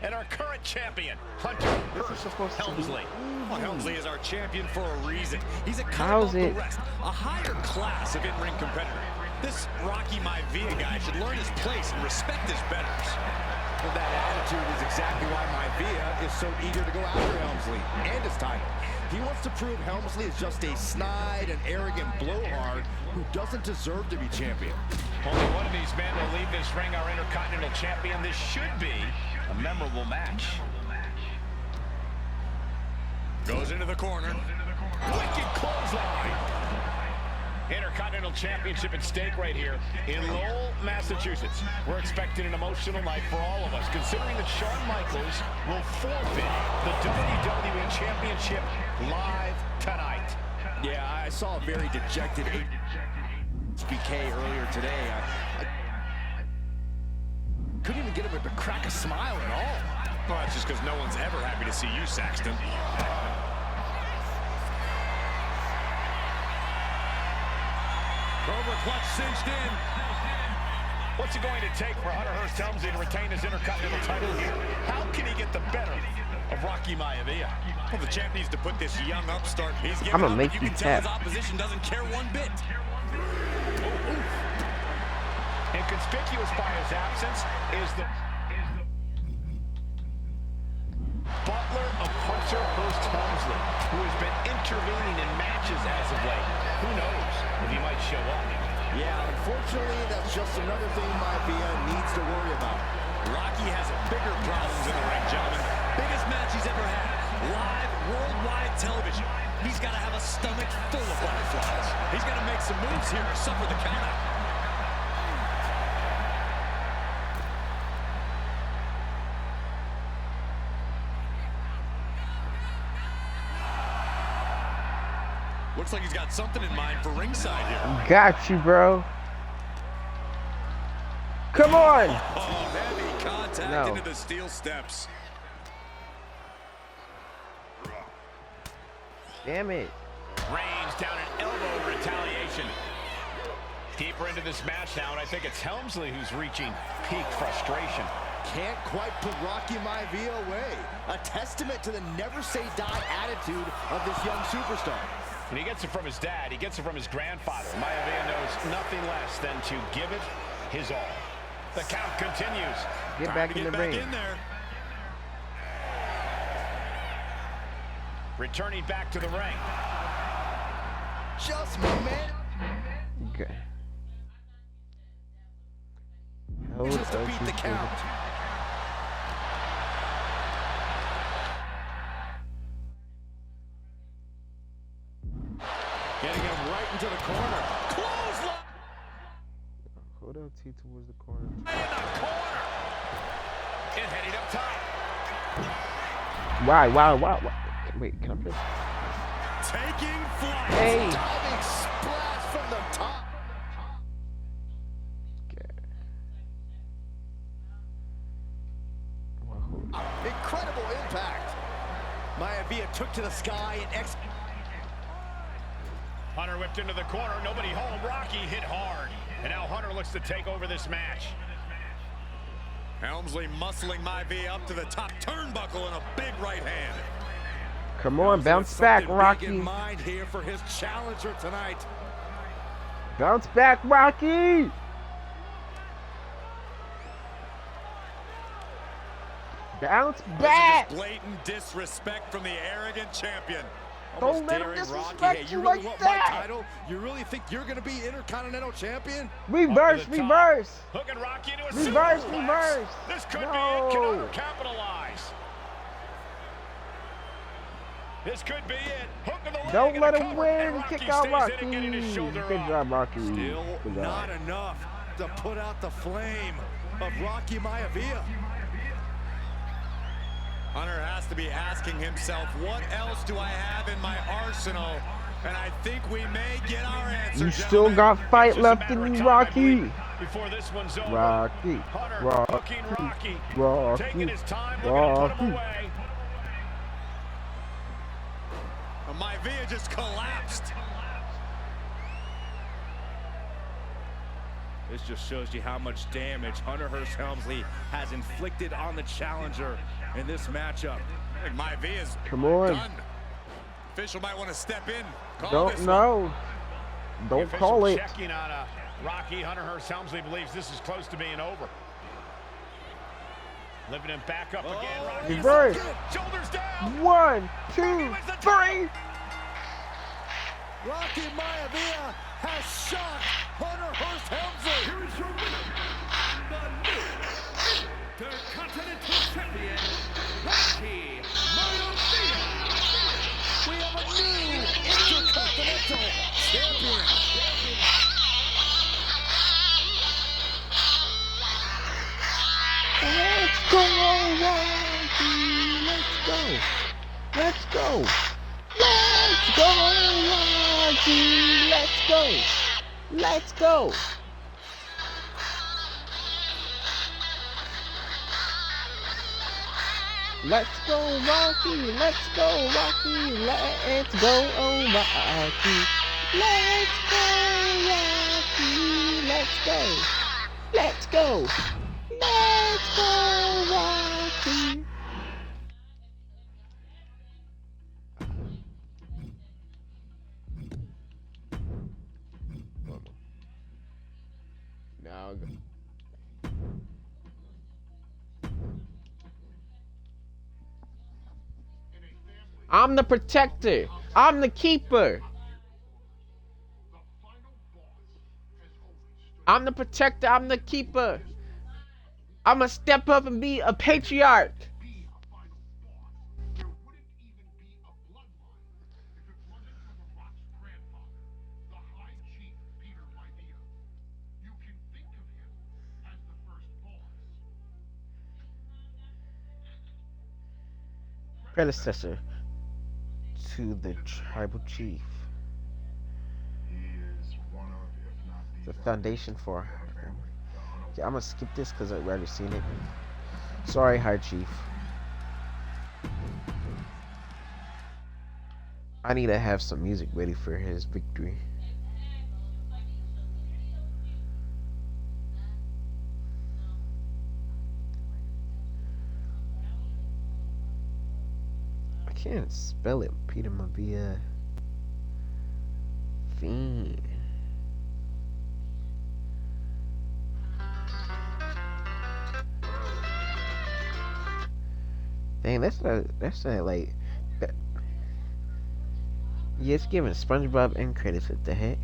and our current champion, Hunter Helmsley. Well, Helmsley is our champion for a reason. He's a cut above the rest, a higher class of in-ring competitor. This Rocky Maivia guy should learn his place and respect his betters. Well, that attitude is exactly why Maivia is so eager to go after Helmsley and his title. He wants to prove Helmsley is just a snide and arrogant blowhard who doesn't deserve to be champion. Only one of these men will leave this ring our Intercontinental Champion. This should be a memorable match. Goes into the corner. Wicked clothesline. Intercontinental Championship at stake right here in Lowell, Massachusetts. We're expecting an emotional night for all of us, considering that Shawn Michaels will forfeit the WWE Championship live tonight. Yeah, I saw a very dejected HBK earlier today. I couldn't even get him to crack a smile at all. Well, that's just because no one's ever happy to see you, Saxton. Cobra clutch cinched in. What's it going to take for Hunter Hearst Helmsley to retain his Intercontinental title here? How can he get the better of Rocky Maivia? Well, the champ needs to put this young upstart. He's giving I'm gonna make you can tell his opposition doesn't care one bit. And conspicuous by his absence is the butler of Hunter Hearst Helmsley, who has been intervening in matches as of late. Who knows if he might show up? Yeah, unfortunately, that's just another thing Maivia needs to worry about. Rocky has bigger problems in the ring, gentlemen. Biggest match he's ever had. Live, worldwide television. He's got to have a stomach full of butterflies. He's going to make some moves here or suffer the countout. Looks like he's got something in mind for ringside here. Got you, bro. Come on. Oh, heavy contact into the steel steps. Damn it. Reigns down an elbow retaliation. Deeper into this match now, and I think it's Helmsley who's reaching peak frustration. Can't quite put Rocky Maivia away. A testament to the never-say-die attitude of this young superstar. And he gets it from his dad. He gets it from his grandfather. Maivia knows nothing less than to give it his all. The count continues. Get back in the ring. Returning back to the ring. Just man. Okay. Just to beat the count. Getting him right into the corner. Clothesline. Hold on, T towards the corner. In the corner. And heading up top. Wow. Wait, can I play? Taking flight. Hey. Diving splash from the top. Incredible impact. Maivia took to the sky and Hunter whipped into the corner. Nobody home. Rocky hit hard. And now Hunter looks to take over this match. Helmsley muscling Maivia up to the top turnbuckle in a big right hand. Come on, bounce back, Rocky. In mind here for his challenger tonight. Bounce back, Rocky. Bounce back. This is just blatant disrespect from the arrogant champion. Don't let him disrespect you like that. You really think you're going to be Intercontinental Champion? Reverse. Hooking Rocky into a Reverse. This could be it. Can Hunter capitalize? This could be it. Hook of the leg. Don't let him cover. win. Kick out Rocky. Good job, Rocky. Still not enough to put out the flame of Rocky Maivia. Hunter has to be asking himself, what else do I have in my arsenal? And I think we may get our answer. You still got fight left in you, Rocky. Before this one's over. Rocky. Taking his time, looking to put him away. Maivia just collapsed. This just shows you how much damage Hunter Hearst Helmsley has inflicted on the challenger in this matchup. I think Maivia's Come on. done. Official might want to step in. Don't know. Don't call it. Checking on Rocky. Hunter Hearst Helmsley believes this is close to being over. Living him back up again. Rocky. Reverse. Shoulders down. 1, 2, 3. Rocky Maivia has shocked Hunter Hearst Helmsley. Here is your winner, the new Intercontinental Champion, Rocky Maivia. We have a new Intercontinental Champion. Let's go, Rocky. Let's go. Let's go. Let's go, Rocky. Let's go. Let's go. Let's go, Rocky. Let's go, Rocky. Let's go, Rocky. Let's go, Rocky. Let's go. Let's go. Let's go, Rocky. Now go. I'm the protector. I'm the keeper. I'm the protector. I'm the keeper. I'm gonna step up and be a patriarch. Predecessor to the tribal chief. The foundation for him. Okay, I'm gonna skip this because I've already seen it. Sorry, High Chief. I need to have some music ready for his victory. I can't spell it. Peter Maivia. Fiend. Dang, that's not like that. Yeah, it's giving SpongeBob end credits. What the heck?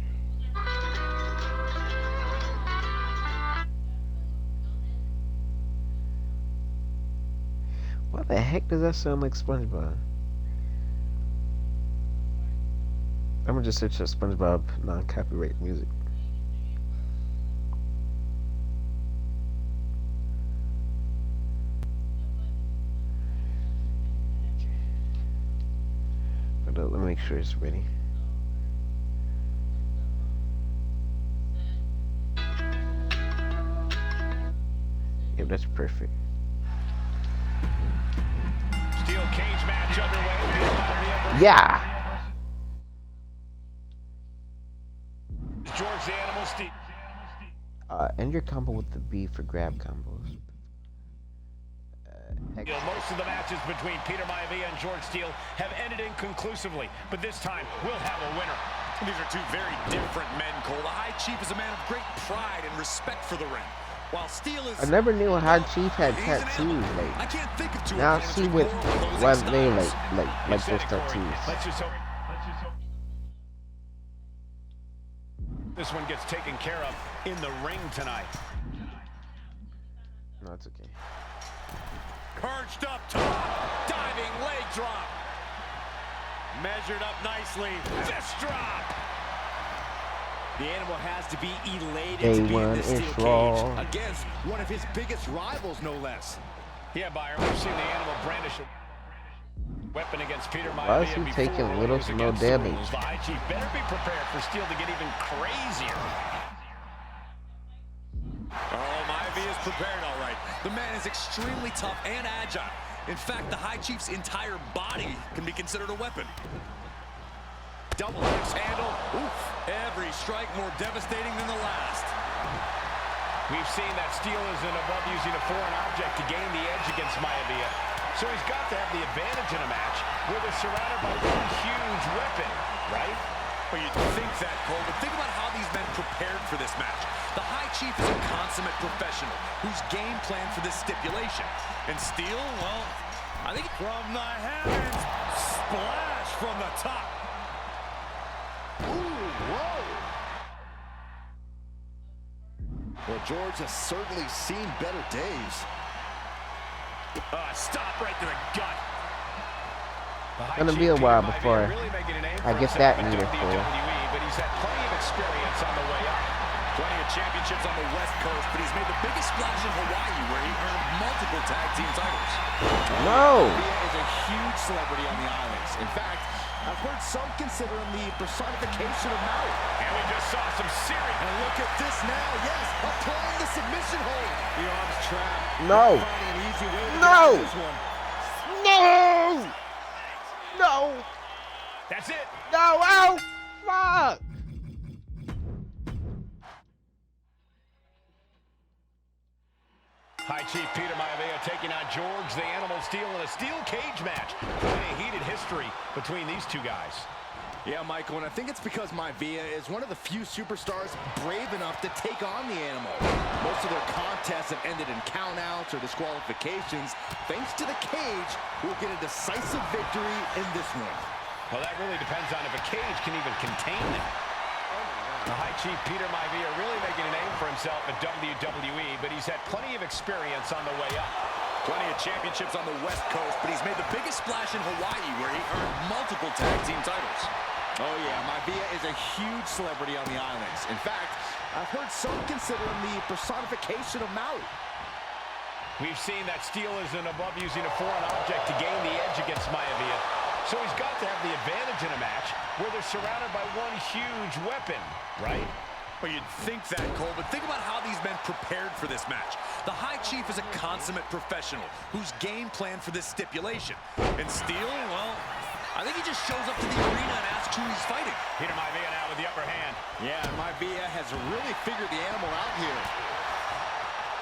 What the heck does that sound like SpongeBob? I'm gonna just search for SpongeBob non-copyright music. Let me make sure it's ready. Yep, that's perfect. Steel cage match underway. Yeah. George the Animal Steel. End your combo with the B for grab combos. Most of the matches between Peter Maivia and George Steele have ended inconclusively, but this time we'll have a winner. These are two very different men, Cole. The High Chief is a man of great pride and respect for the ring, while Steele is... I never knew High Chief had tattoos. I can't think of two Now I see with what they like those tattoos. Let's just hope this one gets taken care of in the ring tonight. No, it's okay. Perched up top, diving leg drop. Measured up nicely, fist drop. The Animal has to be elated to be in this steel cage against one of his biggest rivals, no less. Yeah, Byron, we've seen the Animal brandish a weapon against Peter Maivia. Why is he taking little to no damage? The High Chief better be prepared for Steele to get even crazier. Oh, Maivia is prepared all right. The man is extremely tough and agile. In fact, the High Chief's entire body can be considered a weapon. Double axe handle. Oof. Every strike more devastating than the last. We've seen that Steel isn't above using a foreign object to gain the edge against Maivia. So he's got to have the advantage in a match where they're surrounded by one huge weapon, right? Well, you'd think that, Cole, but think about how these men prepared for this match. The High Chief is a consummate professional who's game planned for this stipulation. And Steel, well, I think from the heavens, splash from the top. Ooh, whoa. Well, George has certainly seen better days. Stop right to the gut. It's gonna be a while before I get that needed for. But he's had plenty of experience on the way up. Plenty of championships on the West Coast, but he's made the biggest splash in Hawaii, where he earned multiple tag team titles. No! Maivia is a huge celebrity on the islands. In fact, I've heard some consider him the personification of Maui. And we just saw some serious... And look at this now, yes, applying the submission hold. The arms trapped. No! Finding an easy way to No! get this one. No! No! That's it. No! Ow! Fuck! High Chief Peter Maivia taking on George the Animal Steel in a steel cage match. Quite a heated history between these two guys. Yeah, Michael, and I think it's because Maivia is one of the few superstars brave enough to take on the Animal. Most of their contests have ended in countouts or disqualifications. Thanks to the cage, we'll get a decisive victory in this one. Well, that really depends on if a cage can even contain them. The High Chief Peter Maivia really making a name for himself at WWE, but he's had plenty of experience on the way up. Plenty of championships on the West Coast, but he's made the biggest splash in Hawaii, where he earned multiple tag team titles. Oh yeah, Maivia is a huge celebrity on the islands. In fact, I've heard some consider him the personification of Maui. We've seen that Steel isn't above using a foreign object to gain the edge against Maivia. So he's got to have the advantage in a match where they're surrounded by one huge weapon, right? Well, you'd think that, Cole, but think about how these men prepared for this match. The High Chief is a consummate professional who's game planned for this stipulation. And Steel, well, I think he just shows up to the arena and asks who he's fighting. Peter Maivia now with the upper hand. Yeah, Maivia has really figured the Animal out here.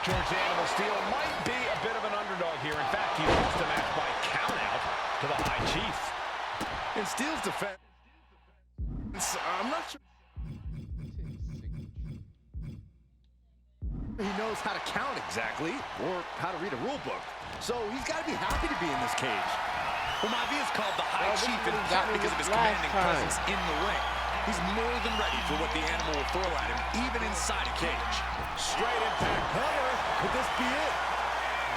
George the Animal Steel might be a bit of an underdog here. In fact, he lost the match by countout to the High Chief. In Steel's defense, I'm not sure he knows how to count exactly or how to read a rule book. So he's got to be happy to be in this cage. Well, Maivia's called the High Chief in part because of his commanding presence in the ring. He's more than ready for what the Animal will throw at him, even inside a cage. Straight impact. Hunter, could this be it?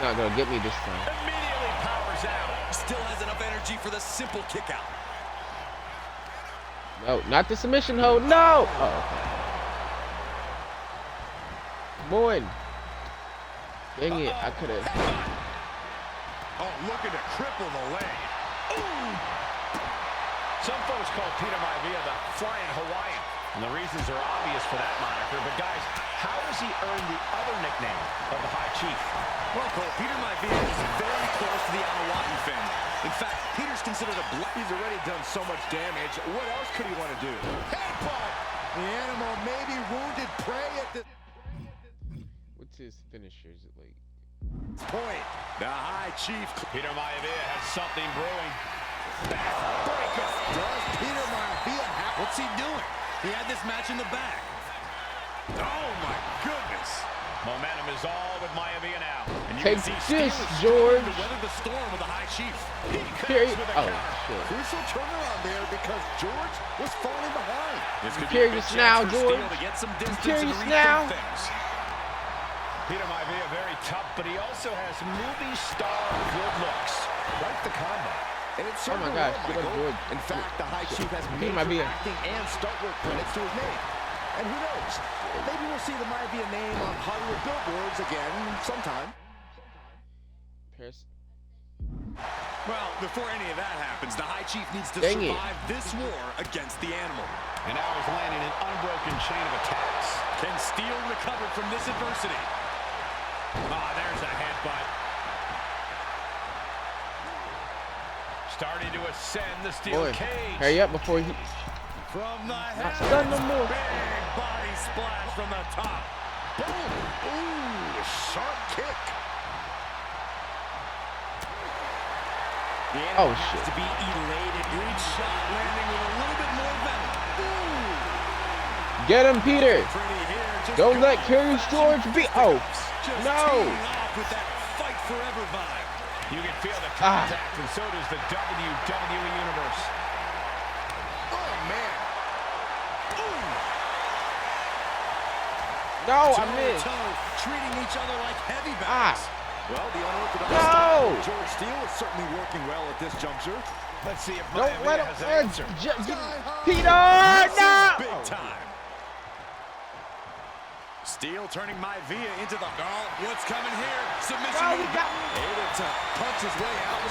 Not gonna get me this time. Immediately powers out. Still has enough energy for the simple kick out. No, not the submission hold. No! Oh, okay. Boy. Dang it, I could have. Oh, looking to cripple the leg. Ooh. Some folks call Peter Maivia the Flying Hawaiian, and the reasons are obvious for that moniker. But guys, how has he earned the other nickname of the High Chief? Well, Cole, Peter Maivia is very close to the Anua'i family. In fact, Peter's considered a He's already done so much damage. What else could he want to do? Headbutt! The Animal may be wounded prey at this What's his finisher? Is it like point. The High Chief. Peter Maivia has something brewing. Backbreaker. Does Peter Maivia have... What's he doing? He had this match in the bag. Oh, my goodness. Momentum is all with Maivia now. And you take can see this, Steel is George? to weather the storm with the High Chief. He Carry. connects with a Oh counter. shit. Crucial turnaround there because George was falling behind. This could Carry be a this good now, chance for George. Steel to get some distance Carry and this rethink now. things. Peter Maivia very tough, but he also has movie star good looks. Like the combo. And it's Oh my certainly gosh, well, good Michael. George. In fact, the High Chief has Peter major Maivia. acting and stunt work credits to his name. And who knows? Maybe we'll see the Maivia name on Hollywood billboards again sometime. Paris. Well, before any of that happens, the High Chief needs to Dang it. survive this war against the Animal. And now he's landing an unbroken chain of attacks. Can Steel recover from this adversity? Ah, there's a headbutt. Starting to ascend the steel Boy, cage. hurry up before he. From the Not heavens, stunned no more. big body splash from the top. Boom! Ooh, sharp kick. Oh shit. To be elated. Each shot landing with a little bit more venom. Get him, Peter. Pretty here. Just Don't let Curious George be. Oh, just no. teeing off with that fight forever vibe. You can feel the contact, and so does the WWE Universe. Oh, man. No, I missed. Treating each other like heavyweights. Well, the unorthodox No. style of George Steele is certainly working well at this juncture. Let's see if Don't let Maya him. has an answer. Peter, no. Big time. Steele turning Maivia into the... Oh, what's coming here? Submission. No, he got Able to punch his way out.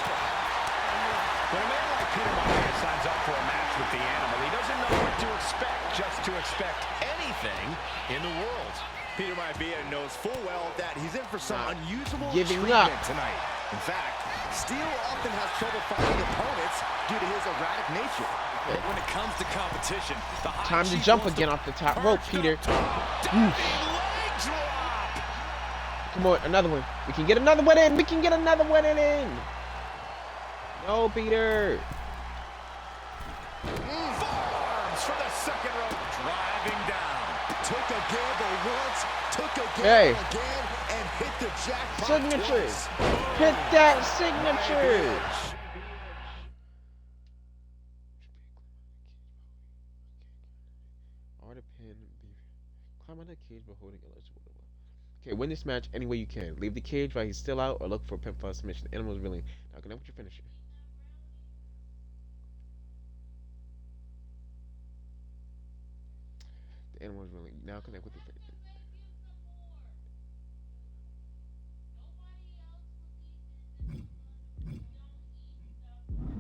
When a man like Peter Maya signs up for a match with the Animal, he doesn't know what to expect, just to expect anything in the world. Peter Maivia knows full well that he's in for some unusual giving treatment up tonight. In fact, Steele often has trouble finding opponents due to his erratic nature. But when it comes to competition, the high time to chief jump wants again off the top rope, Peter. Come on, another one. We can get another one in. We can get another one in. No, Peter. Forearms for the second rope, driving down. Took a gamble once, took a gamble Hey. again, and hit the jackpot Signature. twice. Hit that signature. Climb on the cage by holding eligible. Okay, win this match any way you can. Leave the cage while he's still out, or look for a pinfall submission. The Animal's willing. Now connect with your finisher. The Animal's willing. Now connect with your finisher.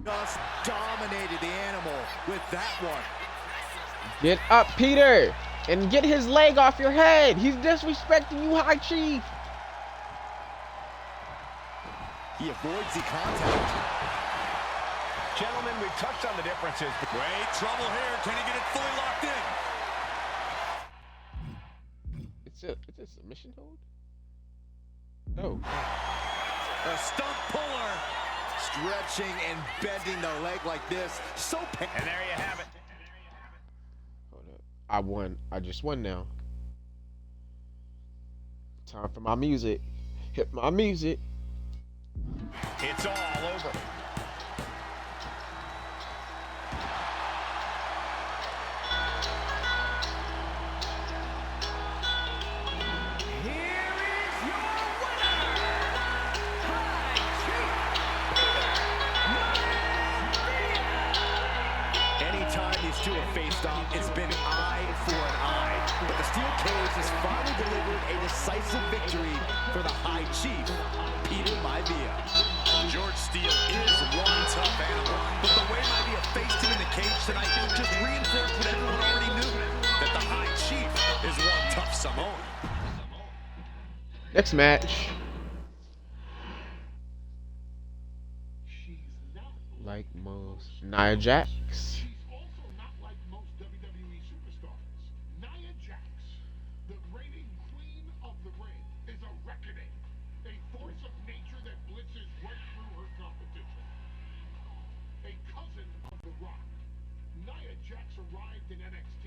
Just dominated the Animal with that one. Get up, Peter, and get his leg off your head. He's disrespecting you, High Chief. He avoids the contact. Gentlemen, we've touched on the differences. Great trouble here. Can he get it fully locked in? It's a submission hold? No. A stump puller. Stretching and bending the leg like this. So painful. And there you have it. Hold up. I won. I just won now. Time for my music. Hit my music. It's all over. Here is your winner, High Chief Peter Maivia. Anytime these two have faced off, it's been eye for an eye. But the steel cage has finally delivered a decisive victory for the High Chief, Peter Maivia. George Steele is one tough animal, but the way Maivia faced him in the cage tonight just reinforced what everyone already knew, that the High Chief is one tough Samoan. Next match. Like most Nia Jax. She's also not like most WWE superstars. Nia Jax, the reigning queen of the ring, is a reckoning, a force of nature that blitzes right through her competition. A cousin of The Rock, Nia Jax arrived in NXT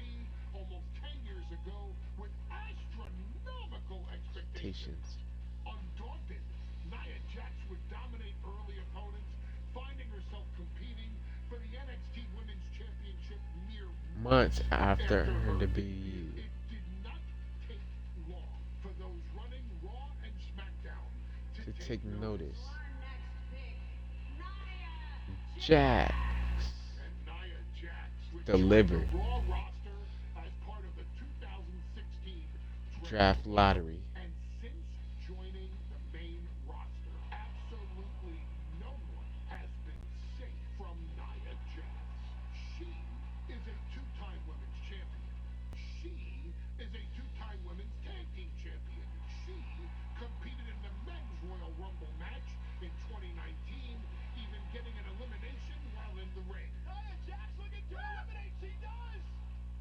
almost 10 years ago with astronomical expectations. Undaunted, Nia Jax would dominate early opponents, finding herself competing for the NXT Women's Championship mere Months after her debut. It did not take long for those running Raw and SmackDown To take notice. And Jax Nia Jax would delivered. join the Raw roster as part of the 2016 Draft lottery. And since joining the main roster, absolutely no one has been safe from Nia Jax. She is a two-time women's champion. She is a two-time women's tag team champion. She competed in the men's Royal Rumble match in 2019, even getting an elimination while in the ring. Nia Jax looking to eliminate. She does.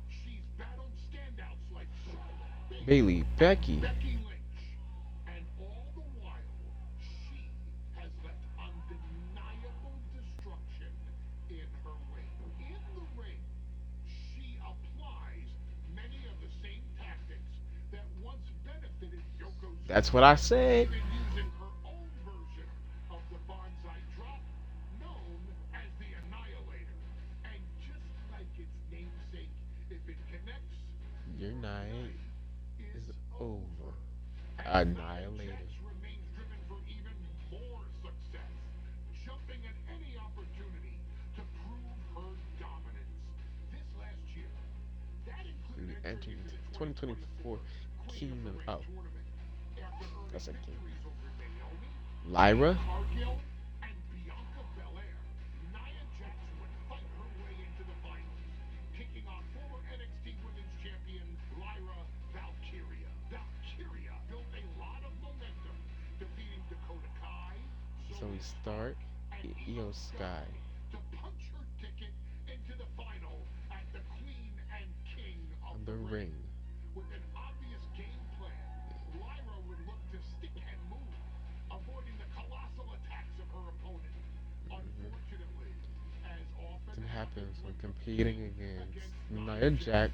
She's battled standouts like Charlotte, Bayley, Bailey, Becky. Becky Lynch. And all the while, she has left undeniable destruction in her wake. In the ring, she applies many of the same tactics that once benefited Yokozuna. That's what I said. Even using her own version of the bonsai drop, known as the Annihilator. And just like its namesake, if it connects, Your night is over. and Annihilated. Jax remains driven for even more success, jumping at any opportunity to prove her dominance. This last year, that included Entering entering into the 2024 Kingdom. Oh, tournament after earning that's a king. victories over Naomi, Lyra. Cargill, and Bianca Belair. Nia Jax would fight her way into the finals, kicking off former NXT Women's Champion Lyra Valkyria. Valkyria built a lot of momentum, defeating Dakota Kai, So we start Io Sky. to punch her ticket into the final as the Queen and King of The ring. With an obvious game plan, Lyra would look to stick and move, avoiding the colossal attacks of her opponent. Unfortunately, as often It happens when competing against Nia Jax.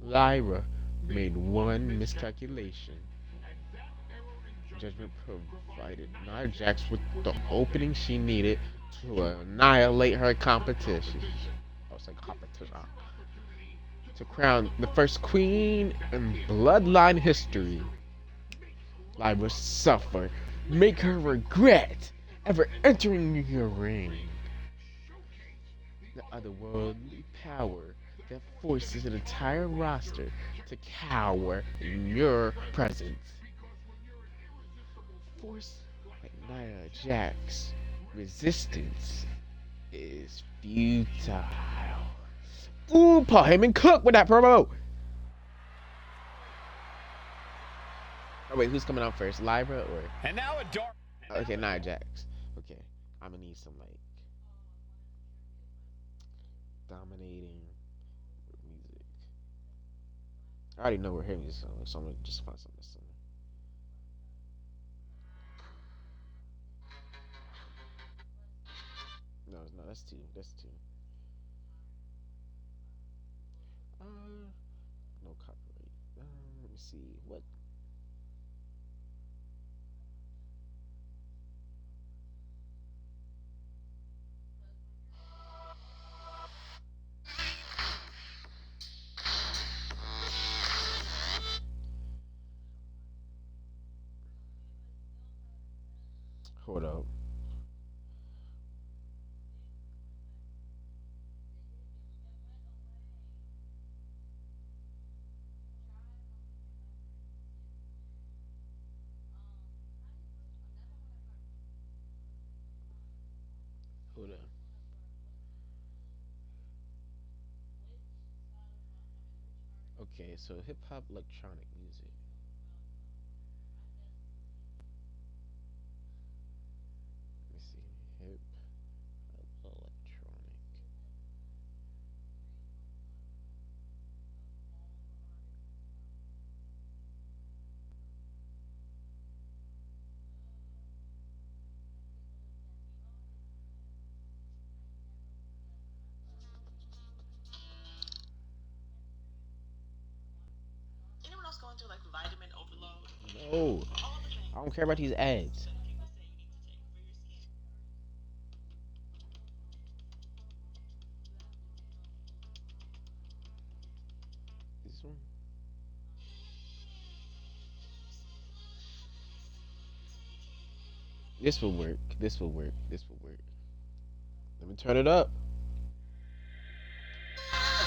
Lyra made one miscalculation. and that error in Judgment provided Nia Jax with the opening she needed to annihilate her competition. I was like competition. To crown the first queen in Bloodline history. Lyra suffer, make her regret ever entering your ring. The otherworldly power that forces an entire roster to cower in your presence. Force like Nia Jax, resistance is futile. Ooh, Paul Heyman cooked with that promo. Oh wait, who's coming out first, Lyra or? And now a dark. Okay, Nia Jax. Okay, I'm gonna need some like dominating music. I already know we're hearing this song, so I'm gonna just find something to sing. No, that's two. That's two. No copyright. Let me see what. Hold up. Hold up. Okay, so hip hop electronic music. Let me see. Hip hop electronic. Anyone else going through like vitamin overload? No, I don't care about these ads. This one. This will work. This will work. This will work. Let me turn it up.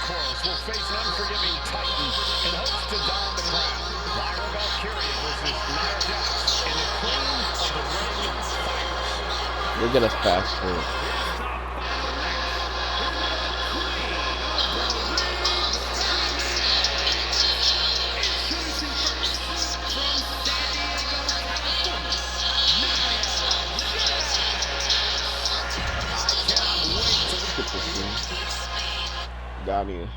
Quarrels will face an unforgiving Titan in hopes to don the crown. Lyra Valkyria versus Nia Jax in the Queen of the Ring fight. We're gonna fast forward. Skip this scene. Got me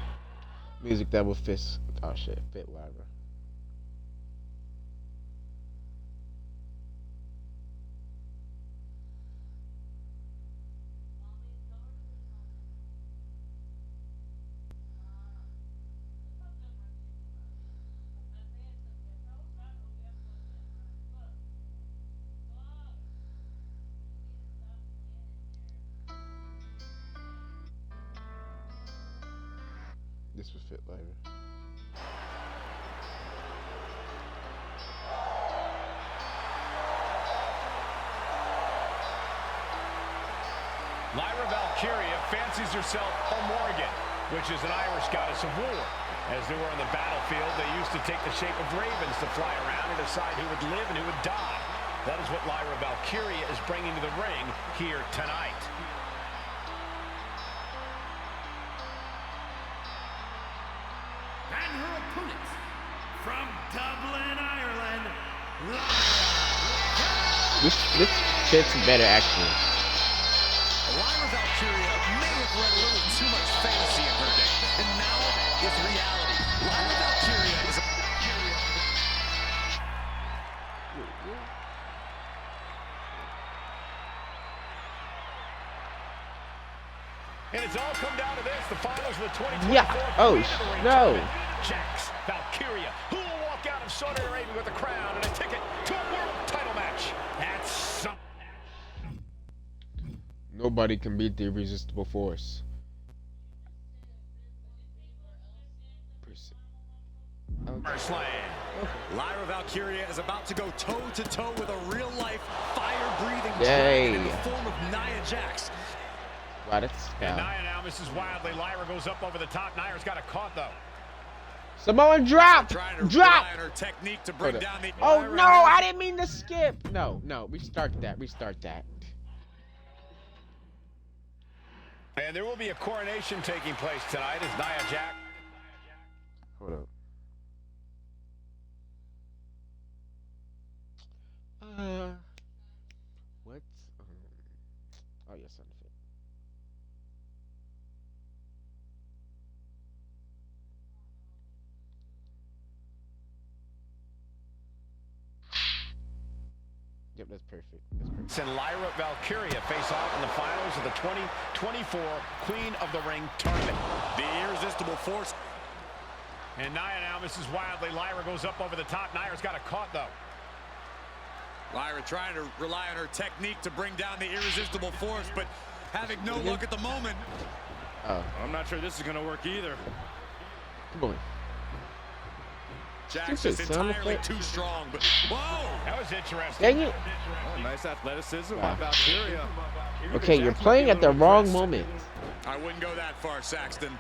music that will fit. Oh shit, fit Lyra. This would fit later. Lyra Valkyria fancies herself a Morgan, which is an Irish goddess of war. As they were on the battlefield, they used to take the shape of ravens to fly around and decide who would live and who would die. That is what Lyra Valkyria is bringing to the ring here tonight. And her opponent, from Dublin, Ireland, This fits better actually. Lyra Valkyria may have read a little too much fantasy in her day, and now is reality. Lyra Valkyria is a... And it's all come down to this, the finals of the 2024 Yeah. Oh, no. Jax Valkyria, who will walk out of Saudi Arabia with a crown and a ticket to a world title match. That's something. Nobody can beat the irresistible force. Slam. Lyra Valkyria is about to go toe-to-toe with a real-life, fire-breathing Yay. dragon in the form of Nia Jax. Wow, that's And foul. Nia now misses wildly. Lyra goes up over the top. Nia's got a caught though. Samoan drop! Trying to Drop! rely on her technique to bring down the... Oh no, I didn't mean to skip. No, restart that. And there will be a coronation taking place tonight as Nia Jax. Hold up. What? Oh yes, unfit. Yep, that's perfect. And Lyra Valkyria face off in the finals of the 2024 Queen of the Ring tournament. The irresistible force. And Nia now misses wildly. Lyra goes up over the top. Nia's got a caught though. Lyra trying to rely on her technique to bring down the irresistible force, but having no luck at the moment. Oh, I'm not sure this is going to work either. come on. Jax Stupid is sound entirely effect. too strong, but whoa! That was interesting. Dang it. Oh, nice athleticism Wow. by Valkyria. Okay, you're playing at the wrong moment. I wouldn't go that far, Saxton.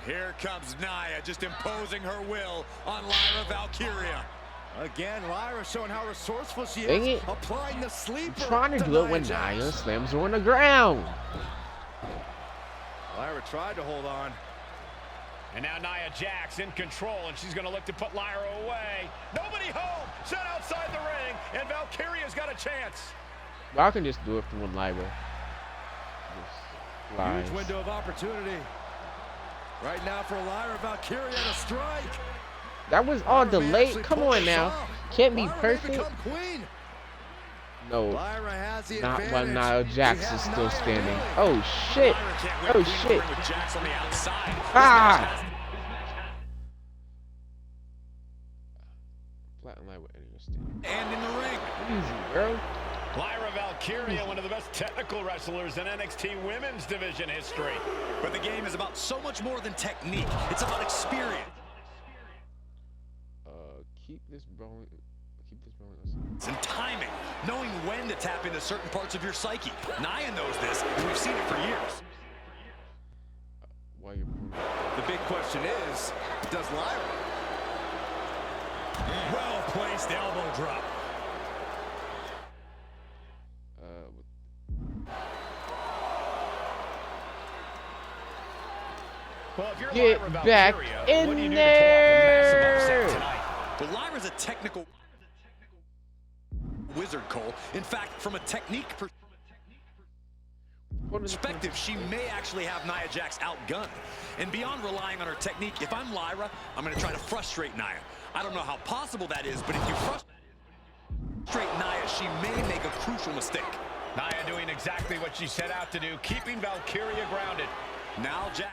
Here comes Nia, just imposing her will on Lyra Valkyria. Again, Lyra showing how resourceful she Dang is. it. Applying the sleeper. I'm trying to do it when Jax. Nia slams her on the ground. Lyra tried to hold on. And now Nia Jax in control, and she's going to look to put Lyra away. Nobody home. Set outside the ring, and Valkyria's got a chance. Well, I can just do it for one Lyra. Just lies. Huge window of opportunity. Right now for Lyra Valkyria to strike. That was all Lyra may delayed. actually Come pull on this now. off. Can't be Lyra may perfect. become queen. No, Lyra has the not while advantage. Nia Jax We is have still Nia standing. really. Oh shit. Lyra can't win Oh Queen of the shit. Ring with Jax on the outside. Ah! Flat and Lyra standing. And in the ring. Easy, bro. Lyra Valkyria, one of the best technical wrestlers in NXT women's division history. But the game is about so much more than technique. It's about experience. Keep this rolling. And timing, knowing when to tap into certain parts of your psyche. Nia knows this, and we've seen it for years. While you're The big question is, does Lyra? Well-placed elbow drop. Well, if you're Get Lyra back Valkyria, in what do you do to pull off a massive there. upset tonight? But Lyra's a technical wizard, Cole. In fact, from a technique perspective, she may actually have Nia Jax outgunned. And beyond relying on her technique, if I'm Lyra, I'm going to try to frustrate Nia. I don't know how possible that is, but if you frustrate Nia, she may make a crucial mistake. Nia doing exactly what she set out to do, keeping Valkyria grounded. Now Jax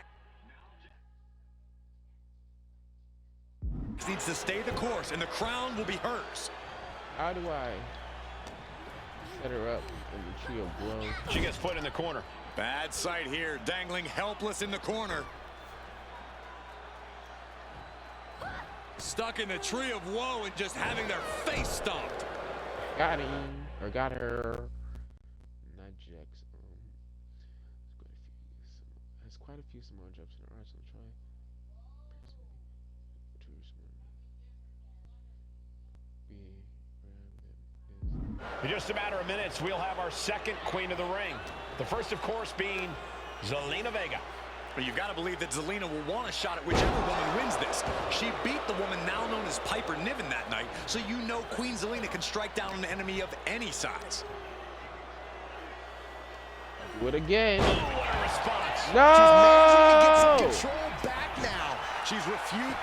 needs to stay the course, and the crown will be hers. How do I set her up in the tree of blows? She gets put in the corner. Bad sight here, dangling helpless in the corner. Stuck in the tree of woe and just having their face stomped. Got him. Or got her. Not Jax. Has quite a few Samoan drops in her arsenal. Try. In just a matter of minutes, we'll have our second Queen of the Ring. The first, of course, being Zelina Vega. But you've got to believe that Zelina will want a shot at whichever woman wins this. She beat the woman now known as Piper Niven that night, so you know Queen Zelina can strike down an enemy of any size. Do it again. Oh, what a response. No! She's managing to get some control back now. She's refused.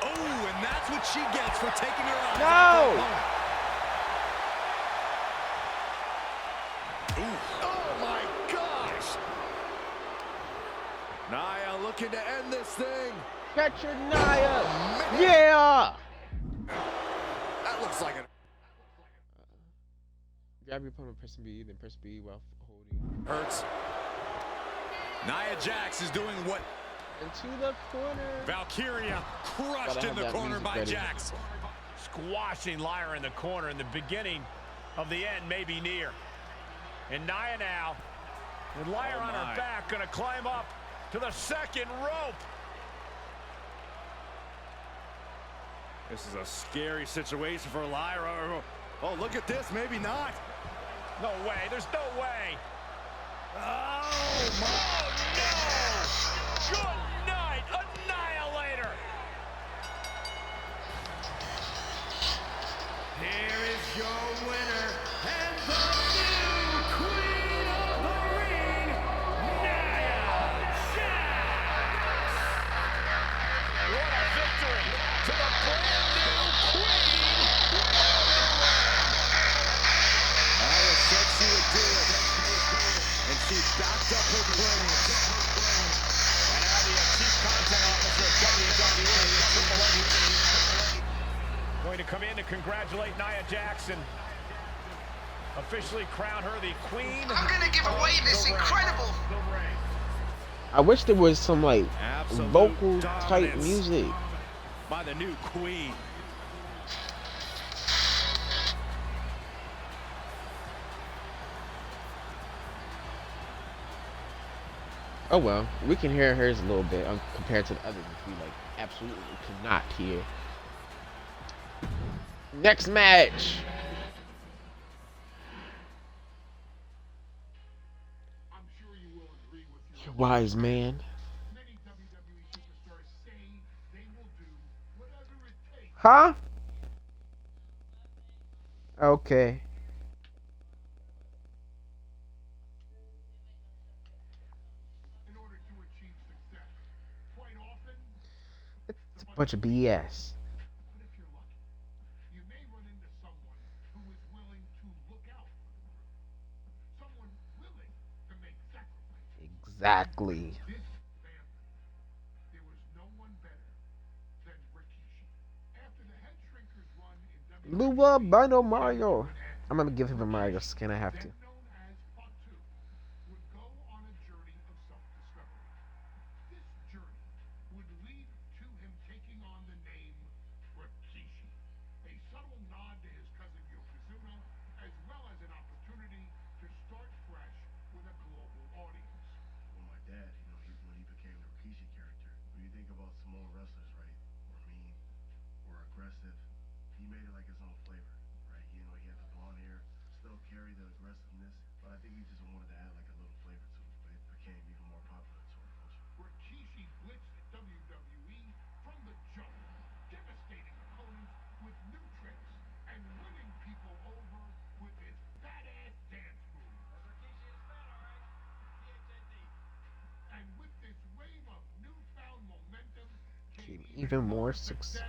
Oh, and that's what she gets for taking her out. No! Oh my gosh! Nia looking to end this thing. Catch her, Nia! Yeah! That looks like a Grab your opponent, press B, then press B while holding. hurts. Nia Jax is doing what Into the corner. Valkyria crushed Gotta in have the that corner music by ready. Jax. Squashing Lyra in the corner, and the beginning of the end may be near. And Nia now, with Lyra on her back, going to climb up to the second rope. This is a scary situation for Lyra. Oh, look at this. Maybe not. No way. There's no way. Oh, Oh, no. Good night, Annihilator. Here is your winner and the new Queen of the Ring, Nia Jax. What a victory to the brand new Queen. Nia said she would do it. And she backed up her claims. And now the chief content officer of WWE, Triple H, going to come in to congratulate Nia Jax and officially crown her the Queen. I'm gonna give away this incredible. I wish there was some like Absolute vocal type dominance music. by the new queen. Oh well, we can hear hers a little bit compared to the others, which we like absolutely cannot hear. Next match. I'm sure you will agree with your Wise man. many WWE superstars say they will do whatever it takes Huh? Okay. in order to achieve success. Quite often, It's a bunch of BS. but if you're lucky, you may run into someone who is willing to look out for the group. Someone willing to make sacrifices. Exactly. This family, there was no one better than Rikishi. After the head shrinkers run in Lua Bino Mario. I'm gonna give him a Mario skin. I have to. then known as Fatu, would go on a journey of self-discovery. This journey would lead to him taking on the name Rikishi, a subtle nod to his cousin Yokozuna, as well as an opportunity to start fresh with a global audience. Well, my dad, when he became the Rikishi character, when you think about Samoan wrestlers, right, or mean, or aggressive, he made it like his own flavor, right? He had the blonde hair, still carry the aggressiveness, but I think he just wanted to add like a little flavor to it, but it became even more popular to our culture. Rikishi blitzed WWE from the jump, devastating opponents with new tricks and winning people over with his badass dance moves. And with this wave of newfound momentum came Even more success.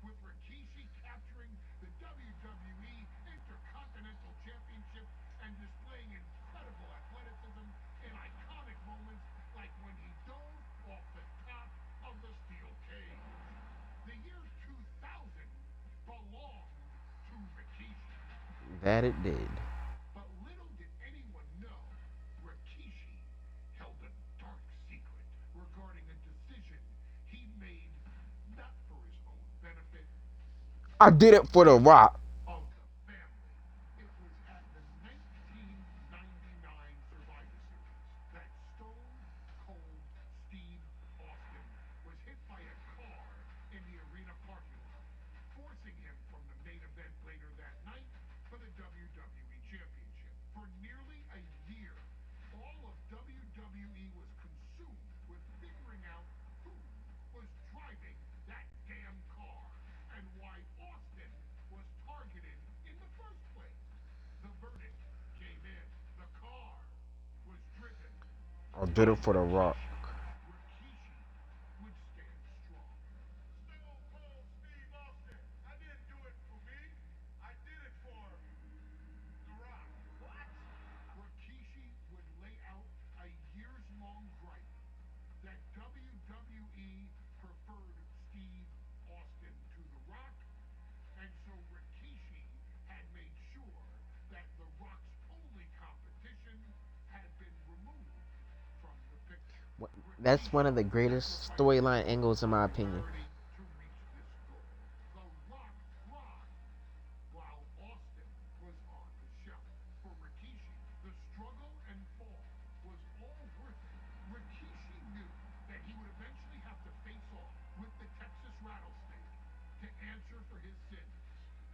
with Rikishi capturing the WWE Intercontinental Championship and displaying incredible athleticism in iconic moments like when he dove off the top of the steel cage. The year 2000 belonged to Rikishi. That it did. But little did anyone know, Rikishi held a dark secret regarding a decision he made not for his own I did it for The Rock. of the family. It was at the 1999 Survivor Series that Stone Cold Steve Austin was hit by a car in the arena parking lot, forcing him from the main event later that night for the WWE Championship. For nearly a year, all of WWE was consumed with figuring out who was driving that damn car and why Austin was targeted in the first place. The verdict came in. The car was driven. I did it for The Rock. Rikishi would stand strong. Stone Cold Steve Austin. I didn't do it for me. I did it for The Rock. What? Rikishi would lay out a years-long gripe that WWE preferred Steve Austin to The Rock, and so Rikishi had made sure that The Rock's only competition had been removed from the picture. That's one of the greatest storyline angles in my opinion. To reach this goal, The Rock thrived while Austin was on the shelf. For Rikishi, the struggle and fall was all worth it. Rikishi knew that he would eventually have to face off with the Texas Rattlesnake to answer for his sins,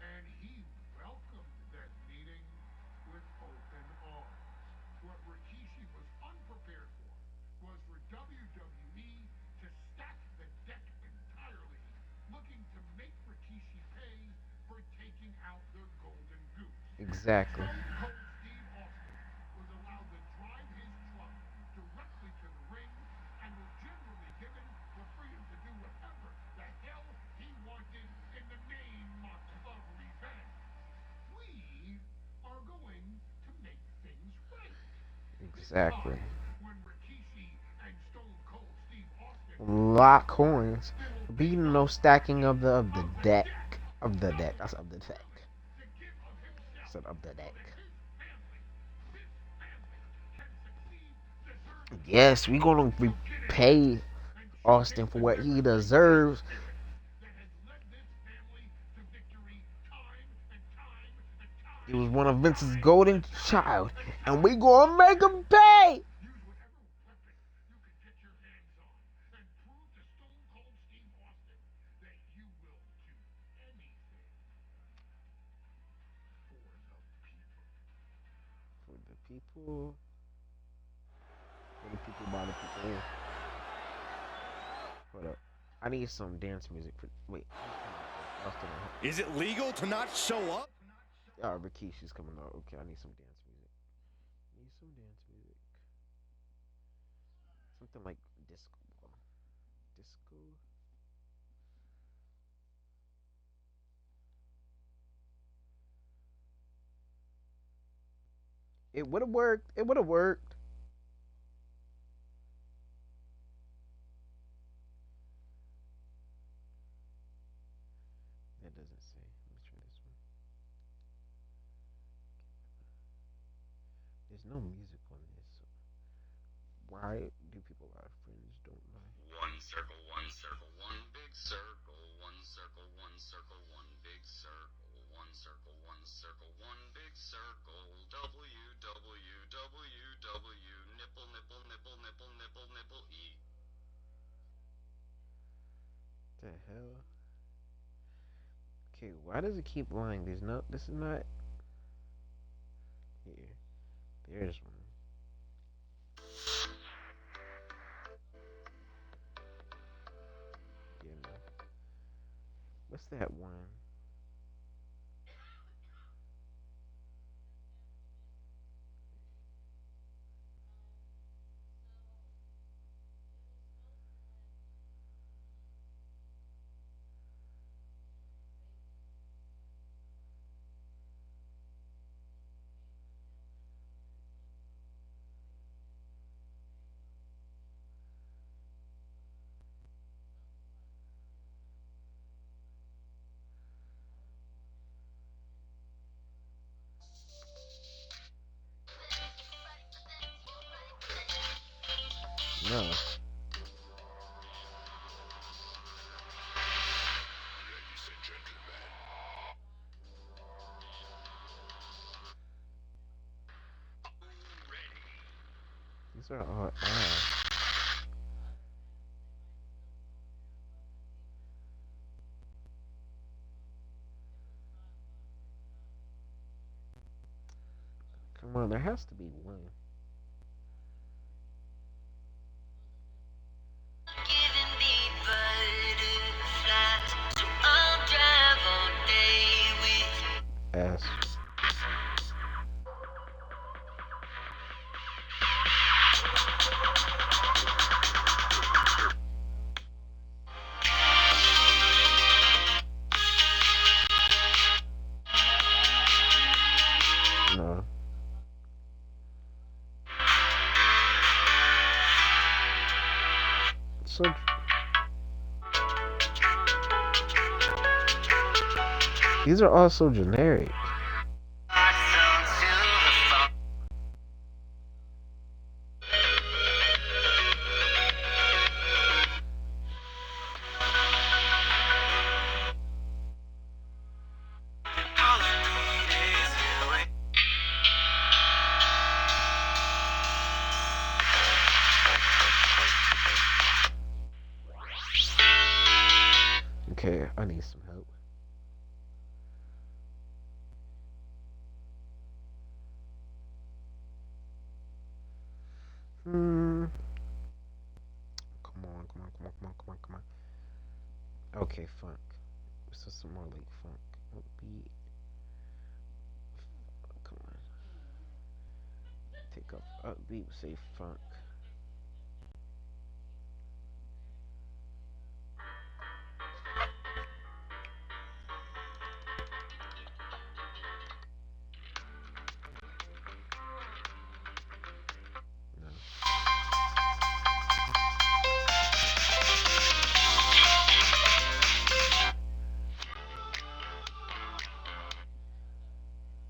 and he welcomed that meeting with open arms. What Rikishi was unprepared for was for WWE to stack the deck entirely, looking to make Rikishi pay for taking out their golden goose. Exactly. Stone Cold Steve Austin was allowed to drive his truck directly to the ring and was generally given the freedom to do whatever the hell he wanted in the name of revenge. We are going to make things right. Exactly. When Rikishi and Stone Cold Steve Austin Lot coins. Beating no stacking of the deck. Of the deck. That's of the deck. to give of himself Instead of the deck. his family can succeed, deserve Yes, we gonna repay Austin for what he deserves. that has led this family to victory time and time and time. He was one of Vince's golden child, and we gonna make him pay. Use whatever weapon you can get your hands on and prove to Stone Cold Steve Austin that you will do anything for the people. For the people. For the people by the people. Hold up. I need some dance music. Wait. Austin. Is it legal to not show up? Rikishi's coming out. Okay, I need some dance music. Something like disco. Disco. It would have worked. It would have worked. That doesn't say. Let's try this one. There's no music on this. So why do people have friends don't lie? One circle, one circle, one big circle, one circle, one circle, one big circle, one circle, one circle, one big circle, W, W, W, W, nipple, nipple, nipple, nipple, nipple, nipple, E. The hell? Okay, why does it keep lying? There's no. This is not. Here. There's one. Yeah, no. What's that one? No. Ladies and gentlemen, These are all ass. Come on, there has to be one. Ass. No. So these are all so generic. Okay, I need some help. Come on. Okay, funk. This is some more like funk. Upbeat. Come on. Take off upbeat, say funk.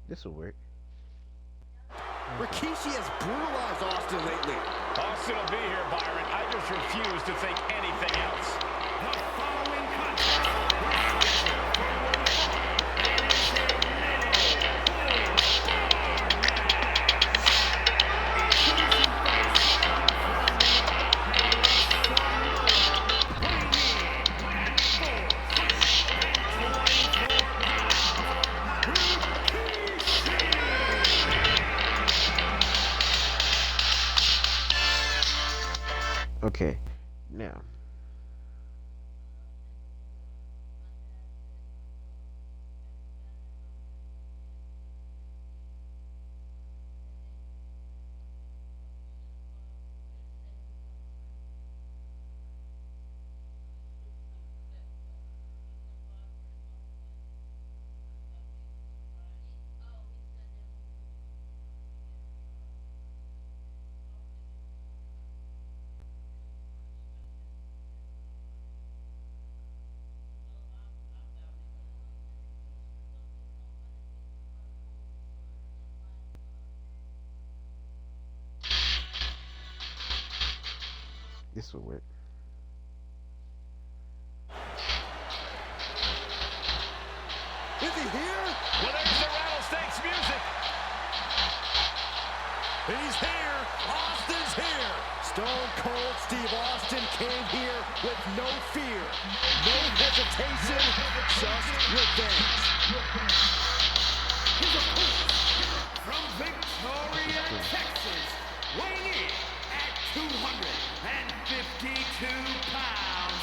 This will work. Rikishi has brutalized Austin lately. Austin will be here, Byron. I just refuse to think anything else. The following contest was scheduled for one fall. It is a medal full introducing first from Okay, now. This will work. Is he here? Well, there's the rattlesnakes music. He's here. Austin's here. Stone Cold Steve Austin came here with no fear, no hesitation, just revenge. his opponent from Victoria, Texas, weighing in at 252 pounds,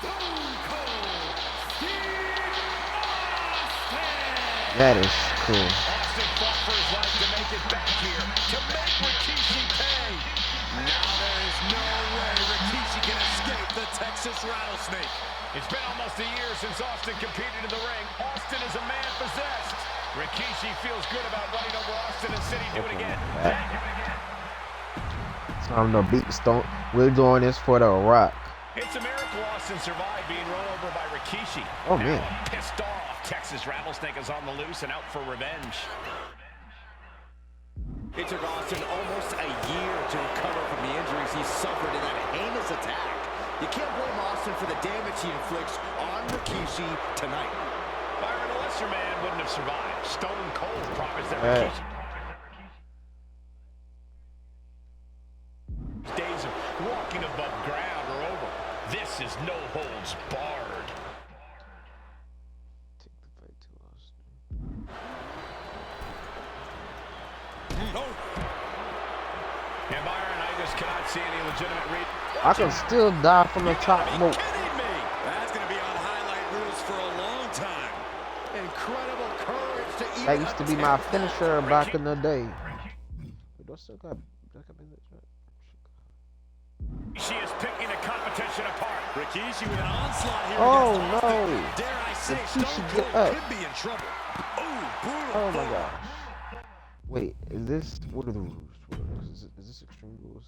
Stone Cold Steve Austin. That is cool. Austin fought for his life to make it back here, to make Rikishi pay. Now there is no way Rikishi can escape the Texas Rattlesnake. It's been almost a year since Austin competed in the ring. Austin is a man possessed. Rikishi feels good about running over Austin and City. Do it again. Time to beat Stone. We're doing this for the Rock. It's a miracle Austin survived being run over by Rikishi. Oh, man. Now, pissed off, Texas Rattlesnake is on the loose and out for revenge. It took Austin almost a year to recover from the injuries he suffered in that heinous attack. You can't blame Austin for the damage he inflicts on Rikishi tonight. Byron, a lesser man wouldn't have survived. Stone Cold promised that Rikishi. walking above ground or over. This is no holds barred. Take the fight to Austin. And Byron, I just cannot see any legitimate reason. I can still die from the top rope. Kidding me? That's going to be on highlight reels for a long time. Incredible courage to even That used to be my finisher back in the day. Wait, do I still got She is picking the competition apart. Rikishi with an onslaught here. Oh, against no. Austin. Dare I say, Rikishi, Stone get Cold up. could be in trouble. Oh, brutal. Oh my boom. gosh. Wait, is this, what are the rules? What are those? Is this Extreme Rules?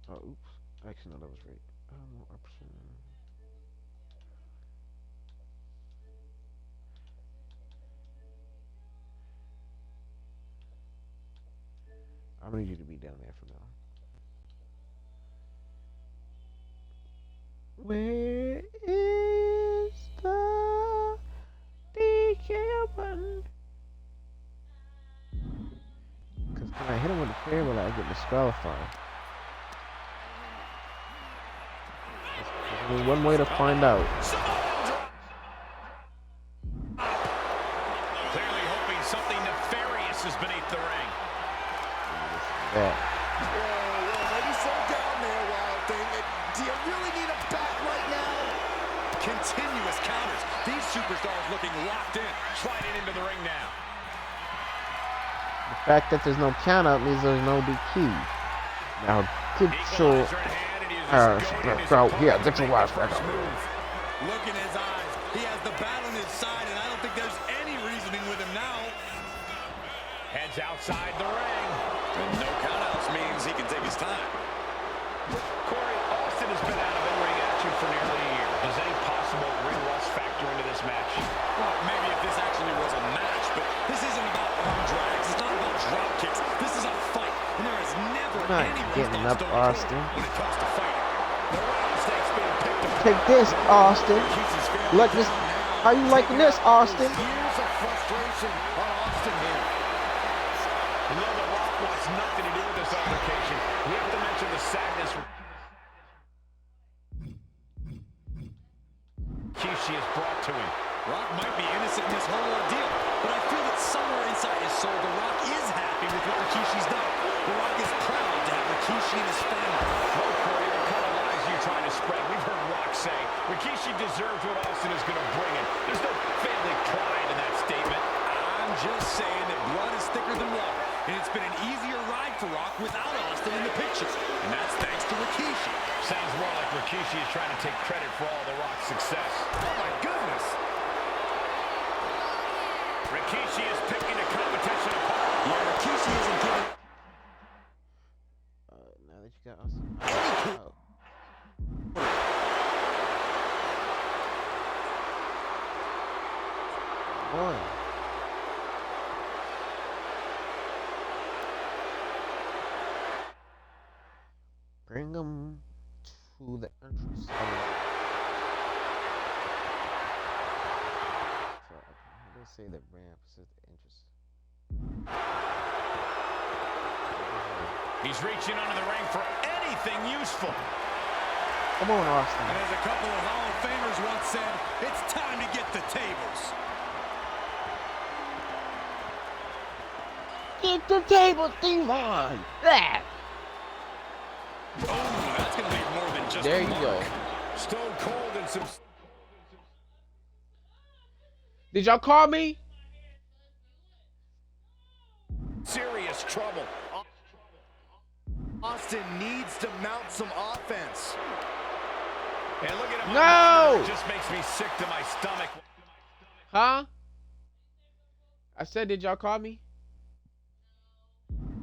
Oh, oops. Actually, no, that was right. Option. I'm gonna need you to be down there for now. Where is the DK button? Because when I hit him with the fairway, I get disqualified. There's only one way to find out. Clearly hoping something nefarious is beneath the ring. Yeah. Whoa, maybe slow down there, Wild Thing. Do you really need a bat right now? Continuous counters. These superstars looking locked in. Sliding into the ring now. The fact that there's no count out means there's no DQ. Now, get your Equalizer in hand, and he is just goading his out here. opponent Get to your make ass the back first up. move. Look in his eyes. He has the bat on his side, and I don't think there's any reasoning with him now. Heads outside the ring. And no countouts means he can take his time. Corey, Austin has been out of in-ring action for nearly a year. Does any possible ring rust factor into this match? Well, maybe if this actually was a match, but this isn't about arm drags. It's not about drop kicks. This is a fight, and there is never I'm not any getting rust on up, Stone Cold Austin. when it comes to fighting. The rattlesnake's being picked apart. Take this, Austin. Look this. How you liking this, Austin? Years of frustration on Austin here. And though The Rock wants nothing to do with this altercation, we have to mention the sadness Rikishi has brought to him. Rock might be innocent in this whole ordeal, but I feel that somewhere inside his soul, The Rock is happy with what Rikishi's done. The Rock is proud to have Rikishi in his family. No, Corey, what kind of lies are you trying to spread? We've heard Rock say Rikishi deserves what Austin is going to bring him. There's no family pride in that statement. I'm just saying that blood is thicker than water, and it's been an easier ride for Rock without Austin in the picture, and that's thanks to Rikishi. Sounds more like Rikishi is trying to take credit for all The Rock's success. Oh, my goodness. Rikishi is picking the competition apart. Yeah, Rikishi isn't giving... Now that you got Austin. Boy. Bring them to the entrance. So I'm gonna say the ramp is the entrance. He's reaching under the ring for anything useful. Come on, Austin. And as a couple of Hall of Famers once said, it's time to get the tables. Get the table, Devon. That. Oh, that's going to leave more than just There a you mark. go. Stone Cold and some... Did y'all call me? serious trouble. Austin needs to mount some offense. And look at him. No! It just makes me sick to my stomach. Huh? I said, did y'all call me?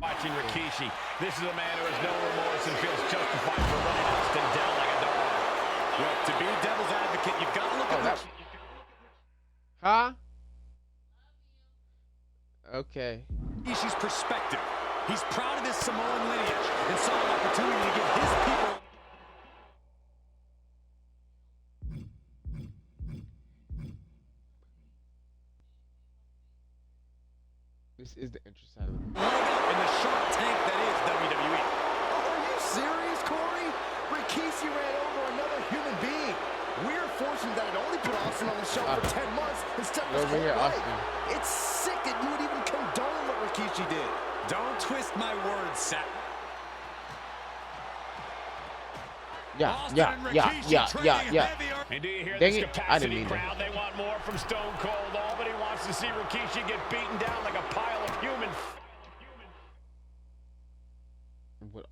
Watching Rikishi, this is a man who has no remorse and feels justified for running Austin down like a dog. Well, to be devil's advocate, you've got to look at that. Huh? Okay. Rikishi's perspective. He's proud of his Samoan lineage and saw an opportunity to give his people... This is the interest side of it. In the shark tank that is WWE. Are you serious, Corey? Rikishi ran over another human being. We're fortunate that it only put Austin on the show for 10 months instead of Over here, life. Austin. It's sick that you would even condone what Rikishi did. Don't twist my words, Seth. Yeah. And do you hear Dang this it, I capacity didn't mean crowd? They want more from Stone Cold. Albany wants to see Rikishi get beaten down like a pile of human. What?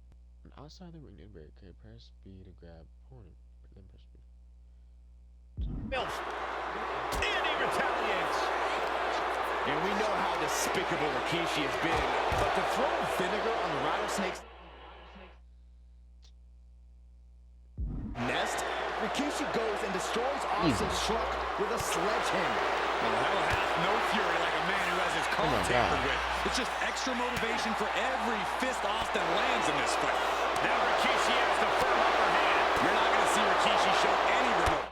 Outside the ring, barricade, press B to grab opponent, but then press B. Milf. And he retaliates. And we know how despicable Rikishi has been, but to throw vinegar on the Rattlesnake's nest, Rikishi goes and destroys Austin's truck with a sledgehammer. Well, hell hath no fury like a man who has his car tampered with. It's just extra motivation for every fist Austin lands in this fight. Now Rikishi has the firm upper hand. You're not going to see Rikishi show any remote.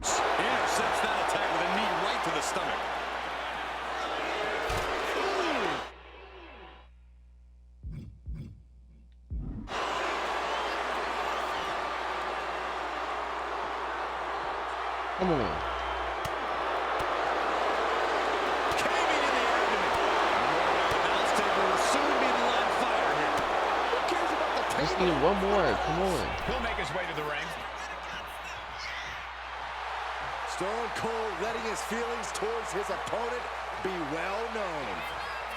Intercepts that attack with a knee right to the stomach. Come on. Caving in the abdomen. Mouse taker will soon be on fire here. Who cares about the Just table? need one more. Come on. He'll make his way to the ring. Stone Cold letting his feelings towards his opponent be well known.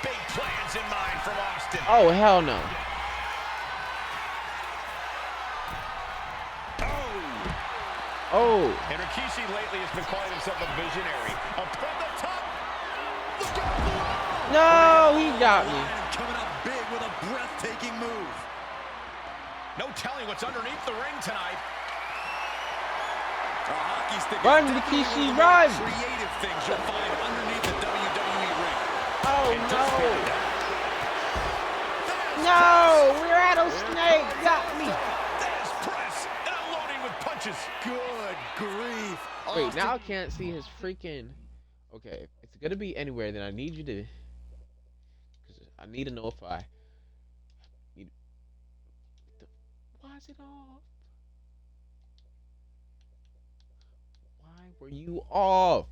Big plans in mind from Austin. Oh, hell no. Oh. And Rikishi lately has been calling himself a visionary. Up from the top. Look out below. No, he got me. Coming up big with a breathtaking move. No telling what's underneath the ring tonight. A hockey stick. Run, is definitely Rikishi, one of the run. more creative things you'll find underneath the WWE ring. Oh, It no. does feel that. No, rattlesnake got me. There's press. And unloading with punches. Good grief. Wait, now I can't see his freaking... Okay, if it's gonna be anywhere, then I need you to... Because I need to know if I... Why is it off? Why were you off?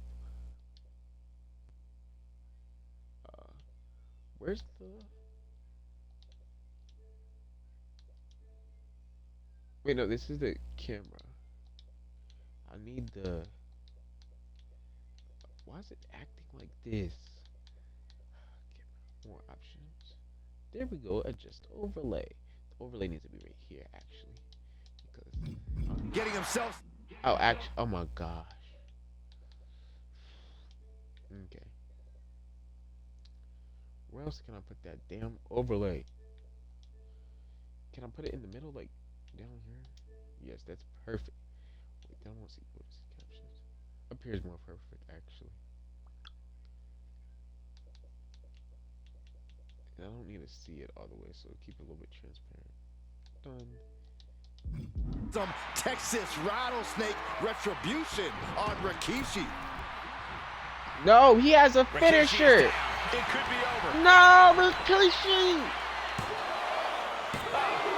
Where's the... Wait, no, this is the camera. I need the... Why is it acting like this? More options. There we go. Adjust overlay. The overlay needs to be right here, actually. Because Getting himself. oh, actually, oh my gosh. Okay. Where else can I put that damn overlay? Can I put it in the middle, like down here? Yes, that's perfect. Wait, I don't see what is captions. Appears more perfect, actually. And I don't need to see it all the way, so keep it a little bit transparent. Done. Some Texas rattlesnake retribution on Rikishi. No, he has a Rikishi is finisher. down. It could be over. No, Rikishi.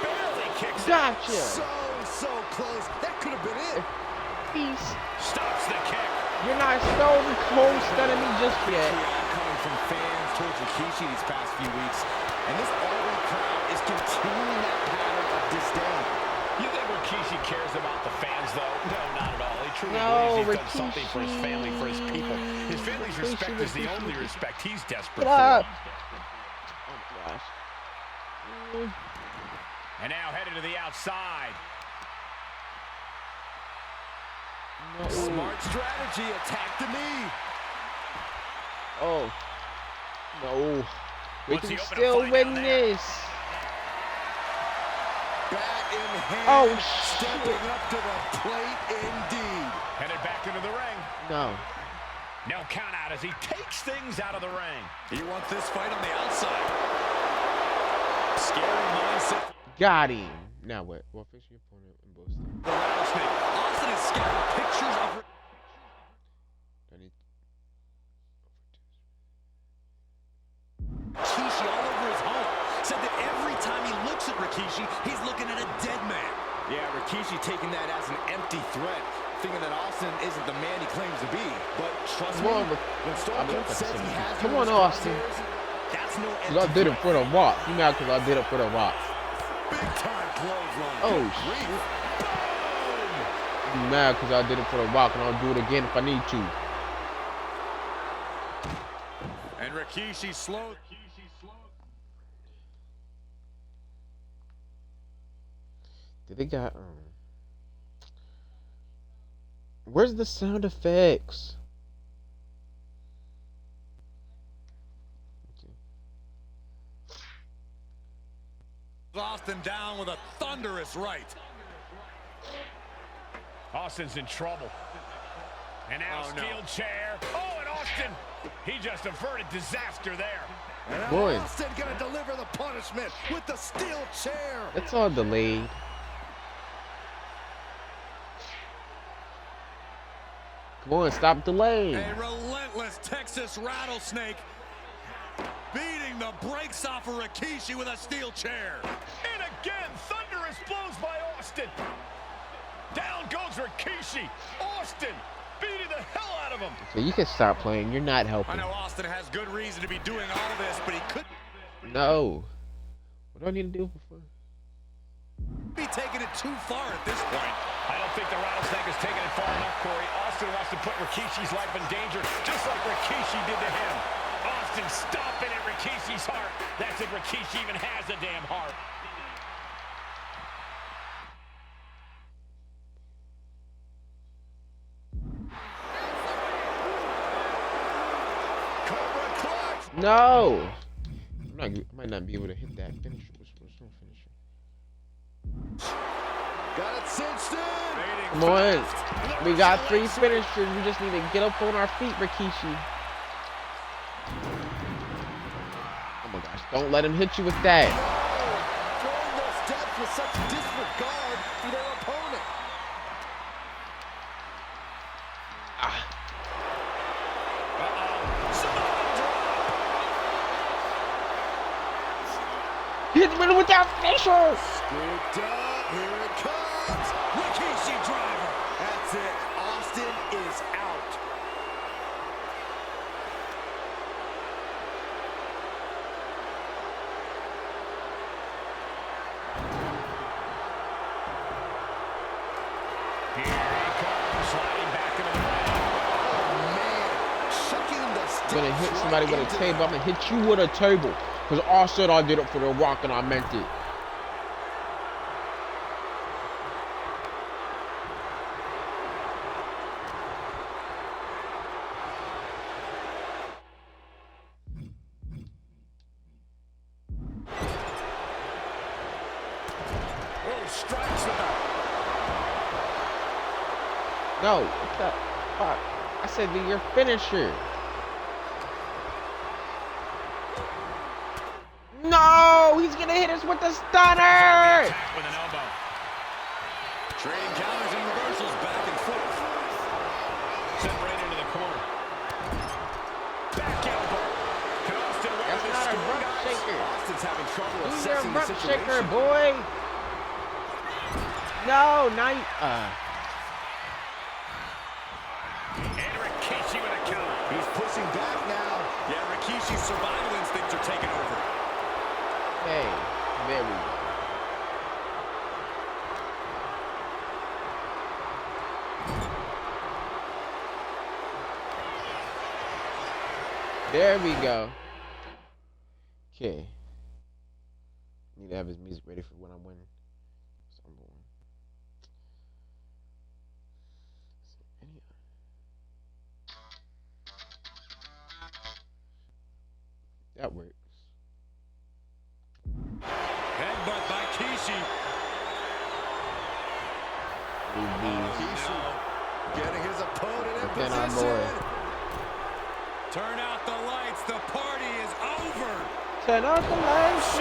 Barely kicks it. Gotcha. So close. That could have been it. Peace. Stops the kick. You're not so close to me just yet. Coming from fans towards Rikishi these past few weeks, and this Albany crowd is continuing that pattern of disdain. You think Rikishi cares about the fans, though? No, not at all. He truly No, believes he's done something for his Rikishi. family, for his people. His family's Rikishi, respect is the Rikishi. only respect he's desperate Get up. for. Oh gosh. And now headed to the outside. No. Smart strategy, attack the knee. Oh. No. We What's he can open to still find win down there? this. Bat in hand. Oh, Stepping up to the plate indeed. Headed back into the ring. No. No count out as he takes things out of the ring. You want this fight on the outside. Scary mindset. Got him. Now what? Well, face your opponent in both sides. The rattlesnake. Austin has scattered pictures of... I need... Rikishi taking that as an empty threat, thinking that Austin isn't the man he claims to be. But trust me, when Stone Cold says he has come on, Austin. That's no Cause I did it for the Rock. You mad cause I did it for the Rock. big time clothesline. Oh shit. You mad cause I did it for the Rock and I'll do it again if I need to. And Rikishi slow. Did they got where's the sound effects? Austin down with a thunderous right. Austin's in trouble. And now steel chair. Oh, and Austin, he just averted disaster there. And Boy. Austin gonna deliver the punishment with the steel chair. It's all delayed. Come on, stop delaying. A relentless Texas rattlesnake beating the brakes off of Rikishi with a steel chair. And again, thunderous blows by Austin. Down goes Rikishi. Austin beating the hell out of him. So you can stop playing. You're not I helping. know Austin has good reason to be doing all this, but he could No. What do I need to do before? be taking it too far at this point. I don't think the rattlesnake has taken it far enough, Corey. Austin wants to put Rikishi's life in danger, just like Rikishi did to him. Austin stomping at Rikishi's heart. That's if Rikishi even has a damn heart. Cobra clutch. No. I might not be able to hit that finisher. What's no finisher? Got it cinched in. Come on. We got 3 finishers. We just need to get up on our feet, Rikishi. Oh my gosh. Don't let him hit you with that. Throwing those steps with such disregard for their opponent. Hit me with that finisher. Scooped up. Here it comes. Rikishi driver. That's it. Austin is out. Here he comes, sliding back into the ring. Man, chucking the I'm stick gonna hit right somebody with a into table. I'm gonna hit you with a table. Because I said I did it for the Rock and I meant it. Oh, strikes with that. No, what the fuck? I said be your finisher. No, he's gonna hit us with the stunner. Attack with an elbow. Trading counters and reversals back and forth. Sent right into the corner. Back elbow. Can Austin weather That's this not a storm, rump guys? shaker. Austin's having trouble Do your assessing the rump situation. shaker, boy. No, not. And Rikishi with a counter. He's pushing back now. Yeah, Rikishi's survival instincts are taking over. Hey, there we go. There we go. Okay. Need to have his music ready for when I'm winning. So I'm going. That works. Headbutt by Kishi. Kishi getting his opponent in Then our position. boy. Turn out the lights. The party is over. Turn out the lights.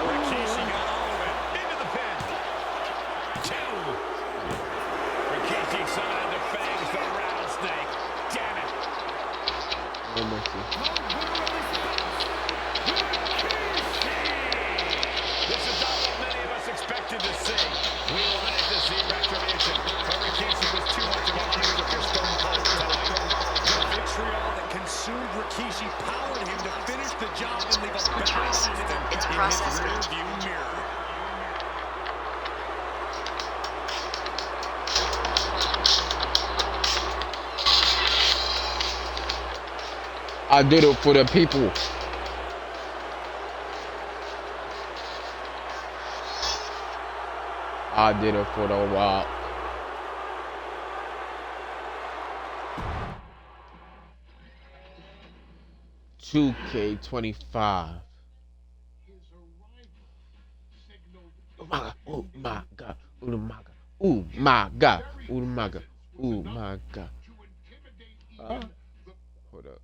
Rikishi got all of it. Into the pin. 2. Rikishi summoned the fangs, the rattlesnake. Damn it. No mercy. This is not what many of us expected to see. We wanted to see choice. It's process meat. I did it for the people. I did it for the Rock. $2K25. Oh my god, oh my god, oh my god, oh my god, oh my god, oh my god. Hold up.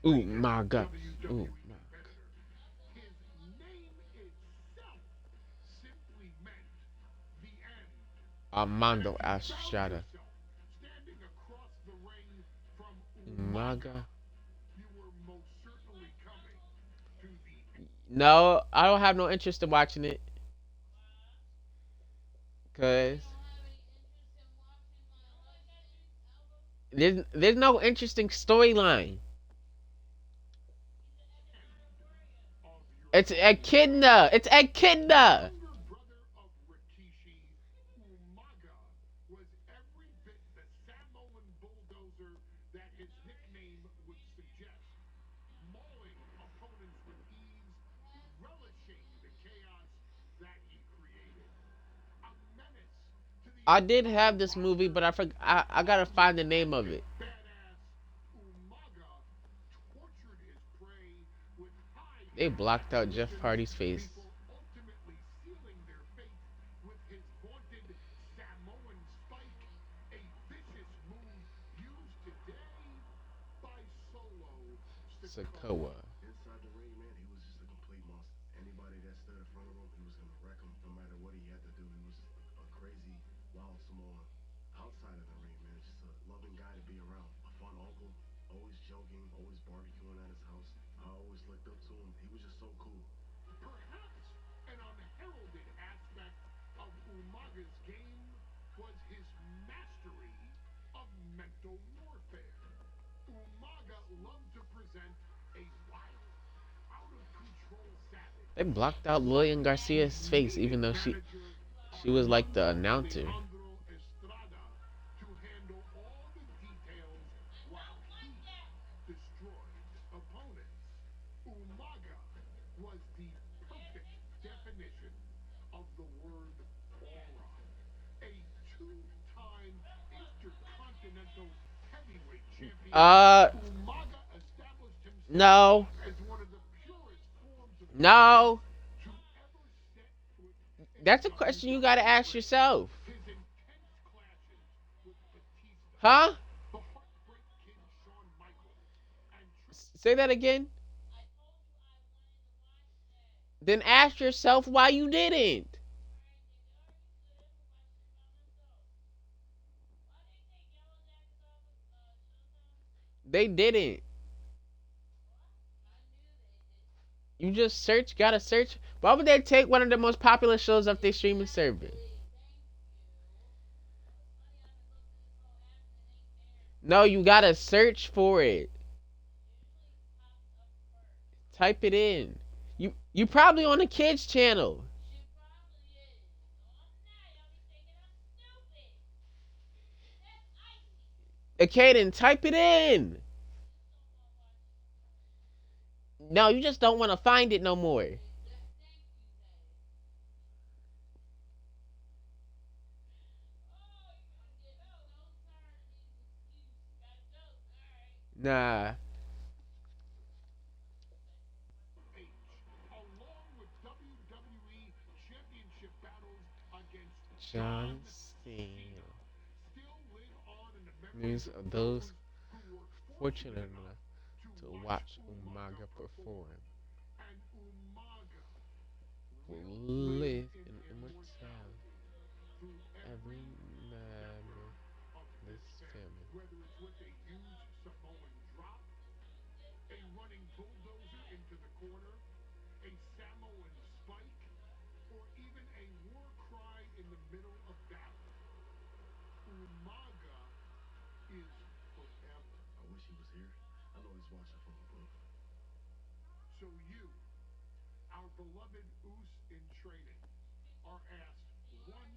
Oh my god, oh my. His name itself simply meant the end. Armando And if you found Estrada. yourself standing across the ring from My Umaga, god. you were most certainly coming to the No, I don't have no interest in watching it. Cause there's no interesting storyline. of your It's Echidna. It's Echidna. younger brother of Rikishi. Umaga was every bit the Samoan bulldozer that his nickname would suggest, mauling opponents with ease, relishing the chaos that he created. A menace to the I did have this movie, but I gotta find the name of it. Badass Umaga tortured his prey with high They blocked out Jeff definition Hardy's face. before ultimately sealing their fate with his vaunted Samoan spike, a vicious move used today by Solo Sikoa. Sokoa. Inside the ring, man, he was just a complete monster. Anybody that stood in front of him, he was going to wreck him no matter what he had to do. He was just a crazy, wild Samoan. Outside of the ring, man, just a loving guy to be around. A fun uncle, always joking, always barbecuing at his house. I always looked up to him. He was just so cool. Perhaps an unheralded aspect of Umaga's game was his mastery of mental warfare. Umaga loved to present a wild, out of control savage. They blocked out Lillian Garcia's face, even though she was like the announcer. Alejandro Estrada to handle all the details while he destroyed opponents. Umaga was the perfect definition of the word aura. A two-time intercontinental heavyweight champion, Umaga established himself No, as one of the purest forms of no. to ever set foot in That's a question you gotta ask yourself. his intense clashes with Batista, Huh? the Heartbreak Kid Shawn Michaels, and Say that again. Then ask yourself why you didn't. They didn't. You just gotta search. Why would they take one of the most popular shows off their streaming service? No, you gotta search for it. Type it in. You probably on the kids channel. Okay, then type it in. No, you just don't want to find it no more. Nah. H, along with WWE Championship battles against John Cena, Cena. still live on in the memories News of of those who were fortunate fortunate enough enough to watch Umaga perform and Umaga will live in immortality. through Every every member of of this this family. family. Whether it's with a huge Samoan drop, a running bulldozer into the corner, a Samoan spike, or even a war cry in the middle of battle. Umaga is forever. I wish he was here. I know he's watching from above. So you, our beloved Us in training, are asked one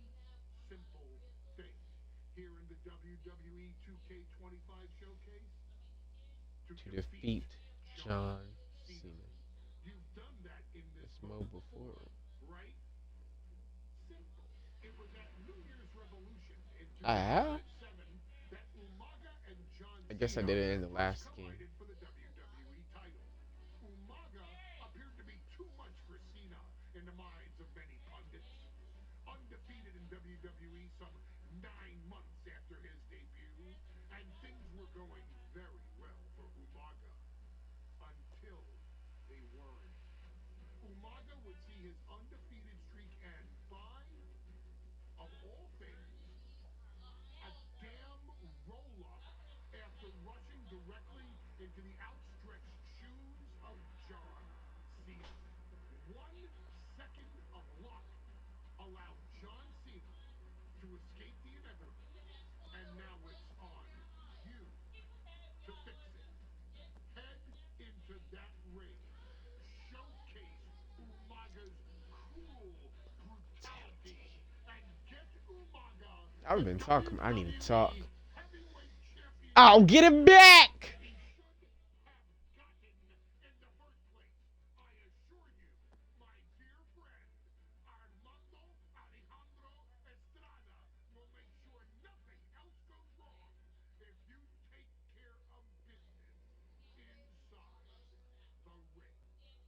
simple thing here in the WWE 2K25 showcase: to To defeat John Cena. You've done that in this This mode mode before. right? Simple. It was at New Year's Revolution in I have? 2007 that Umaga and John I guess I Cena did it in the last game. collided for the WWE title. Umaga appeared to be too much for Cena in the minds of many pundits. Undefeated in WWE some 9 months after his debut, and things were going very well for Umaga until they weren't. Umaga would see his undefeated streak end by, of all things, a damn roll-up after rushing directly into the outstretched shoes of John Cena. 1 second of luck allowed John Cena to escape the inevitable, and now it's on you to fix it. Head into that ring. Showcase Umaga's cruel brutality and get Umaga I've been talking. I need to talk. heavyweight champion I'll get it back. he should have gotten in the first place. I assure you, my dear friend, Armando Alejandro Estrada will make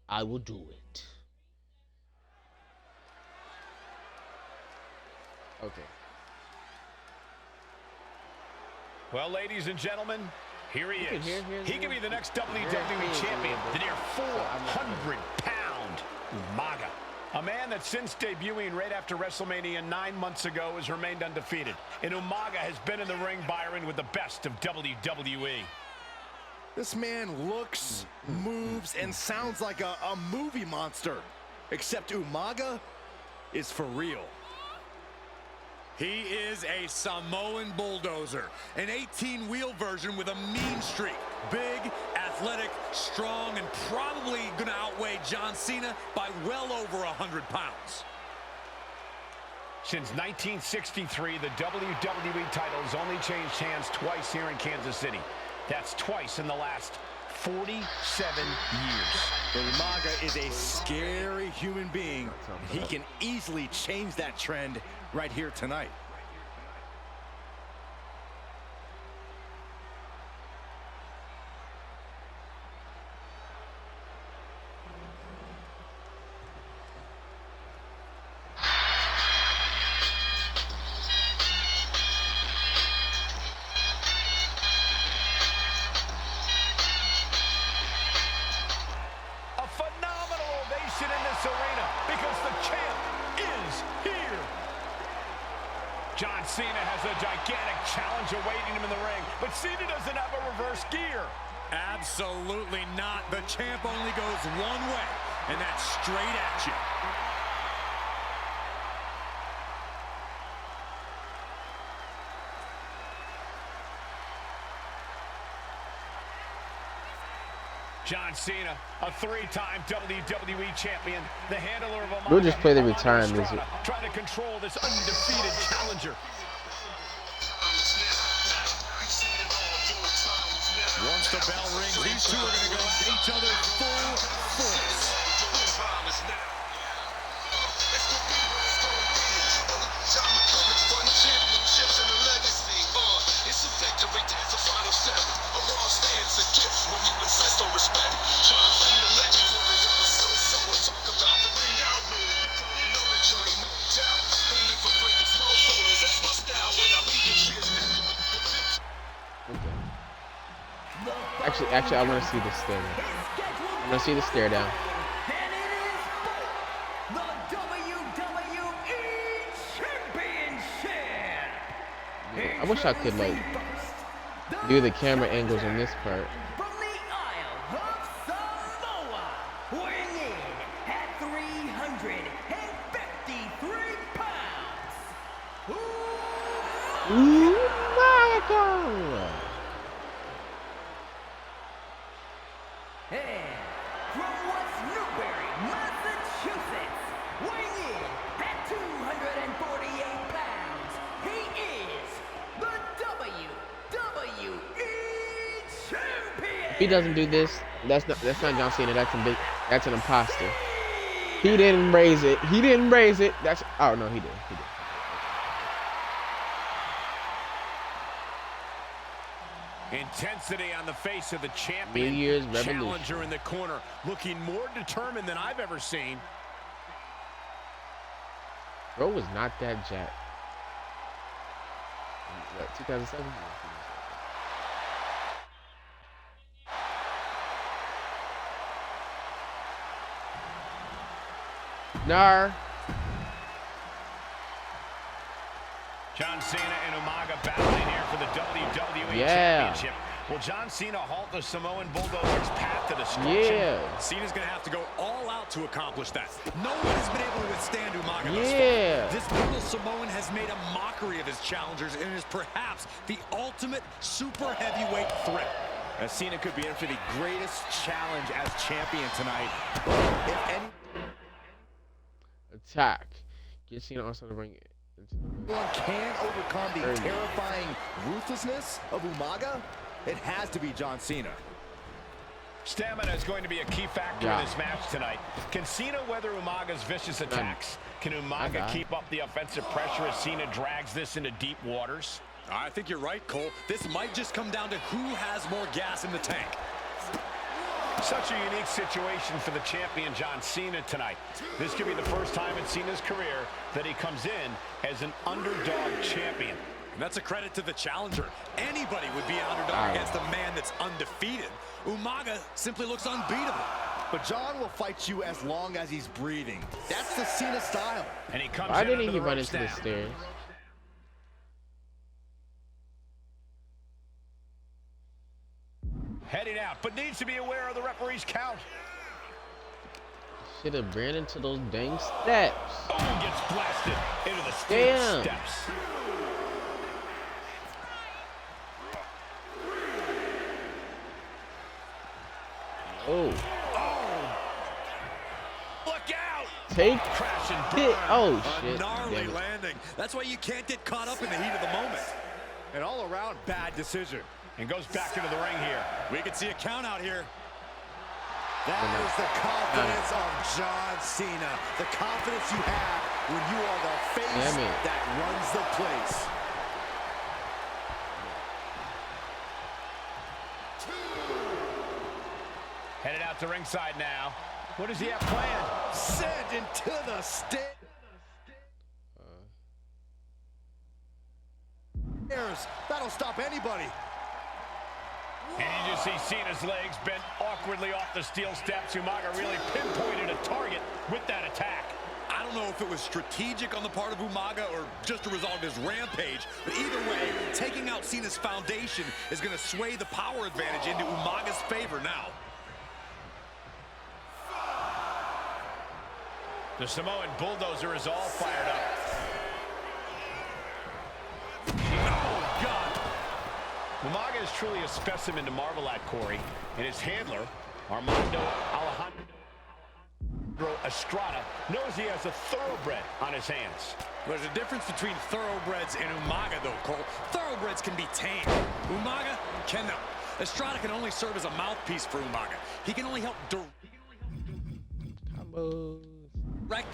I will do it. Okay. Well, ladies and gentlemen, here he is. He can be the next WWE champion, the near 400-pound Umaga. A man that since debuting right after WrestleMania 9 months ago has remained undefeated. And Umaga has been in the ring, Byron, with the best of WWE. This man looks, moves, and sounds like a movie monster. Except Umaga is for real. He is a Samoan bulldozer, an 18-wheel version with a mean streak. Big, athletic, strong, and probably going to outweigh John Cena by well over 100 pounds. Since 1963, the WWE title has only changed hands twice here in Kansas City. That's twice in the last 47 years. Umaga is a scary human being. He can easily change that trend right here tonight. Arena because the champ is here. John Cena has a gigantic challenge awaiting him in the ring, but Cena doesn't have a reverse gear. Absolutely not. The champ only goes one way, and that's straight at you. John Cena, a three-time WWE champion, the handler of a we'll just play the retirement music. Trying to control this undefeated challenger. Once the bell rings, these two are going to go at each other full force. Actually, I want to see the stare down. I want to see the stare down. The WWE Championship. I wish I could like do the camera angles on this part. From the Isle of Samoa, weighing in at 353 pounds. Ooh, my God. And from West Newbury, Massachusetts, weighing in at 248 pounds, he is the WWE Champion. If he doesn't do this, that's not John Cena. That's an imposter. He didn't raise it. He didn't raise it. Oh no, he did. He did. Intensity on the face of the New champion. Year's Revolution. Challenger in the corner, looking more determined than I've ever seen. Bro was not that jacked. 2007. Nar. John Cena and Umaga battling here for the WWE Championship. Will John Cena halt the Samoan Bulldozer's path to destruction? Yeah. Cena's going to have to go all out to accomplish that. No one has been able to withstand Umaga thus Yeah. far. This brutal Samoan has made a mockery of his challengers and is perhaps the ultimate super heavyweight threat. As Cena could be in for the greatest challenge as champion tonight. If any Attack. Get Cena also to bring it. Anyone can overcome the terrifying ruthlessness of Umaga, it has to be John Cena. Stamina is going to be a key factor in this match tonight. Can Cena weather Umaga's vicious attacks? Can Umaga keep up the offensive pressure as Cena drags this into deep waters? I think you're right, Cole. This might just come down to who has more gas in the tank. Such a unique situation for the champion John Cena tonight. This could be the first time in Cena's career that he comes in as an underdog champion. And that's a credit to the challenger. Anybody would be an underdog against a man that's undefeated. Umaga simply looks unbeatable. But John will fight you as long as he's breathing. That's the Cena style. And he comes Why in didn't under he the run ropes into the now. stairs? Heading out, but needs to be aware of the referee's count. Should have ran into those dang steps. Oh, gets blasted into the steel Damn. steps. Oh, Look out! take Crash and it. burn. Oh A shit. gnarly Damn it. landing. That's why you can't get caught up in the heat of the moment. An all-around bad decision. And goes back into the ring here. We can see a count out here. That is the confidence of John Cena. The confidence you have when you are the face Damn it. that runs the place. Headed out to ringside now. What does he have planned? Sent into the stick. That'll stop anybody. And you just see Cena's legs bent awkwardly off the steel steps. Umaga really pinpointed a target with that attack. I don't know if it was strategic on the part of Umaga or just a result of his rampage, but either way, taking out Cena's foundation is going to sway the power advantage into Umaga's favor now. The Samoan bulldozer is all fired up. Oh, God. Umaga is truly a specimen to marvel at, Corey. And his handler, Armando Alejandro Estrada, knows he has a thoroughbred on his hands. There's a difference between thoroughbreds and Umaga, though, Cole. Thoroughbreds can be tamed. Umaga cannot. Estrada can only serve as a mouthpiece for Umaga. He can only help direct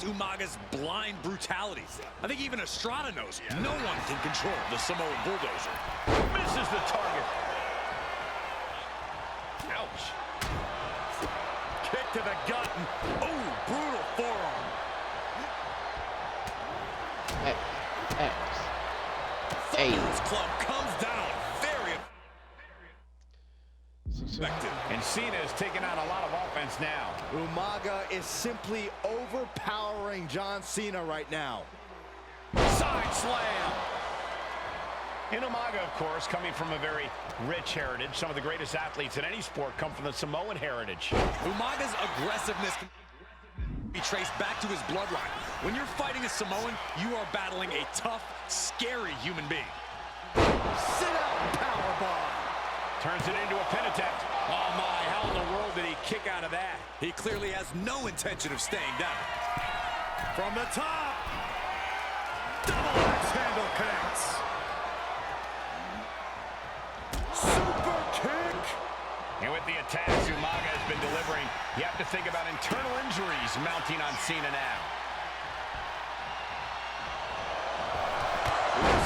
Umaga's blind brutality. I think even Estrada knows no one can control the Samoan bulldozer. Misses the target. Ouch. Kick to the gut. Oh, brutal forearm. X. Hey. Thunderous club comes down. Very effective. And Cena is taking out a lot of offense now. Umaga is simply overpowering John Cena right now. Side slam. And Umaga, of course, coming from a very rich heritage. Some of the greatest athletes in any sport come from the Samoan heritage. Umaga's aggressiveness can be traced back to his bloodline. When you're fighting a Samoan, you are battling a tough, scary human being. Sit out powerbomb. Turns it into a pin attempt. Oh my, how in the world did he kick out of that? He clearly has no intention of staying down. From the top. Double axe handle connects. Super kick. And with the attacks Umaga has been delivering, you have to think about internal injuries mounting on Cena now.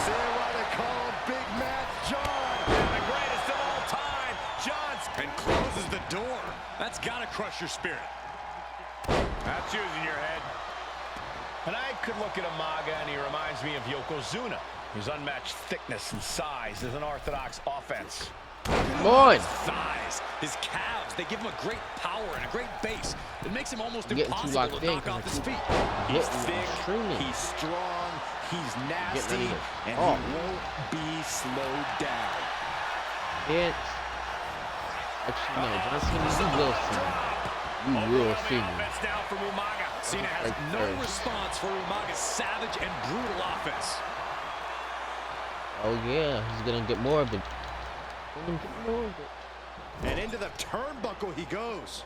See why they call him Big Mac John. The greatest of all time, And closes the door. That's got to crush your spirit. That's using your head. And I could look at Umaga and he reminds me of Yokozuna. His unmatched thickness and size is an orthodox offense. Come on. His thighs, his calves, they give him a great power and a great base. It makes him almost Getting too impossible locked to in, knock off his feet. He's Getting thick, extremely. he's strong, he's nasty, Getting and under. he won't be slowed down. It's actually no, John Cena, you will see me. You will see me. Offense now from Umaga. Cena has Right no there. response for Umaga's savage and brutal offense. Oh yeah, he's gonna get more of it. He's gonna get more of it. And into the turnbuckle he goes.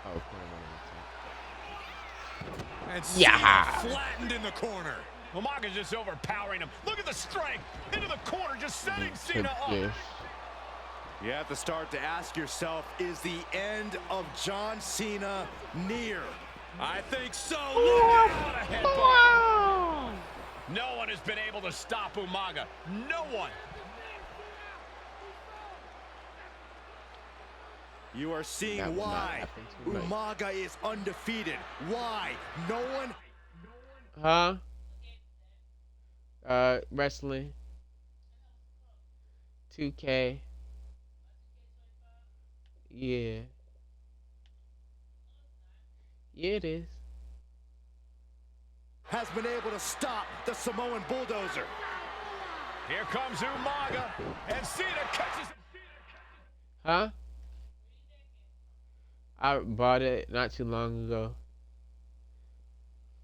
Oh, come on. And Yeah. Cena flattened in the corner. Umaga's just overpowering him. Look at the strength. Into the corner, just setting Took Cena up. this. You have to start to ask yourself, is the end of John Cena near? I think so. What a headbutt. No one has been able to stop Umaga. No one. You are seeing That will not why happen tonight. Umaga is undefeated. Why? No one... Wrestling. 2K. Yeah. Yeah, it is. has been able to stop the Samoan bulldozer. Here comes Umaga, and Cena catches him. Huh? I bought it not too long ago.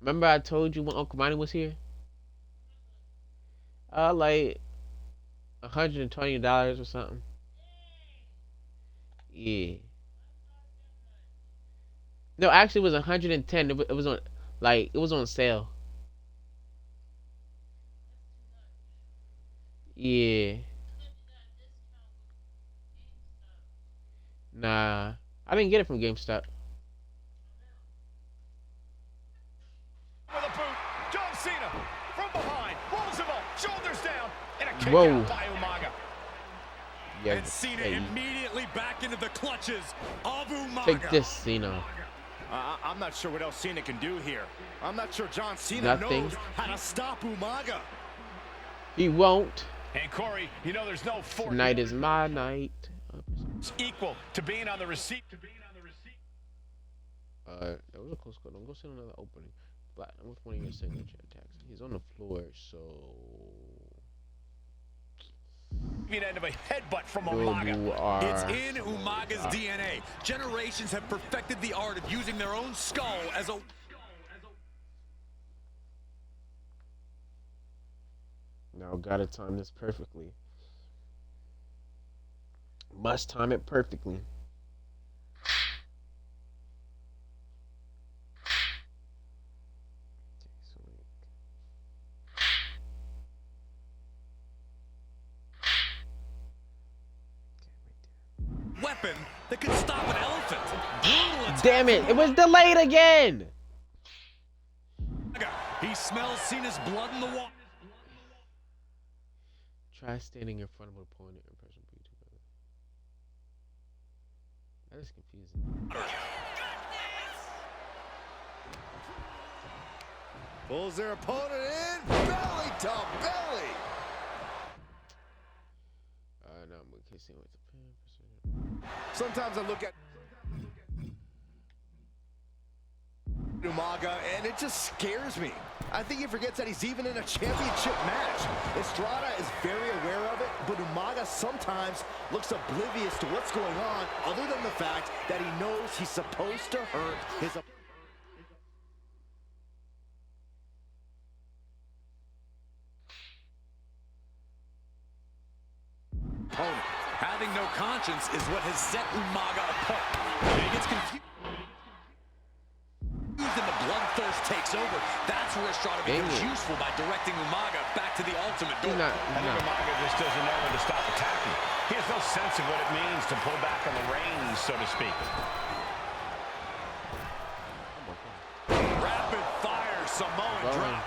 Remember I told you when Uncle Monty was here? Like $120 or something. Yeah. No, actually it was 110. It was on, like, it was on sale. Yeah. Nah, I didn't get it from GameStop. With a boot, John Cena from behind rolls him up, shoulders down, and a kick Whoa. out by Umaga. Yeah, And Cena hey, immediately back into the clutches of Umaga. take this, Cena. I'm not sure what else Cena can do here. I'm not sure John Cena Nothing. knows how to stop Umaga. He won't. And Corey, you know there's no fork Tonight is my night. equal to being on the receipt. That was a close call. Don't go sit on another opening. But I'm with one of your signature attacks. He's on the floor, so Being end of a headbutt from you Umaga. are. It's in Umaga's DNA. Generations have perfected the art of using their own skull as a... Now gotta time this perfectly. Must time it perfectly. weapon that can stop an elephant. Brutal attack. Damn it! It was delayed again. He smells Cena's blood in the water. Try standing in front of an opponent and pressing B together. That is confusing. Pulls their opponent in, belly to belly. No, I'm kissing with the Sometimes I look at Umaga and it just scares me. I think he forgets that he's even in a championship match. Estrada is very aware of it, but Umaga sometimes looks oblivious to what's going on, other than the fact that he knows he's supposed to hurt his opponent. Having no conscience is what has set Umaga apart. When he gets confused and the bloodthirst takes over, that's where Estrada becomes useful by directing Umaga back to the ultimate door. I think Umaga just doesn't know when to stop attacking. He has no sense of what it means to pull back on the reins, so to speak. Rapid fire Samoan drop.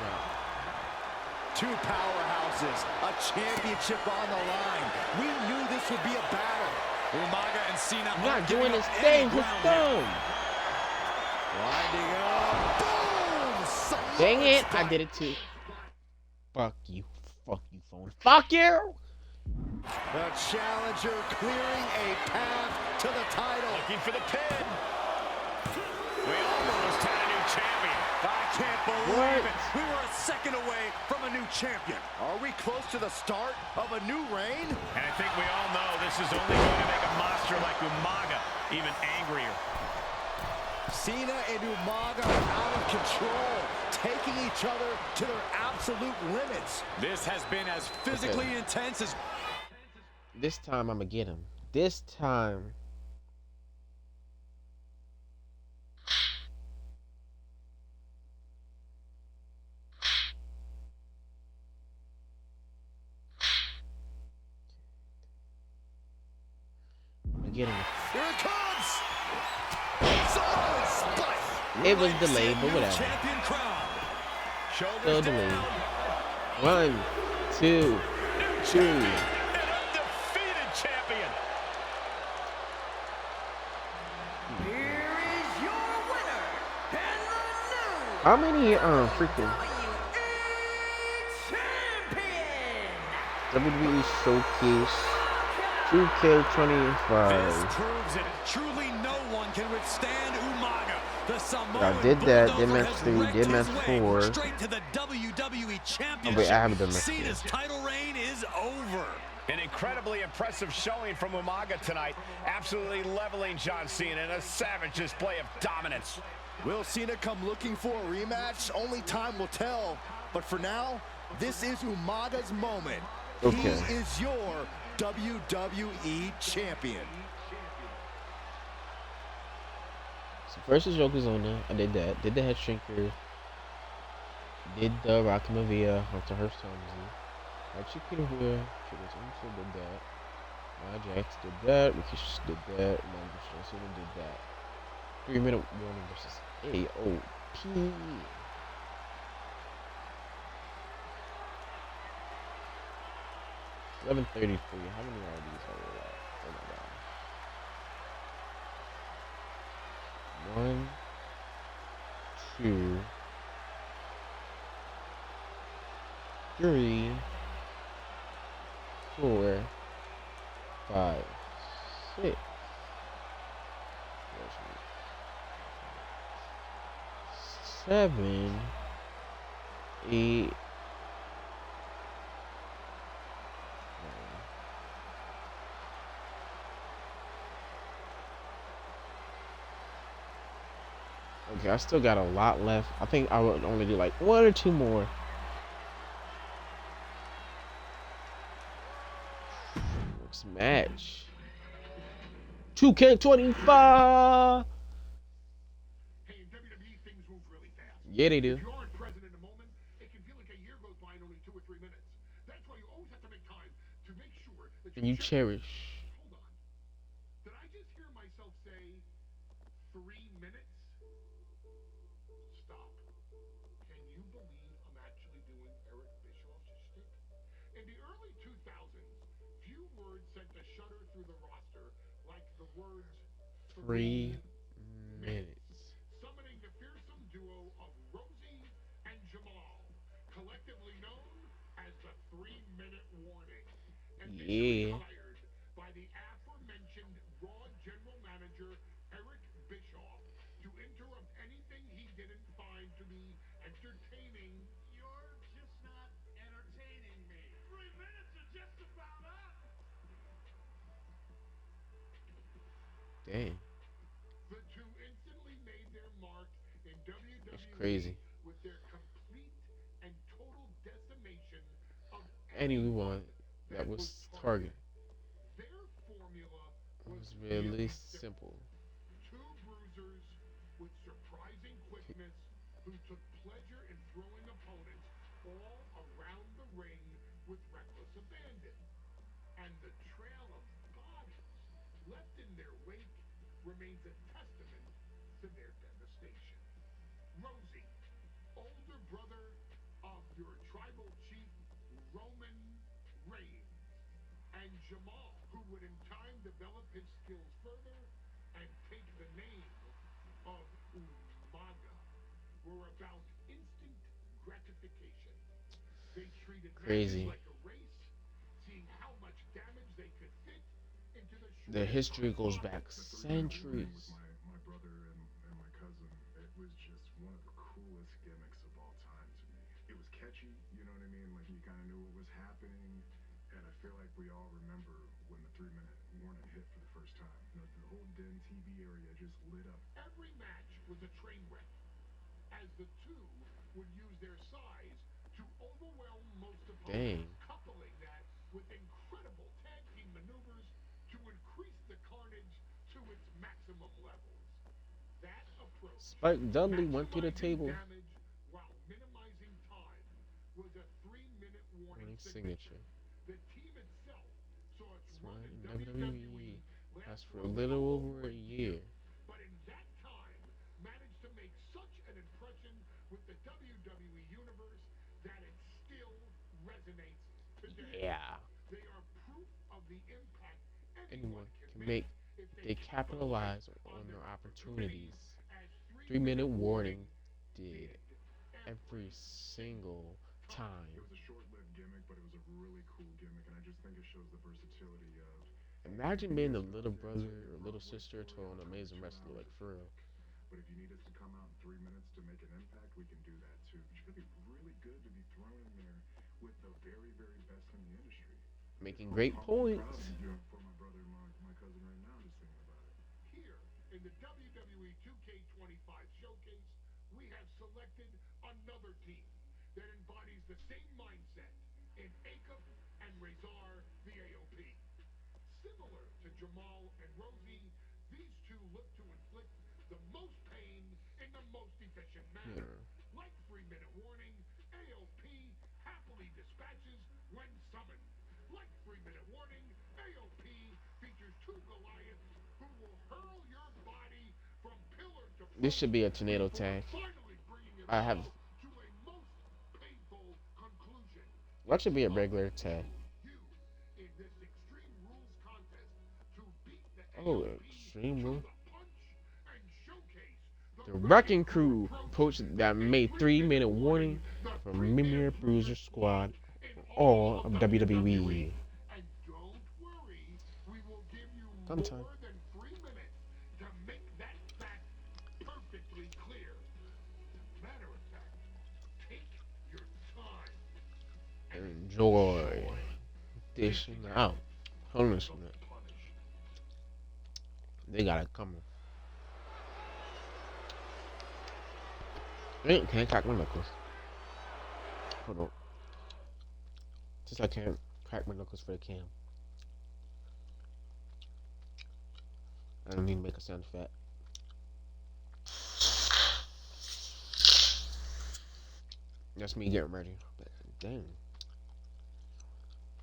Two powerhouses, a championship on the line. We knew this would be a battle. Umaga and Cena not doing his thing, his thumb. Winding up. Boom! Dang it, I did it too. Fuck you, phone. Fuck you! The challenger clearing a path to the title. Looking for the pin. We almost had a new champion. I can't believe it. We were a second away from a new champion. Are we close to the start of a new reign? And I think we all know this is only going to make a monster like Umaga even angrier. Cena and Umaga are out of control, taking each other to their absolute limits. This has been as physically intense as... This time I'ma get him. This time. I'ma get him. Here it comes! Solid spike! It was delayed, but whatever. Champion crown. Still delayed. 1, 2, 3. An undefeated champion. How many freaking WWE Showcase This 2K25? proves it. Truly no one can withstand Umaga. The I Samoan did that. Did bulldozer match has 3. wrecked Did match his way 4. straight to the WWE Oh wait, I Championship. haven't done match 4. Cena's title reign is over. An incredibly impressive showing from Umaga tonight. Absolutely leveling John Cena in a savage display of dominance. Will Cena come looking for a rematch? Only time will tell. But for now, this is Umaga's moment. Okay. He is your WWE Champion. So first is Yokozuna. I did that. Did the head shrinker. Did the Rocky Maivia Hunter Hearst Helmsley. Actually, Peter Wheeler. Also did that. Jax did that. Rikishi did that. John Cena did that. 3-minute warning versus AOP. 11:33. How many are these? Oh my god. 1, 2, 3, 4, 5, 6. 7, 8, 9. Okay, I still got a lot left. I think I would only do like 1 or 2 more. Next match. 2K25. Hey, in WWE, things move really fast. Yeah, they do. If you aren't present in the moment, it can feel like a year goes by in only 2 or 3 minutes. That's why you always have to make time to make sure that And you cherish. Hold on. Did I just hear myself say 3 minutes? Stop. Can you believe I'm actually doing Eric Bischoff's shtick? In the early 2000s, few words sent a shudder through the roster like the words 3 minutes. summoning the fearsome duo of Rosie and Jamal, collectively known as the 3-minute warning. And Yeah. hired by the aforementioned Raw General Manager Eric Bischoff to interrupt anything he didn't find to be entertaining. You're just not entertaining me. 3 minutes are just about up. Dang. The two instantly made their mark in WWE That's crazy. with their complete and total decimation of Anyone that was targeted. Their formula It was was really simple. two bruisers with surprising quickness who took pleasure in throwing opponents all around the ring with reckless abandon. And the trail of bodies left in their wake remains a testament to their devastation. Rosie, older brother of your tribal chief Roman Reigns, and Jamal, who would in time develop his skills further and take the name of Umaga, were about instant gratification. They treated Crazy. matches like a race, seeing how much damage they could fit into the Their history goes short back With centuries. my brother and my cousin, it was just one of the coolest gimmicks of all time to me. It was catchy, you know what I mean? Like, you kind of knew what was happening, and I feel like we all remember when the 3-minute warning hit for the first time. You know, the whole Den TV area just lit up. Every match was a train wreck, as the two would use their size to overwhelm most opponents, Dang. coupling that with incredible tag team maneuvers to increase the carnage to its maximum levels. That approach, Spike Dudley went through the table. damage while minimizing time, was a 3-minute warning Warning signature. signature. The team itself saw its That's run right. in WWE lasts for a little over a year. but in that time managed to make such an impression with the WWE Universe that it still resonates today. Yeah. They are proof of the impact Anyone can make if they capitalize on their opportunities. 3-minute warning did every single time. It was a short-lived gimmick, but it was a really cool gimmick, and I just think it shows the versatility of. Imagine being the little brother or little sister to an amazing wrestler, like for real. But if you need us to come out in 3 minutes to make an impact, we can do that too. But you gotta be really good to be thrown in there with the very, very best in the industry. Making great I'm points. proud of you for my brother and my cousin right now, just thinking about it. Here in the WWE 2K25 showcase, we have selected another team that embodies the same mindset in Akam and Razor, the AOP. Similar to Jamal and Rosie, these two look to inflict the most pain in the most efficient manner. Yeah. Like 3-minute warning, AOP happily dispatches when summoned. Like 3-minute warning, AOP features two Goliaths who will hurl your body from pillar to pillar. This should be a tornado tag. I have. To a most painful conclusion. What should be a regular tag? In this Extreme Rules contest to beat the Oh, AOP Extreme to Rules. the punch and showcase The Wrecking Crew approached that made 3-minute warning for Mimir Bruiser Squad, all of WWE. And don't worry, we will give you Sometime. more than 3 minutes to make that fact perfectly clear. Matter of fact, take your time. Enjoy this out. Punishment. They got it coming. Wait, can I crack my knuckles? Hold on. Just I can't crack my knuckles for the cam. I don't need to make a sound effect. That's me getting ready. But dang.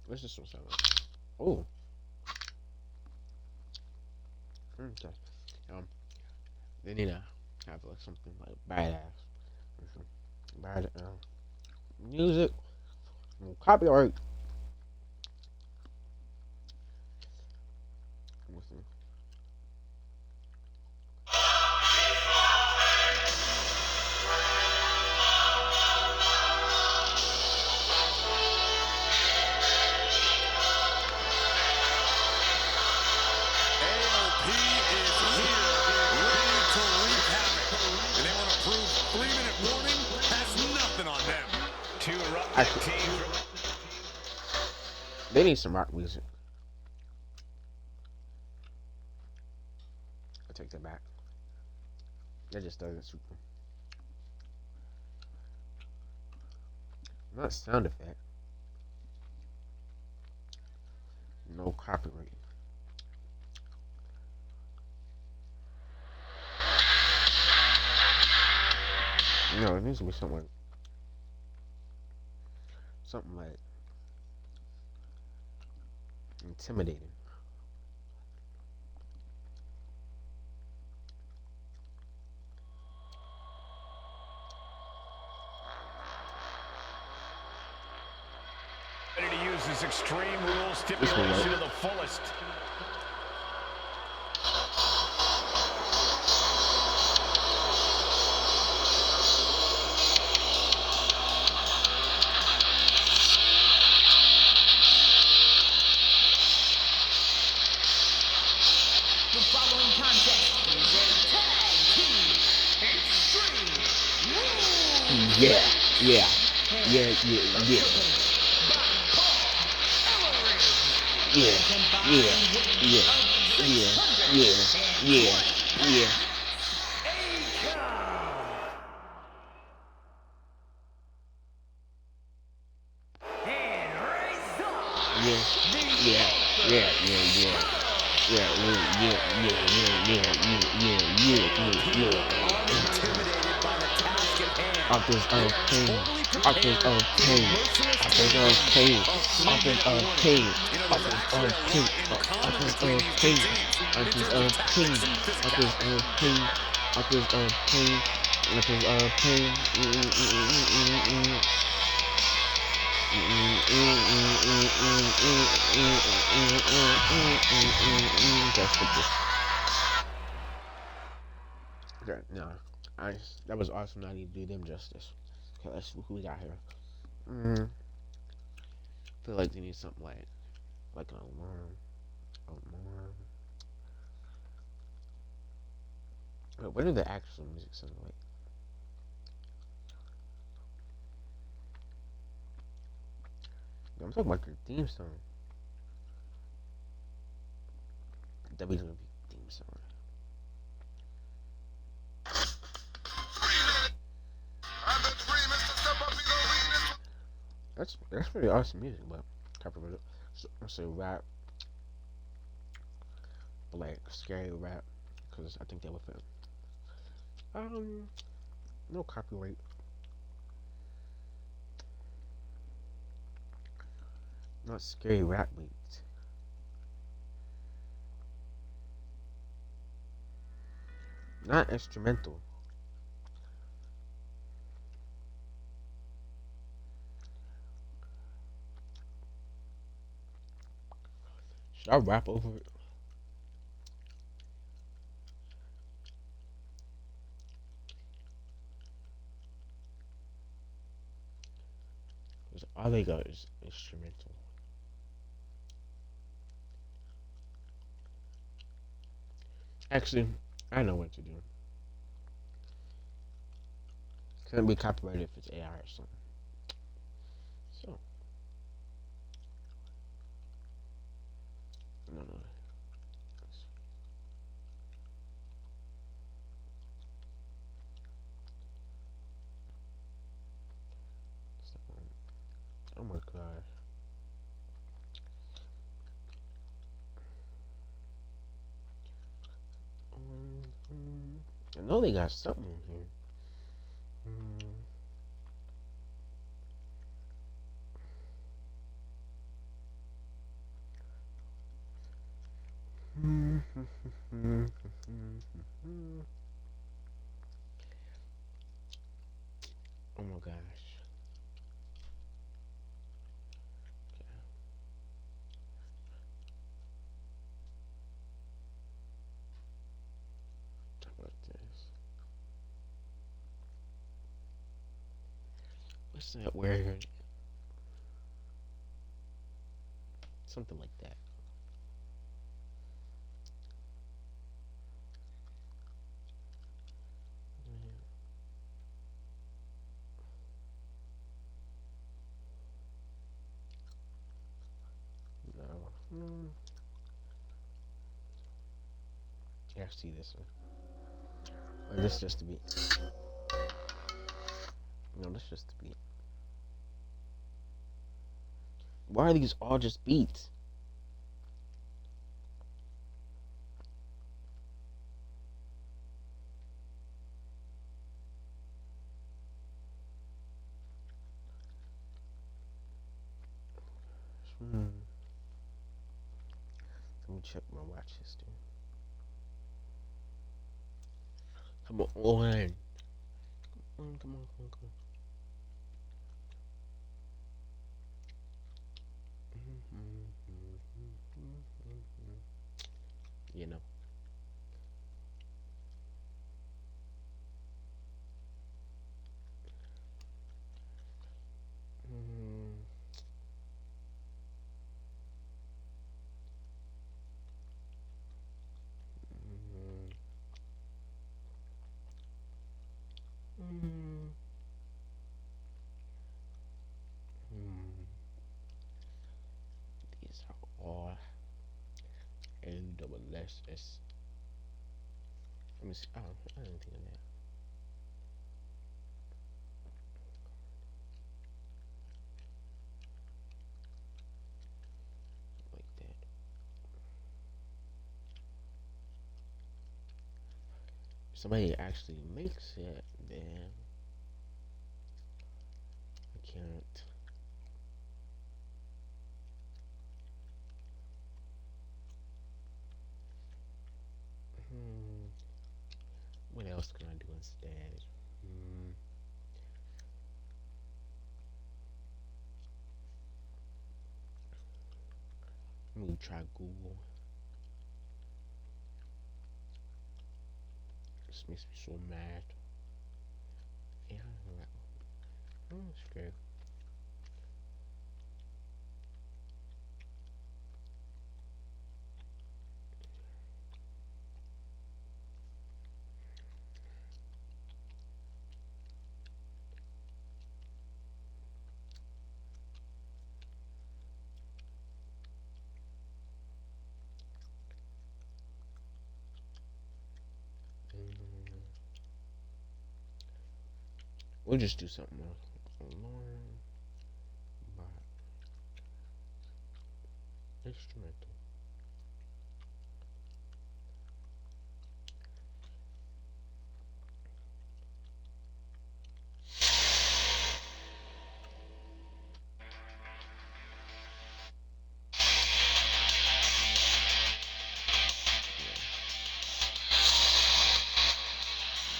What's this one sound like? Oh. Okay. They need to have like something like badass. Bad music. Copyright. Listen. Actually, they need some rock music. I take that back. That just doesn't suit them. Not sound effect. No copyright. No, it needs to be something like intimidating. Ready to use this Extreme Rules stipulation to the fullest. Yeah. Yeah. Yeah. Offense of pain. Offense of pain. Offense of pain. Offense of pain. Offense of pain. Offense of pain. Offense of pain. Offense of pain. Offense of pain. Offense of pain. That's the best. Okay, no. That was awesome. I need to do them justice. Okay, let's see who we got here. Feel like they need something like an alarm. Alarm. Wait, what did the actual music sound like? I'm talking about your theme song. WWE theme song. That's pretty awesome music, but copyrighted. So I say rap, but like scary rap, because I think that would fit. No copyright. Not scary rap beats. Not instrumental. Should I rap over it? Because all they got is instrumental. Actually, I know what to do. Couldn't be copyrighted if it's AI or something. So, no. Oh my god. I know they got something in here. Oh my gosh. Talk about this. What's that word? Something like that. No. Yeah, I see this one. Or this just the beat. No, this just the beat. Why are these all just beats? Let me check my watch history. Come on. Come on. You know. These are all A-double-S-S. Let me see. Oh, I didn't think of that. Like that. If somebody actually makes it, then I can't. What else can I do instead? Let me try Google. This makes me so mad. Yeah, That's good. We'll just do something else. Instrumental.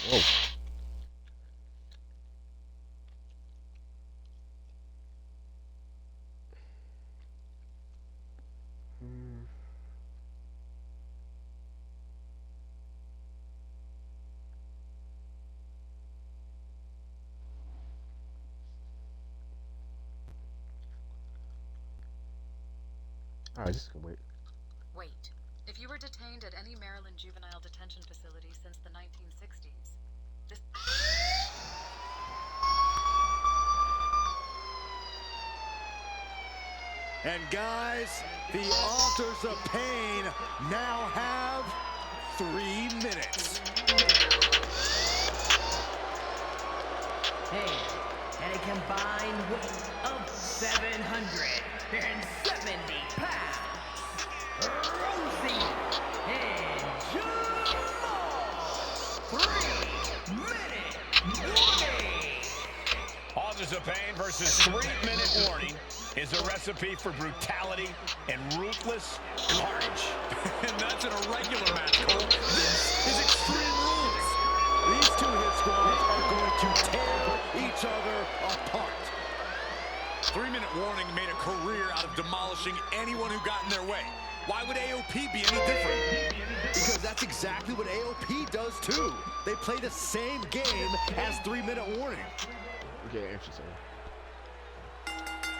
Whoa. Alright, this can wait. Wait. If you were detained at any Maryland juvenile detention facility since the 1960s, this... And guys, the Authors of Pain now have 3 minutes. Hey, and a combined weight of 770 pounds. Rosie and Jamal. 3-minute warning. Authors of Pain versus 3-minute warning is a recipe for brutality and ruthless carnage. And that's in a regular match, Cole. This is Extreme Rules. These two hit squads are going to tear each other apart. 3-minute warning made a career out of demolishing anyone who got in their way. Why would AOP be any different? Because that's exactly what AOP does too. They play the same game as 3-minute warning. Okay, interesting.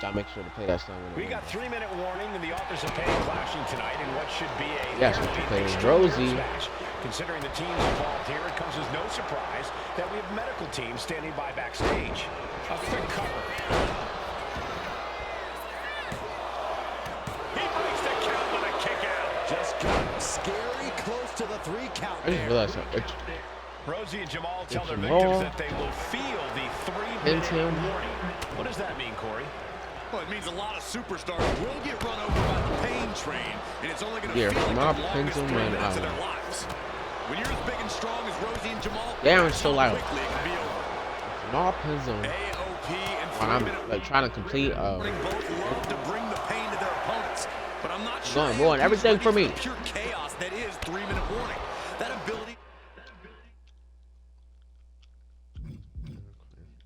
Gotta make sure to play that song. We got 3-minute warning and the Authors of Pain clashing tonight in what should be a yes, we're playing Rosie. match. Considering the teams involved here, it comes as no surprise that we have medical teams standing by backstage. A quick cover. He breaks the count with a kick out. Just got scary close to the 3 count I just there. realized Rosie and Jamal tell their Jamal victims that they will feel the 3-minute warning. What does that mean, Corey? Well, it means a lot of superstars will get run over by the pain train, and it's only going to Yeah, feel like my the longest 3 Prince minutes of and their lives. When you're as big and strong as Rosie and Jamal, damn, it's so loud. quickly it can be over. Jamal Pinzon. AOP and When I'm 3-minute like trying to complete warning both love to bring the pain to their opponents, but I'm not sure going AOP is everything ready for me. the pure chaos that is 3-minute warning. That ability.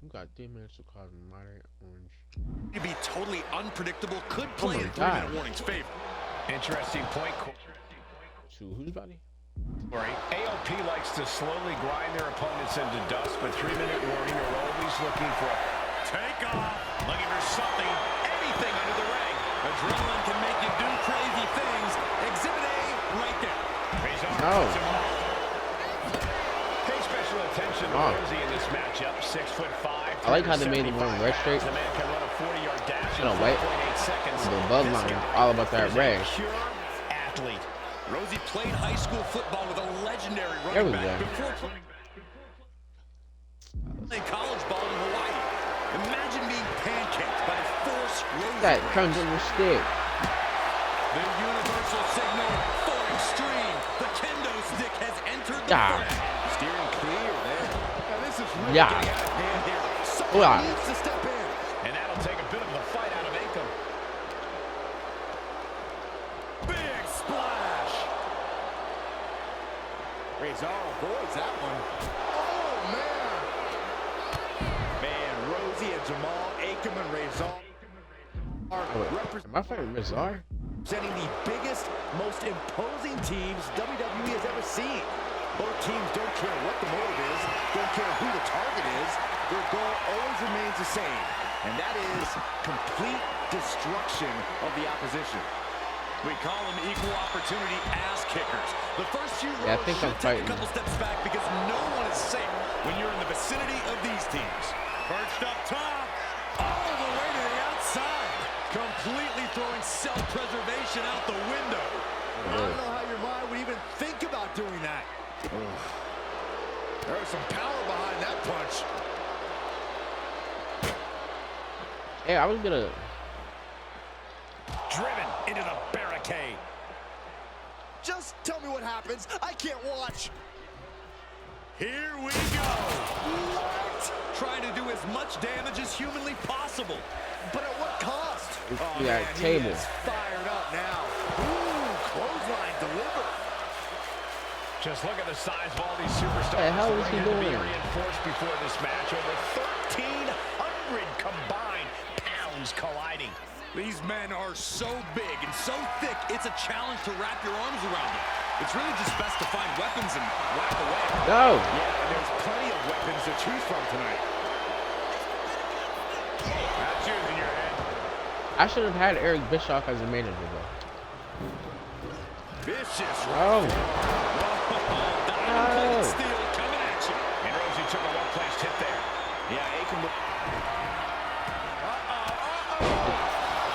You got 3 minutes to cause moderate orange. To be totally unpredictable could play my in God. 3-minute warning's favor. Interesting point, To whose body? Corey. AOP likes to slowly grind their opponents into dust, but 3-minute warning are always looking for a Take off, looking for something, anything under the ring. Adrenaline can make you do crazy things. Exhibit A, right there. No. Pay special attention to Oh. Rosie in this matchup. 6'5". I like how they made him run red straight. The man can run a 40-yard dash in No, wait. 4.8 seconds. The Bloodline This is guy all about that is red. a pure athlete. Rosie played high school football with a legendary There we running back go. before playing college ball in Hawaii. Imagine being pancaked by the force Rosie That brings. comes in the stick. The universal signal for extreme. The kendo stick has entered the Yeah. fray. Steering clear there. Now this is really Yeah. getting out of hand here. Someone Yeah. needs to step in. And that'll take a bit of the fight out of Akam. Big splash. Razor avoids that one. Oh, man. Man, Rosie and Jamal, Akam and Razor are My favorite Rizar. representing the biggest, most imposing teams WWE has ever seen. Both teams don't care what the motive is, don't care who the target is. Their goal always remains the same, and that is complete destruction of the opposition. We call them equal opportunity ass kickers. The first few Yeah, I rows think I'm should take a fighting. couple steps back because no one is safe when you're in the vicinity of these teams. Perched up top, all the way to the outside. Completely throwing self-preservation out the window. I don't know how your mind would even think about doing that. There was some power behind that punch. Hey, I was gonna. Driven into the barricade. Just tell me what happens. I can't watch. Here we go. What? Trying to do as much damage as humanly possible. But at what cost? We got a table. He is fired up now. Ooh, clothesline delivered. Just look at the size of all these superstars. What the hell is he Ready to be doing? reinforced before this match. Over 1,300 combined pounds colliding. These men are so big and so thick, it's a challenge to wrap your arms around them. It's really just best to find weapons and whack away. No. Yeah, and there's plenty of weapons to choose from tonight. That's using your head. I should have had Eric Bischoff as a manager though. Vicious. Oh. Diamond-plated steel coming at you. And Rosie took a well-placed hit there. Yeah, Aiken look.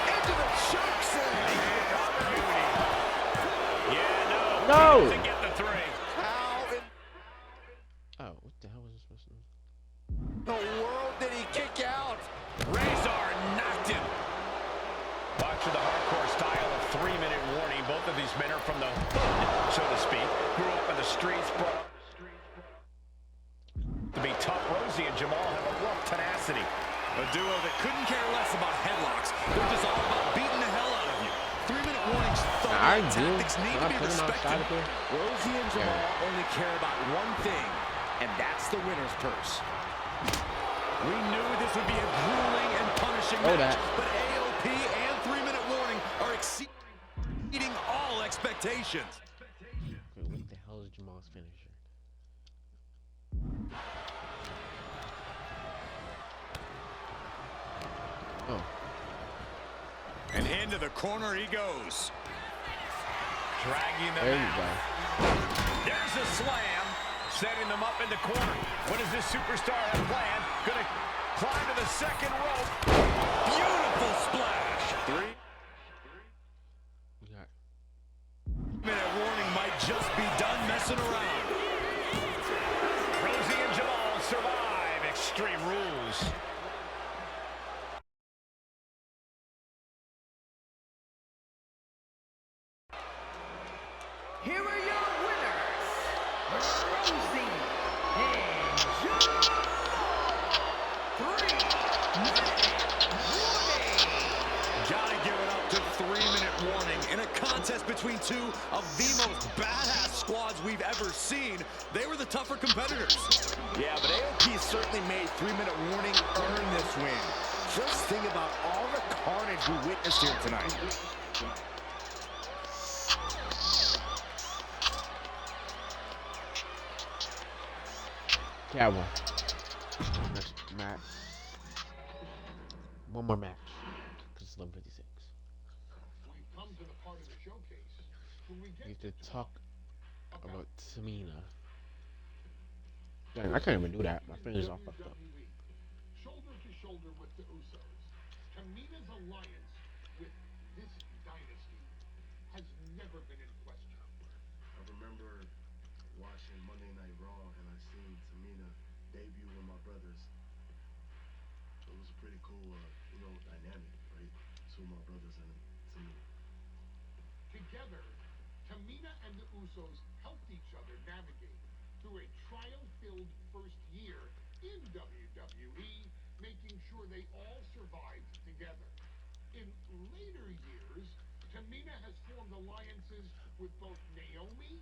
Into the choke slam. Yeah, no. No. To get the three. How in Oh, what the hell was this supposed to be? the world did he kick out? Razor knocked him. Watch for the hardcore style of 3-minute warning. Both of these men are from the hood, so to speak. Grew up in the streets, brought up to be tough. Rosie and Jamal have a rough tenacity. A duo that couldn't care less about headlocks. They're just all about beating the hell out of you. 3-minute warnings, I thug do. tactics need to When I be put him outside respected. of here. Rosie and Jamal only care about one thing, and that's the winner's purse. We knew this would be a grueling and punishing Oh, match, that. but AOP and 3-minute warning are exceeding all expectations. Wait, what the hell is Jamal's finisher? Oh. And into the corner he goes. Dragging them There you out. go. There's a slam, setting them up in the corner. What does this superstar have planned? Gonna climb to the second rope. Beautiful splash. We got 3-minute warning might just be done messing around. Rosie and Jamal survive Extreme Rules. Here are your winners, Rosie and Jamal. 3-minute warning. Gotta give it up to 3-minute warning. In a contest between two of the most badass squads we've ever seen, they were the tougher competitors. Yeah, but AOP certainly made 3-minute warning earn this win. Just think about all the carnage we witnessed here tonight. yeah, one. Next match. One more match. Because it's 11:56. We've come to the part of the showcase where we We get get to talk about Tamina. Dang, I can't even do that. My fingers all fucked up. WWE. Shoulder to shoulder with the Usos. Tamina's alliance with this dynasty has never been in question. I remember watching Monday Night Raw and I seen Tamina debut with my brothers. It was a pretty cool, dynamic, right? Two of my brothers and Tamina. Together, Tamina and the Usos helped each other navigate through a trial-filled first year in WWE, making sure they all survived together. In later years, Tamina has formed alliances with both Naomi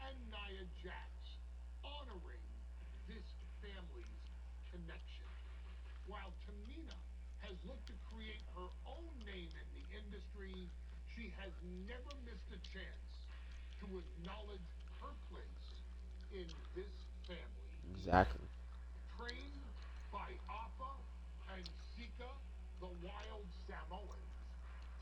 and Nia Jax, honoring this family's connection. While Tamina has looked to create her own name in the industry, she has never missed a chance to acknowledge her place in this family. Exactly. Trained by Appa and Sika, the wild Samoans,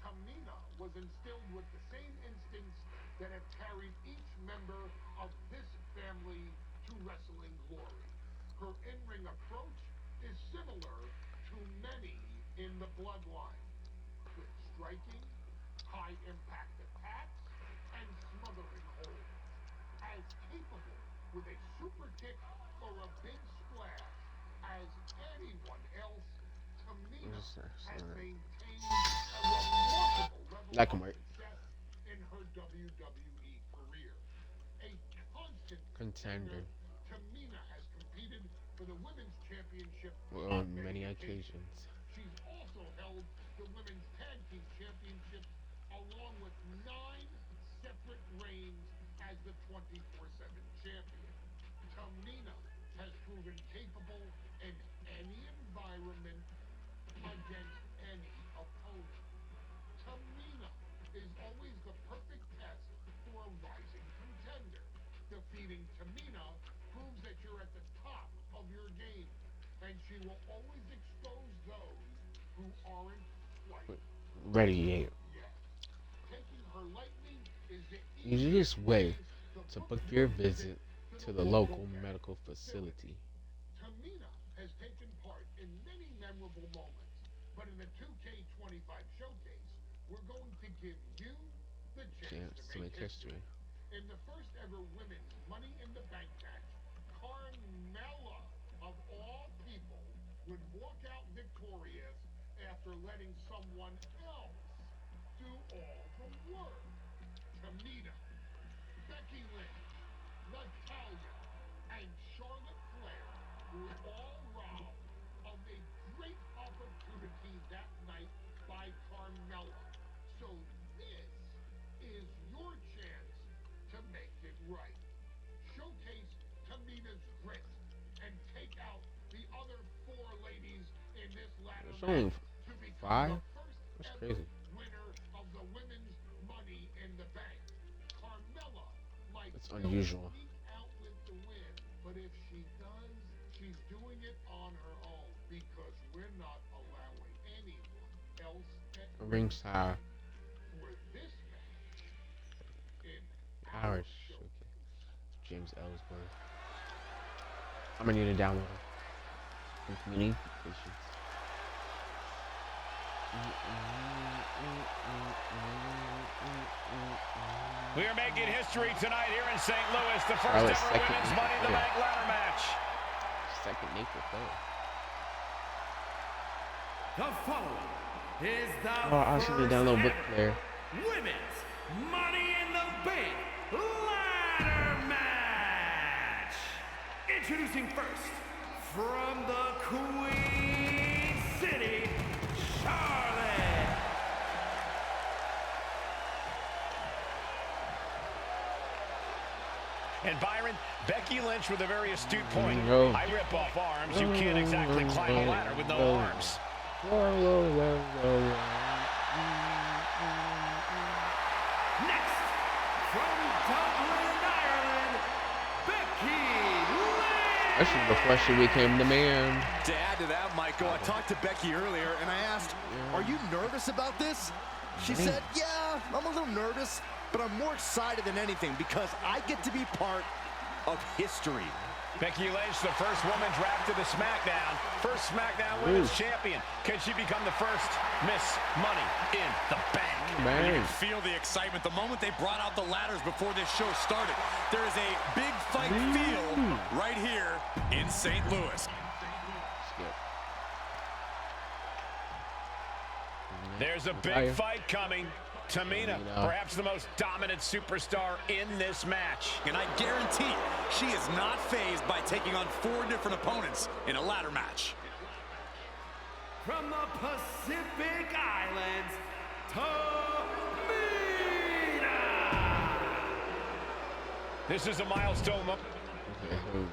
Tamina was instilled with the same instincts that have carried each member of this family to wrestling glory. Her in-ring approach is similar to many in the bloodline, with striking, high-impact attacks, and smothering holds. As capable with a super kick or a big splash as anyone else, Tamina has maintained a remarkable level That can of work. success in her WWE career. A constant Contender. Tamina has competed for the Women's Championship On many occasions. She's also held the Women's Tag Team Championships along with 9 separate reigns as the 24/7 champion. Tamina has proven capable in any environment against any opponent. Tamina is always the perfect test for a rising contender. Defeating Tamina proves that you're at the top of your game, and she will always expose those who aren't quite Ready yet. yet. Taking her lightly is the Easiest way to to book your visit to the local medical facility. Tamina has taken part in many memorable moments, but in the 2K25 showcase, we're going to give you the chance to make history. In the first ever women's Money in the Bank match, Carmella, of all people, would walk out victorious after letting someone else do all the work. Tamina, Becky Lynch, Natalya, and Charlotte Flair were all robbed of a great opportunity that night by Carmella. So this is your chance to make it right. Showcase Tamina's grit and take out the other 4 ladies in this ladder It's only match to become 5? the first That's ever crazy. winner of the Women's Money in the Bank. Carmella might It's still unusual. sneak out with the win, but if she does, she's doing it on her own because we're not allowing anyone else at Ringside for this match in Power our Showcase. James Ellsworth. I'm gonna need to download it. With notifications. We are making history tonight here in St. Louis. The first Charlotte, ever second women's Nathan Money in the Flair. Bank ladder match. Second Nathan Flair. The following is the Oh, I should have downloaded book player. Women's Money in the Bank ladder match. Introducing first, from the Queen City, Charlotte. And Byron, Becky Lynch with a very astute point. No. I rip off arms. You can't exactly climb a ladder with no arms. Next, from Dublin, Ireland, Becky Lynch. This is before she became the man. To add to that, Michael, I talked to Becky earlier and I asked, are you nervous about this? She said, yeah, I'm a little nervous, but I'm more excited than anything because I get to be part of history. Becky Lynch, the first woman drafted to SmackDown. First SmackDown Women's Champion. Can she become the first Miss Money in the Bank? You can feel the excitement the moment they brought out the ladders before this show started. There is a big fight feel right here in St. Louis. There's a big fight coming. Tamina, perhaps the most dominant superstar in this match. And I guarantee she is not fazed by taking on 4 different opponents in a ladder match. From the Pacific Islands, Tamina. This is a milestone moment. Okay, here we go.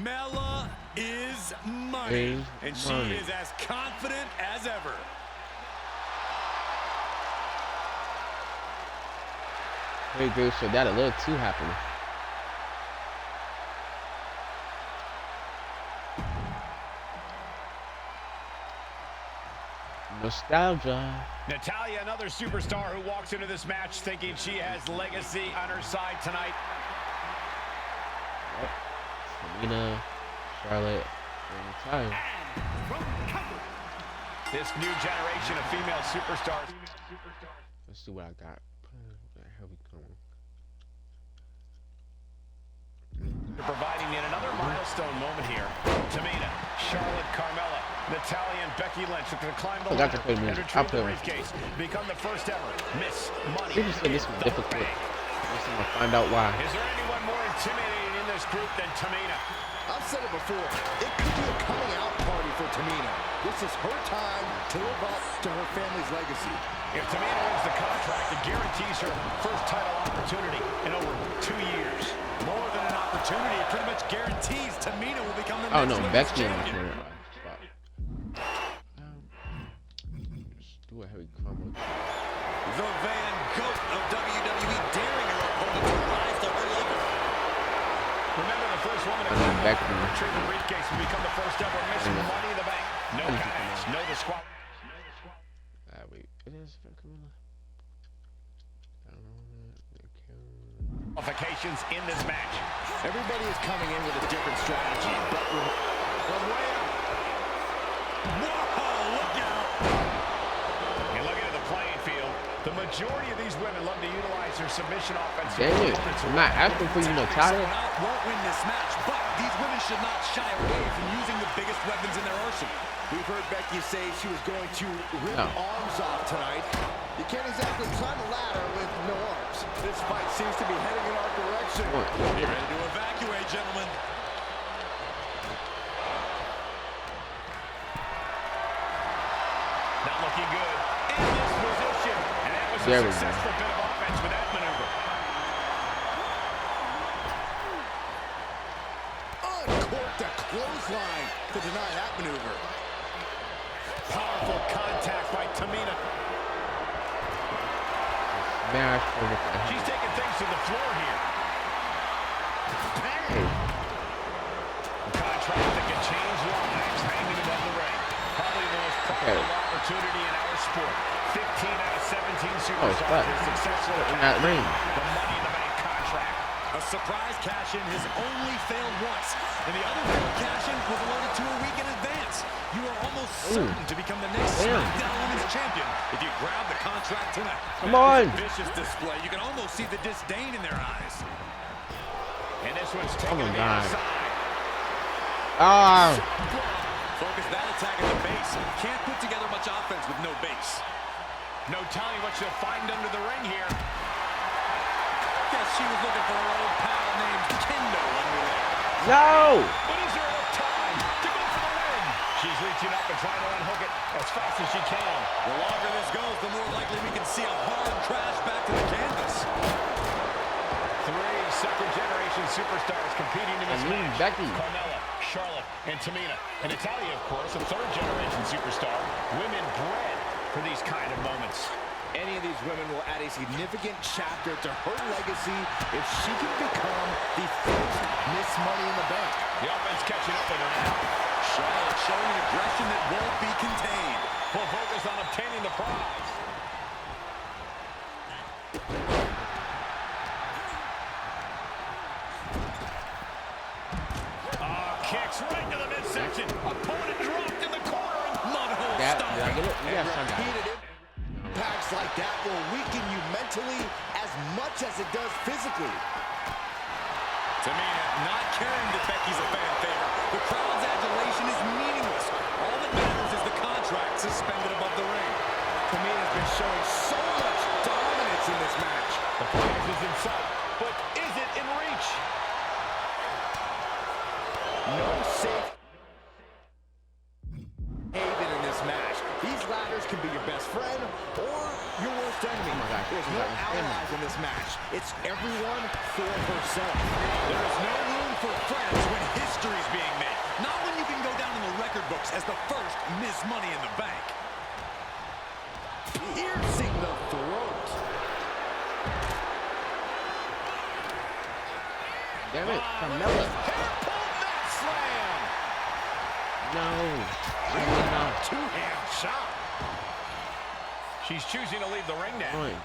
Mella is money, and she is as confident as ever. Hey, girl, so that a little too happening. Nostalgia. Natalya, another superstar who walks into this match thinking she has legacy on her side tonight. Tamina, Charlotte, and Natalya. This new generation of female superstars. Let's see what I got. Where the hell we going? Providing yet another milestone moment here. Tamina, Charlotte, Carmella, Natalya, and Becky Lynch look to climb the ladder and retrieve the briefcase. Become the first ever Miss Money. People said this was difficult. I'm gonna find out why. Is there anyone more intimidating in this group than Tamina? I've said it before. It could be a coming out party for Tamina. This is her time to live up to her family's legacy. If Tamina wins the contract, it guarantees her first title opportunity in over 2 years. More than an opportunity, it pretty much guarantees Tamina will become the Oh next no, women's Becky in the champion. corner. Let's do a heavy combo. The Van Gogh of WWE daring her opponent to rise to her level. Remember, the first woman to retrieve the briefcase will become the first ever Miss Money in the Bank. No counts, no disqualification. Wait, it is Camilla. Qualifications in this match. Everybody is coming in with a different strategy, but Whoa, look out! And looking at the playing field, the majority of these women love to utilize their submission offense. Dang it, I'm not asking for you, Natalya. Someone out won't win this match, but these women should not shy away from using the biggest weapons in their arsenal. we've heard Becky say she was going to rip arms off tonight. You can't exactly climb a ladder with no arms. This fight seems to be heading in our direction. Get ready to evacuate, gentlemen. Not looking good in this position. And that was a successful bit of offense with that maneuver. Uncorked a clothesline to deny that maneuver. Powerful contact by Tamina. She's taking things to the floor here. Contract that can change lives hanging above the ring. Probably the most profitable opportunity in our sport. 15 out of 17 superstars have successfully in that ring. The Money in the Bank contract. A surprise cash-in has only failed once, and the other failed cash-in was alerted to a week in advance. You are almost certain to become the next SmackDown Women's Champion if you grab the contract tonight. Come on! Vicious display. You can almost see the disdain in their eyes. And this one's taking the inside. Focus that attack at the base. Can't put together much offense with no base. No telling what she'll find under the ring here. Guess she was looking for her old pal named Kendo under there. No! But is there enough time to go for the win? She's reaching up and trying to unhook it as fast as she can. The longer this goes, the more likely we can see a hard crash back to the canvas. 3 second-generation superstars competing in this match. Becky. Carmella, Charlotte, and Tamina. And Natalya, of course, a 3rd-generation superstar. Women bred for these kind of moments. Any of these women will add a significant chapter to her legacy if she can become the first Miss Money in the Bank. The offense catching up with her now. Charlotte showing aggression that won't be contained. Full focus on obtaining the prize. Kicks right to the midsection. Opponent dropped in the corner. Mudhole stop. Repeated impacts like that will weaken you mentally as much as it does physically. Tamina not caring that Becky's a fan favorite. The crowd's adulation is meaningless. All that matters is the contract suspended above the ring. Tamina's been showing so much dominance in this match. The prize is in sight, but is it in reach? No safe haven in this match. These ladders can be your best friend or your worst enemy. There's no allies in this match. It's everyone for herself. There is no room for friends when history's being made. Not when you can go down in the record books as the first Miss Money in the Bank. Piercing the throat. Carmella. Hairpin mat slam. No. Two-hand shot. She's choosing to leave the ring now. Fine.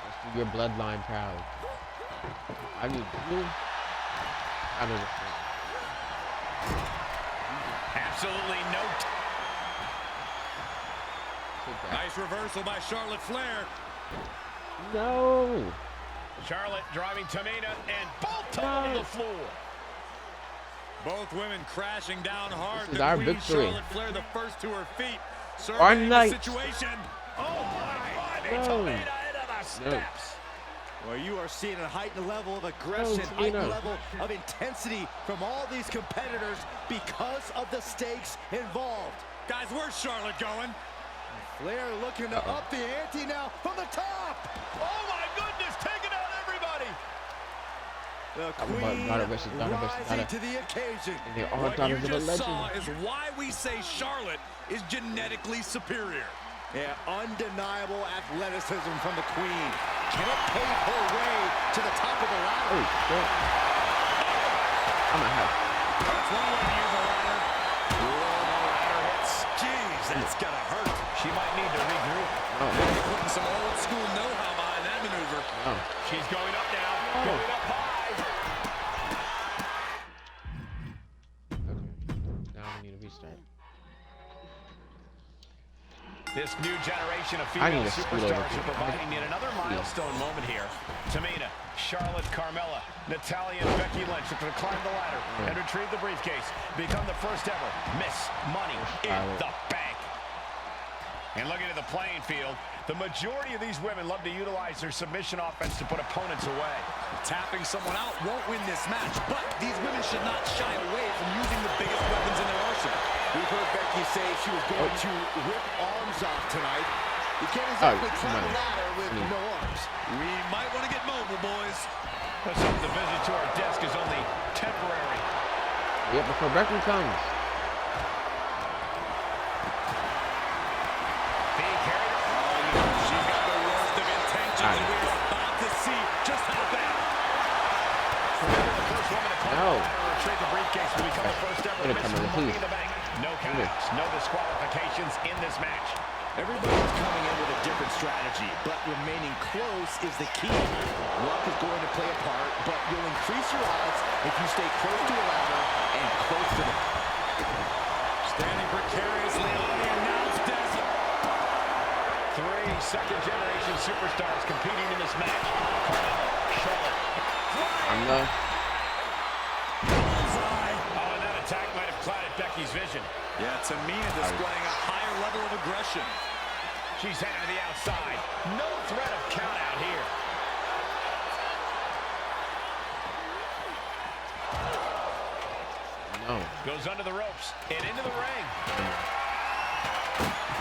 Let's do your bloodline proud. I need you. I don't know. Absolutely no. Nice reversal by Charlotte Flair. No. Charlotte driving Tamina and both to the floor. Both women crashing down hard. This is our Queen victory. Charlotte Flair the first to her feet. Our Surveying the night. situation. Oh my God, No. Tamina into the steps. Well, you are seeing a heightened level of aggression, No, heightened Tina. level of intensity from all these competitors because of the stakes involved. Guys, where's Charlotte going? Flair looking to up the ante now from the top. Oh my goodness, taking out everybody. The I'm about Queen daughter versus daughter versus rising daughter. to the occasion. And they're all What you daughters of a just saw legend. is why we say Charlotte is genetically superior. Yeah, undeniable athleticism from the Queen. Can it pave her way to the top of the ladder? Oh, shit. I'm gonna have. That's one way to use a ladder. Ladder hits. Jeez, that's gotta hurt. She might need to regroup. Oh, They're putting some old school know-how behind that maneuver. no. She's going up now. Going up high. Okay. Now we need a restart. This new generation of I female need to scoot over superstars to are providing yet another milestone moment here. Tamina, Charlotte, Carmella, Natalya, and Becky Lynch are going to climb the ladder and retrieve the briefcase. Become the first ever Miss Money in the Bank. And looking at the playing field, the majority of these women love to utilize their submission offense to put opponents away. Tapping someone out won't win this match, but these women should not shy away from using the biggest weapons in their arsenal. We've heard Becky say she was going to rip arms off tonight. You can't exactly climb a ladder with no arms. We might want to get mobile, boys. Let's hope the visit to our desk is only temporary. Yep, before Becky comes. Being carried She's got the worst of intentions, and we're about to see just how bad. the first woman to climb No. the ladder and retrieve the briefcase will become the first ever Gonna Miss come in, Money please. in the Bank. No countouts, no disqualifications in this match. Everybody's coming in with a different strategy, but remaining close is the key. Luck is going to play a part, but you'll increase your odds if you stay close to the ladder and close to the... Standing precariously on the announce desk. Three second-generation superstars competing in this match. Carmella, Charlotte. I'm the. Oh, and that attack might have clouded Becky's vision. Yeah, Tamina displaying a higher level of aggression. She's headed to the outside. No threat of count out here. No. Goes under the ropes and into the ring.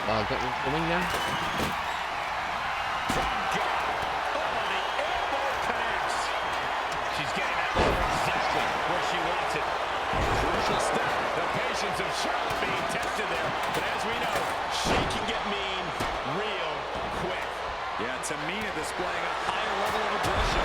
Get me the ring now. Oh, the elbow connects. She's getting that lever exactly where she wants it. Crucial step. The patience of Charlotte being tested there. But as we know, she can get mean real quick. Yeah, Tamina displaying a higher level of aggression.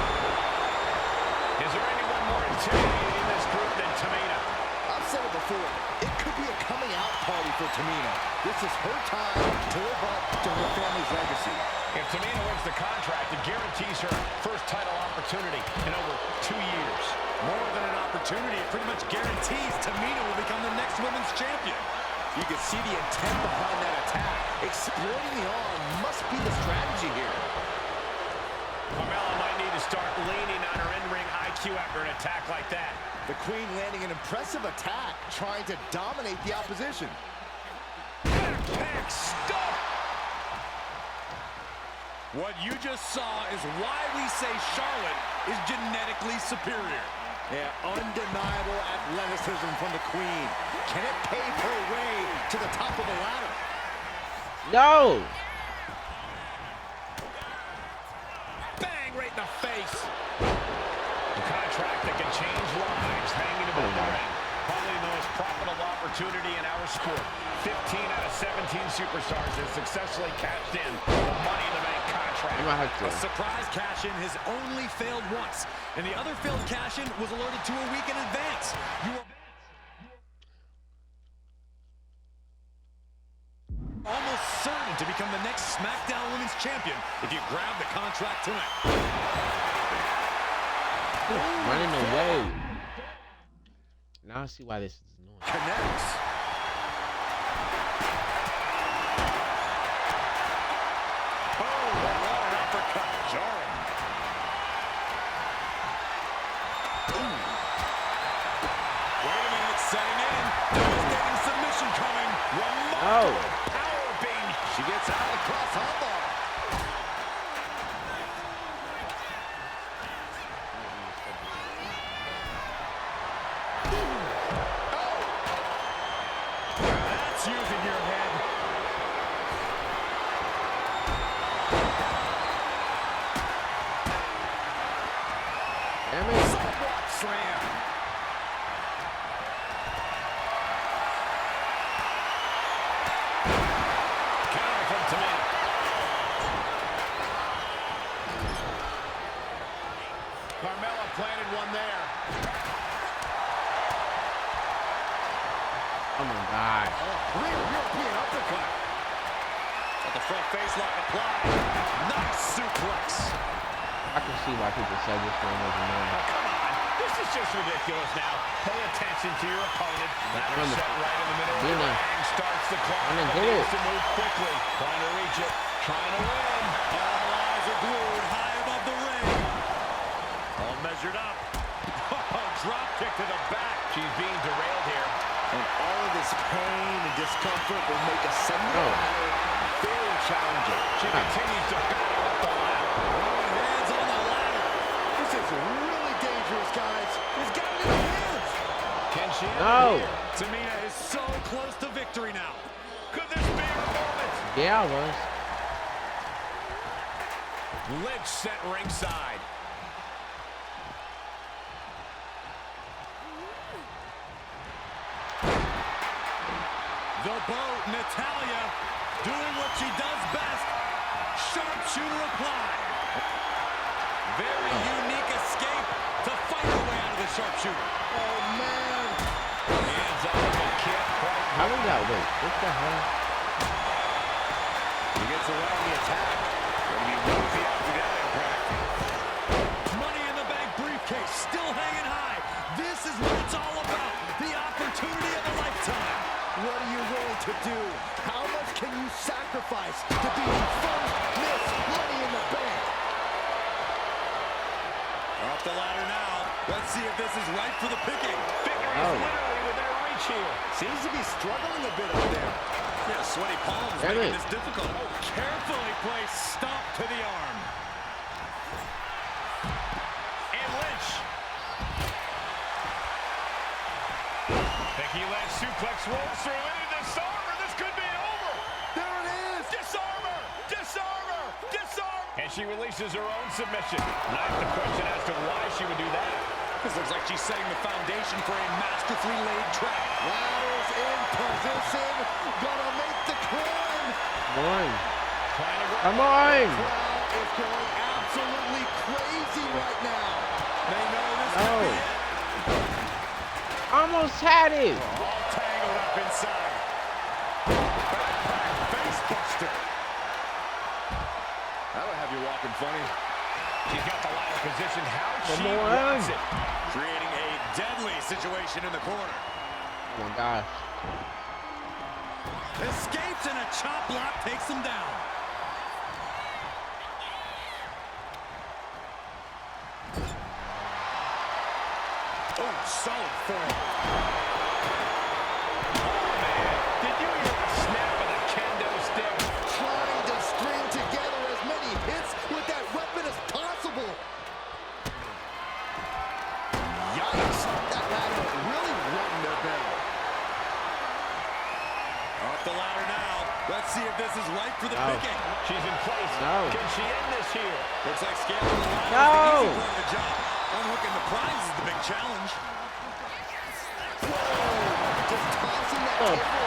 Is there anyone more intimidating in this group than Tamina? I've said it before, it could be a coming out party for Tamina. This is her time to live up to her family's legacy. If Tamina wins the contract, it guarantees her first title opportunity in over 2 years. More than an opportunity, it pretty much guarantees Tamina will become the next women's champion. You can see the intent behind that attack. Exploiting the arm must be the strategy here. Carmella might need to start leaning on her in-ring IQ after an attack like that. The Queen landing an impressive attack, trying to dominate the opposition. Backpack stuff! What you just saw is why we say Charlotte is genetically superior. Yeah, undeniable athleticism from the Queen. Can it pave her way to the top of the ladder? No. Bang right in the face. A contract that can change lives hanging above the ring. Probably the most profitable opportunity in our sport. 15 out of 17 superstars have successfully cashed in the Money in the Bank contract. contract. I might have to. A surprise cash-in has only failed once, and the other failed cash-in was alerted to a week in advance. You are almost certain to become the next SmackDown Women's Champion if you grab the contract tonight. Running away. Now I see why this is annoying. Connects. Oh, what an uppercut. Jarring. Wait a minute, it's setting in. Devastating submission coming. Oh. Power beam. She gets out of the cross armbar. That's using your head. Damn it. Sidewalk slam. Counter from Tamina. Carmella planted one there. Oh my God. Rear European uppercut. Got the front face lock applied. Nice suplex. I can see why people say this one was annoying. Oh, come on. This is just ridiculous now. Pay attention to your opponent. Now Run they're the- set right in the middle of the Dina. ring. Starts the clock. Run and but get needs it. to move quickly. Trying to reach it. Trying to win. All eyes are glued high above the ring. All measured up. Drop kick to the back. She's being derailed here. And all of this pain and discomfort will make ascending the ladder very challenging. She continues to battle up the ladder. Hands on the ladder. This is really dangerous, guys. He's got it in his hands. Can she? No. Tamina is so close to victory now. Could this be her moment? Yeah, I was. Lynch set ringside. The boat, Natalya, doing what she does best. Sharpshooter applied. Very unique escape to fight her way out of the sharpshooter. Oh, man. Hands up and can't quite. How did that wait? What the hell? He gets around the attack. Gonna be woozy after that impact. Money in the Bank briefcase still hanging high. This is what it's all about. The opportunity of a lifetime. What are you willing to do? How much can you sacrifice to be the first Miss Money in the Bank? Off the ladder now. Let's see if this is right for the picking. Victory is literally within her reach here. Seems to be struggling a bit up there. Yeah, sweaty palms Damn making it. this difficult. Oh, carefully placed stomp to the arm. And Lynch. Becky Lynch suplex rolls through into disarmer. This could be over. There it is. Disarmer! Disarmer! Disarmer! And she releases her own submission. Not the question as to why she would do that. This looks like she's setting the foundation for a masterfully laid trap. Ladders in position. Gonna make the climb. Come on. Trying to Come on. Crowd is going absolutely crazy right now. They know this No. could be it. Almost had it. All tangled up inside. Backpack face buster. That'll have you walking funny. She's got the ladder positioned how she Come on. wants it. Creating a deadly situation in the corner. Oh my gosh. Escapes and a chop block takes him down. Oh, solid form. Did you hear the snap of the kendo stick? Trying to string together as many hits with that weapon as possible. Yikes. That ladder really rung their bell. Off the ladder now. Let's see if this is right for the No. picking. She's in place. No. Can she end this here? Looks like scaling the ladder No. is the easy part of the job. Unhooking the prize is the big challenge. Just tossing that Oh. table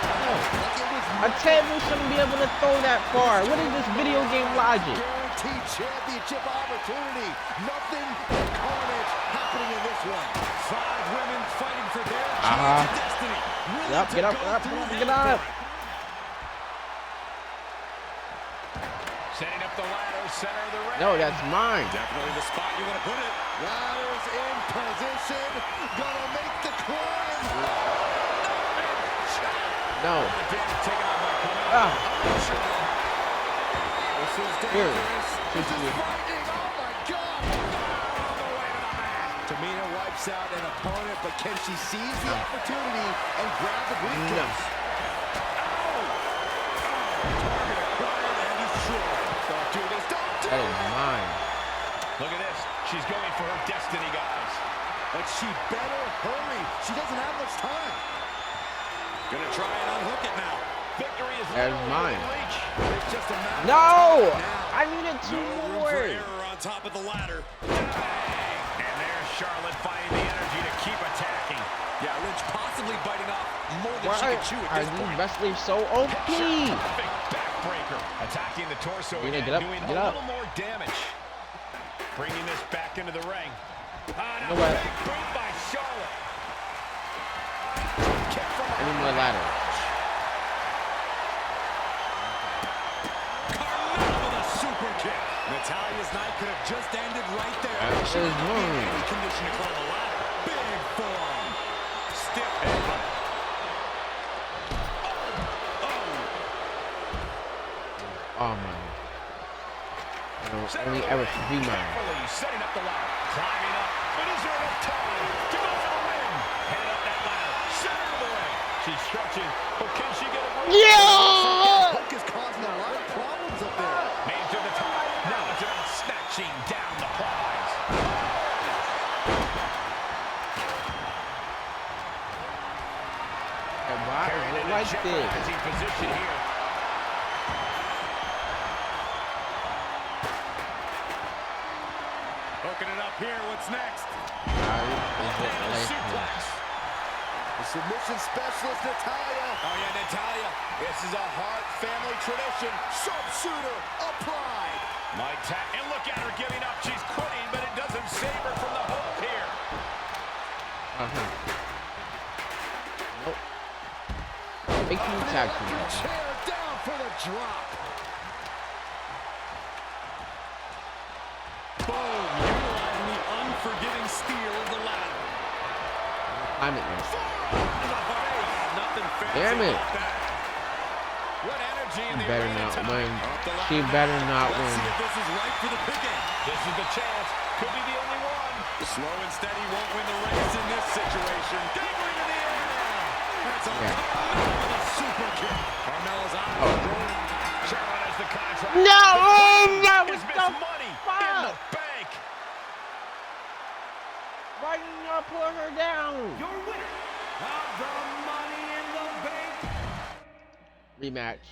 like it was A table shouldn't be able to throw that far. What is this video game logic? guaranteed NXT Championship opportunity. Nothing but carnage happening in this one. 5 women fighting for their chance of destiny. Willing to Get up, go get up, through get up. Setting up the ladder, center of the ring. No, that's mine. Definitely the spot you want to put it. Ladders in position. Gonna make the climb. No. Taken on by Carmella. Ah. This is Here. dangerous. This is Here. frightening. Oh my God. Tamina wipes out an opponent, but can she seize the opportunity and grab the briefcase? That is mine. Look at this. She's going for her destiny, guys. But she better hurry. She doesn't have much time. Gonna try and unhook it now. Victory is That is literally mine. within reach. It's just a matter No! of time now. I needed No 2 room more. for error on top of the ladder. And there's Charlotte finding the energy to keep attacking. Yeah, Lynch possibly biting off more than she Why can chew at are this these point. wrestlers so OP? Big backbreaker. Attacking the torso Nina, again, get up, doing get a up. little more damage. Bringing this back into the ring. You know what? Big boot by Charlotte. I need more ladder. Carmella with a super kick. Natalia's night could have just ended right there. That She is would not be in mine. any condition to climb a ladder. Big forearm. Stiff headbutt. Oh man. Only ever 3 mine. Carefully setting up the ladder. Climbing up. But is there enough time to go for the win? Headed up that ladder. Center of the ring. She's stretching. But can she get a break? Yeah! Hook is causing a lot of problems up there. Made to the top. Now it's about snatching down the prize. And why is Carrying it into like this? jeopardizing position here. Hooking it up here. What's next? Why is it like Suplex. this? The submission specialist, Natalya. Oh yeah, Natalya. This is a Hart family tradition. Sharpshooter applied. Might tap, and look at her giving up. She's quitting, but it doesn't save her from the hold here. Nope. Make me tag team. Chair down for the drop. Boom. Utilizing the unforgiving steel of the ladder. I'm it now. Nothing fancy Damn it. about that. What energy in the Better arena not tonight. win. Up the She ladder better now. not Let's win. see if this is right for the picking. This is the chance. Could be the only one. Slow and steady won't win the race in this situation. Dangling in the air now. That's a Carmella with a super kick. Carmella's eyes rolling. Charlotte has the contract. No! Oh, that was Is the Miss Money in the fuck! bank. Why didn't y'all put her down? Your winner of the Money in the Bank. Rematch.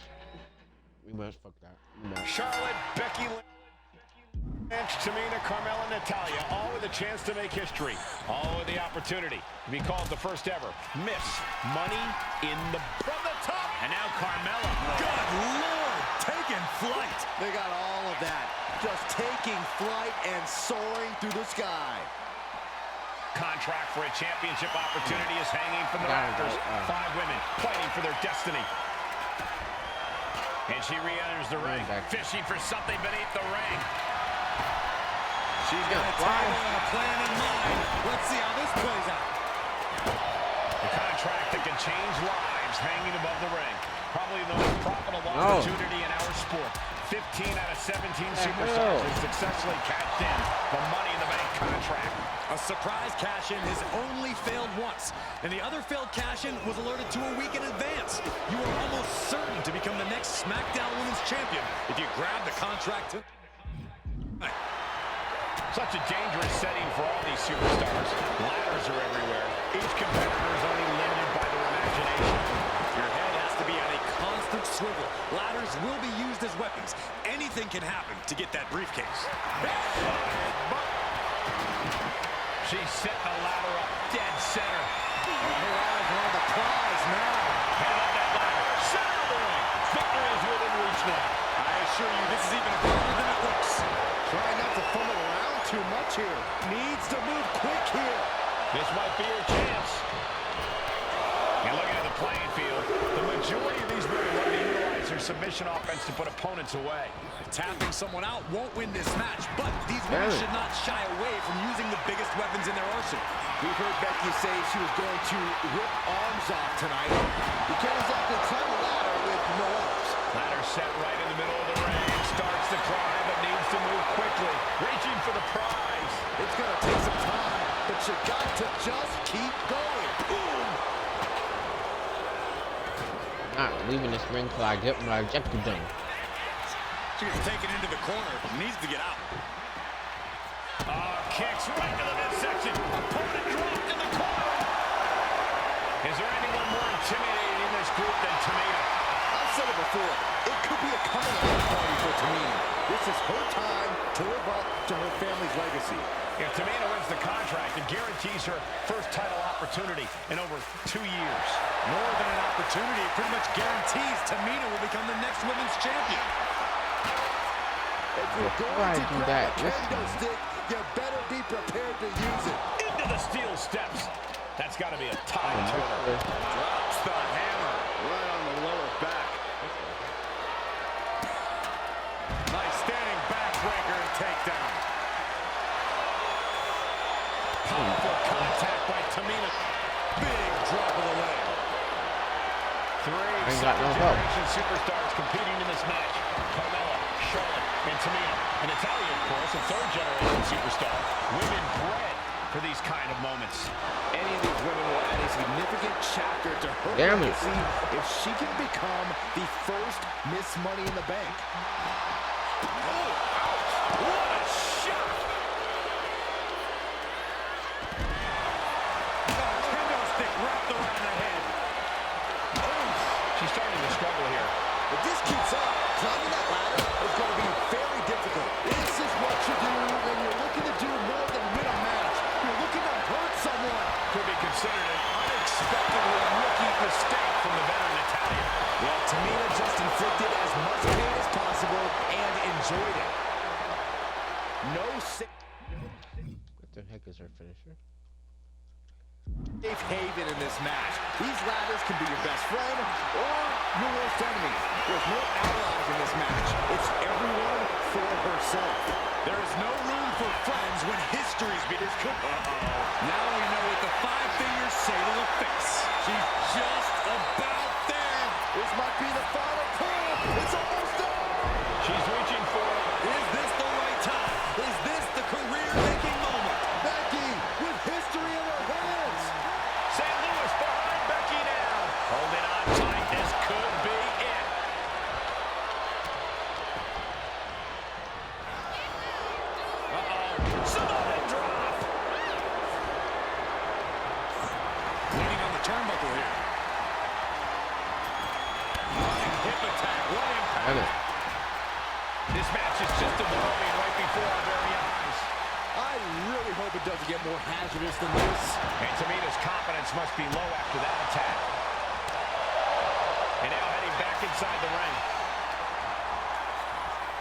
Rematch, fuck that. Rematch. Charlotte, Becky Lynch, Tamina, Carmella, Natalya, all with a chance to make history. All with the opportunity to be called the first ever Miss Money in the from the top. And now Carmella. Good Lord, taking flight. They got all of that. Just taking flight and soaring through the sky. Contract for a championship opportunity is hanging from the rafters. 5 women fighting for their destiny. And she re-enters the ring, fishing for something beneath the ring. She's got a table and a plan in mind. Let's see how this plays out. The contract that can change lives hanging above the ring. Probably the most profitable opportunity in our sport. 15 out of 17 superstars have successfully cashed in the Money in the Bank contract. A surprise cash-in has only failed once, and the other failed cash-in was alerted to a week in advance. You are almost certain to become the next SmackDown Women's Champion if you grab the contract. Such a dangerous setting for all these superstars. Ladders are everywhere. Each competitor is only limited by their imagination. Your head has to be on a constant swivel. Ladders will be used as weapons. Anything can happen to get that briefcase. She set the ladder up dead center. Her eyes are on the prize now. Head up that ladder. Center of the ring. Victory is within reach now. I assure you, this is even harder than it looks. This might be your chance. You're looking at the playing field. The majority of these women want to utilize their submission offense to put opponents away. Tapping someone out won't win this match, but these women should not shy away from using the biggest weapons in their arsenal. We've heard Becky say she was going to rip arms off tonight. You can't exactly climb a ladder with no arms. Ladder set right in the middle of the ring. Starts to climb, but needs to move quickly. Reaching for the prize. It's going to take some time, but you got to just keep going. Boom! Not leaving this ring till I get my objective done. She's taken into the corner. Needs to get out. Kicks right to the midsection. Opponent dropped in the corner. Is there anyone more intimidating in this group than Tamina? I've said it before. It could be a coming out party for Tamina. This is her time to live up to her family's legacy. If Tamina wins the contract, it guarantees her first title opportunity in over 2 years. More than an opportunity, it pretty much guarantees Tamina will become the next women's champion. If you're going to grab a kendo stick, you better be prepared to use it. Into the steel steps. That's got to be a tie to her. Drops the hammer right on the lower back. Nice standing backbreaker and takedown. Powerful contact by Tamina. Big drop of the leg. Three got no help. second-generation superstars competing in this match. Carmella, Charlotte, and Tamina. And Natalya, of course, a third-generation superstar. Women bred for these kind of moments. Any of these women will add a significant chapter to her Damn it. legacy if she can become the first Miss Money in the Bank. Oh, ouch! What a shot! Kendo stick wrapped around the head. She's starting to struggle here. If this keeps up, climbing that ladder is going to be very difficult. This is what you do when you're looking to do more than win a match. You're looking to hurt someone. Could be considered an unexpectedly rookie mistake from the veteran Natalya. Well, Tamina just inflicted as much pain as possible and enjoyed it. No safe What the heck is her finisher? haven in this match. These ladders can be your best friend or your worst enemy. There's no allies in this match. It's everyone for herself. There is no room for friends when history's being discovered. Now we know what the five fingers say to the face. She's just about there. This might be the final pull. It's almost done. She's reaching for it. Is this the right time? Is this the career-making moment? Becky with history in her hands. St. Louis behind Becky now. Holding on tight. This could be it. Samoan drop. Leaning on the turnbuckle here. Running hip attack. What impact? Damn it. This match is just evolving right before our very eyes. I really hope it doesn't get more hazardous than this. And Tamina's confidence must be low after that attack. And now heading back inside the ring.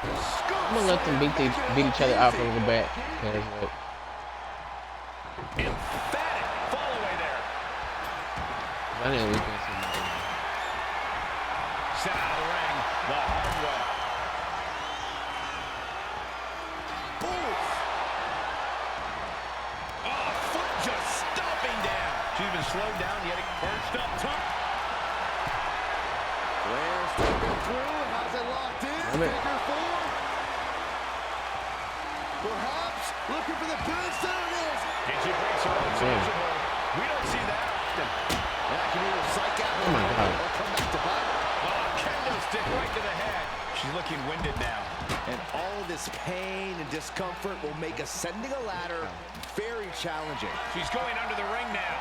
I'm gonna let them beat each other out for a little bit. Emphatic fall away there. I know we can see that. Sent out of the ring the hard way. Oh, foot just stomping down. She's been slowed down, yet it perched up top. Flair stepping through. How's it locked in? Damn it. Figure four. Perhaps looking for the pin. There it is. And she breaks her own submission hold. We don't see that often. That can either psych out Oh my God. or come back to bite. Oh, kendo stick right to the head. She's looking winded now. And all this pain and discomfort will make ascending a ladder very challenging. She's going under the ring now.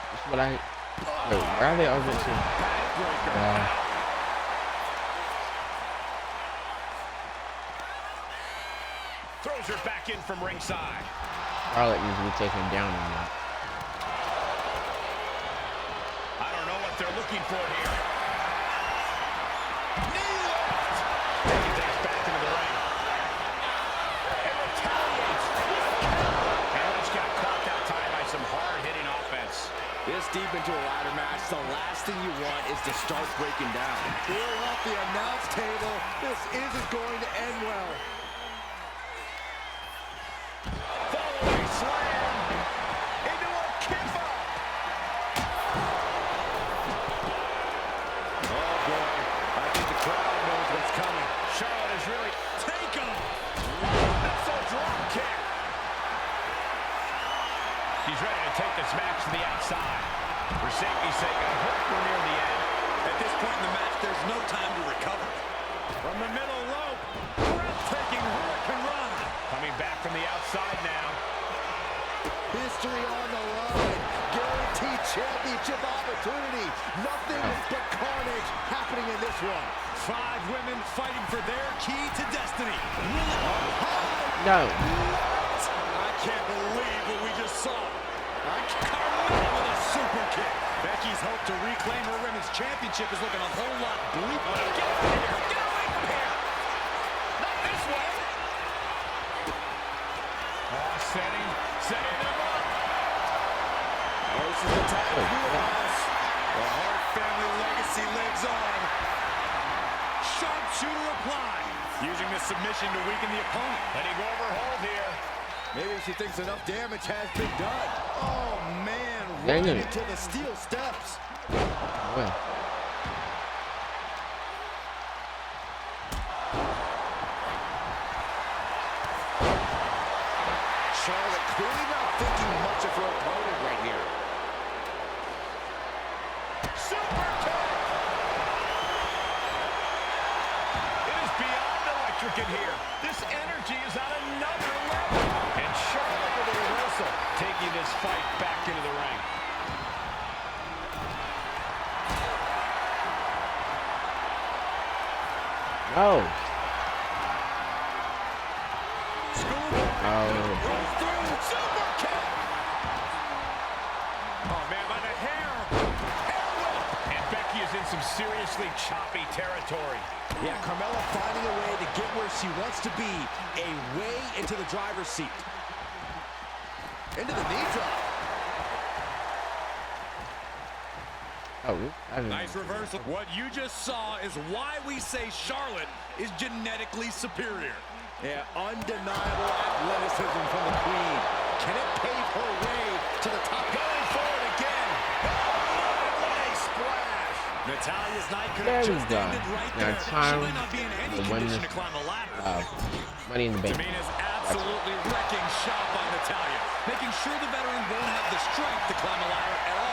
That's what I. Wait, where are they all going to? Throws her back in from ringside. Charlotte usually take him down on that. I don't know what they're looking for here. Knee lift. Becky takes back deep into a ladder match, the last thing you want is to start breaking down. We're off the announce table. This isn't going to end well. Following slam into a kick. Oh boy, I think the crowd knows what's coming. Charlotte is really take him. That's a drop kick. He's ready to take this match to the outside. For safety's sake, I hope we're near the end. At this point in the match, there's no time to recover. From the middle rope, breathtaking Hurricane Run. Coming back from the outside now. History on the line. Guaranteed championship opportunity. Nothing but carnage happening in this one. 5 women fighting for their key to destiny. No. I can't believe what we just saw. Carmella with a super kick. Becky's hope to reclaim her women's championship is looking a whole lot bleak. Get out of here. Get away from here. Not this way. Setting them up. This is the time of wheelhouse. The Hart family legacy lives on. Sharpshooter applied. Using the submission to weaken the opponent. Letting go over hold here. Maybe she thinks enough damage has been done. Oh, man. Dang Running it. into the steel steps. Well. Charlotte clearly not thinking much of her opponent right here. Super kick. It is beyond electric in here. This energy is on another level. And Charlotte with a reversal, taking this fight back into the ring. No. Super kick. Oh, man, by the hair. And Becky is in some seriously choppy territory. Yeah, Carmella finding a way to get where she wants to be. A way into the driver's seat. Into the knee drop. Oh, I didn't. Nice reversal. What you just saw is why we say Charlotte is genetically superior. Yeah, undeniable athleticism from the Queen. Can it pave her way to the top? Going forward again. Oh, what a splash. Natalia's night could There have we just go. ended right Now there. time She might not be in any to win condition this. to climb the ladder. Money in the Bank. Tamina's absolutely wrecking shop on Natalya, making sure the veteran won't have the strength to climb a ladder at all.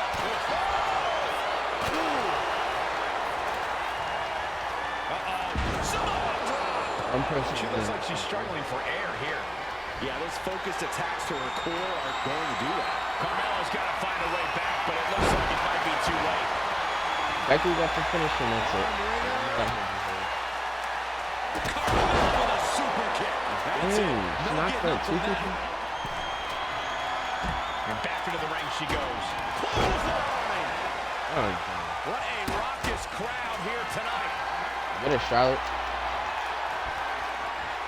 One person She looks like she's struggling for air here. Yeah, those focused attacks to her core are going to do that. Carmella's got to find a way back, but it looks like it might be too late. Becky got the finish and that's it. Carmella with a super kick. That's it. Ooh, No not getting for up from two that. people. And back into the ring she goes. Clothesline! Oh, God. What a raucous crowd here tonight. Get it, Charlotte.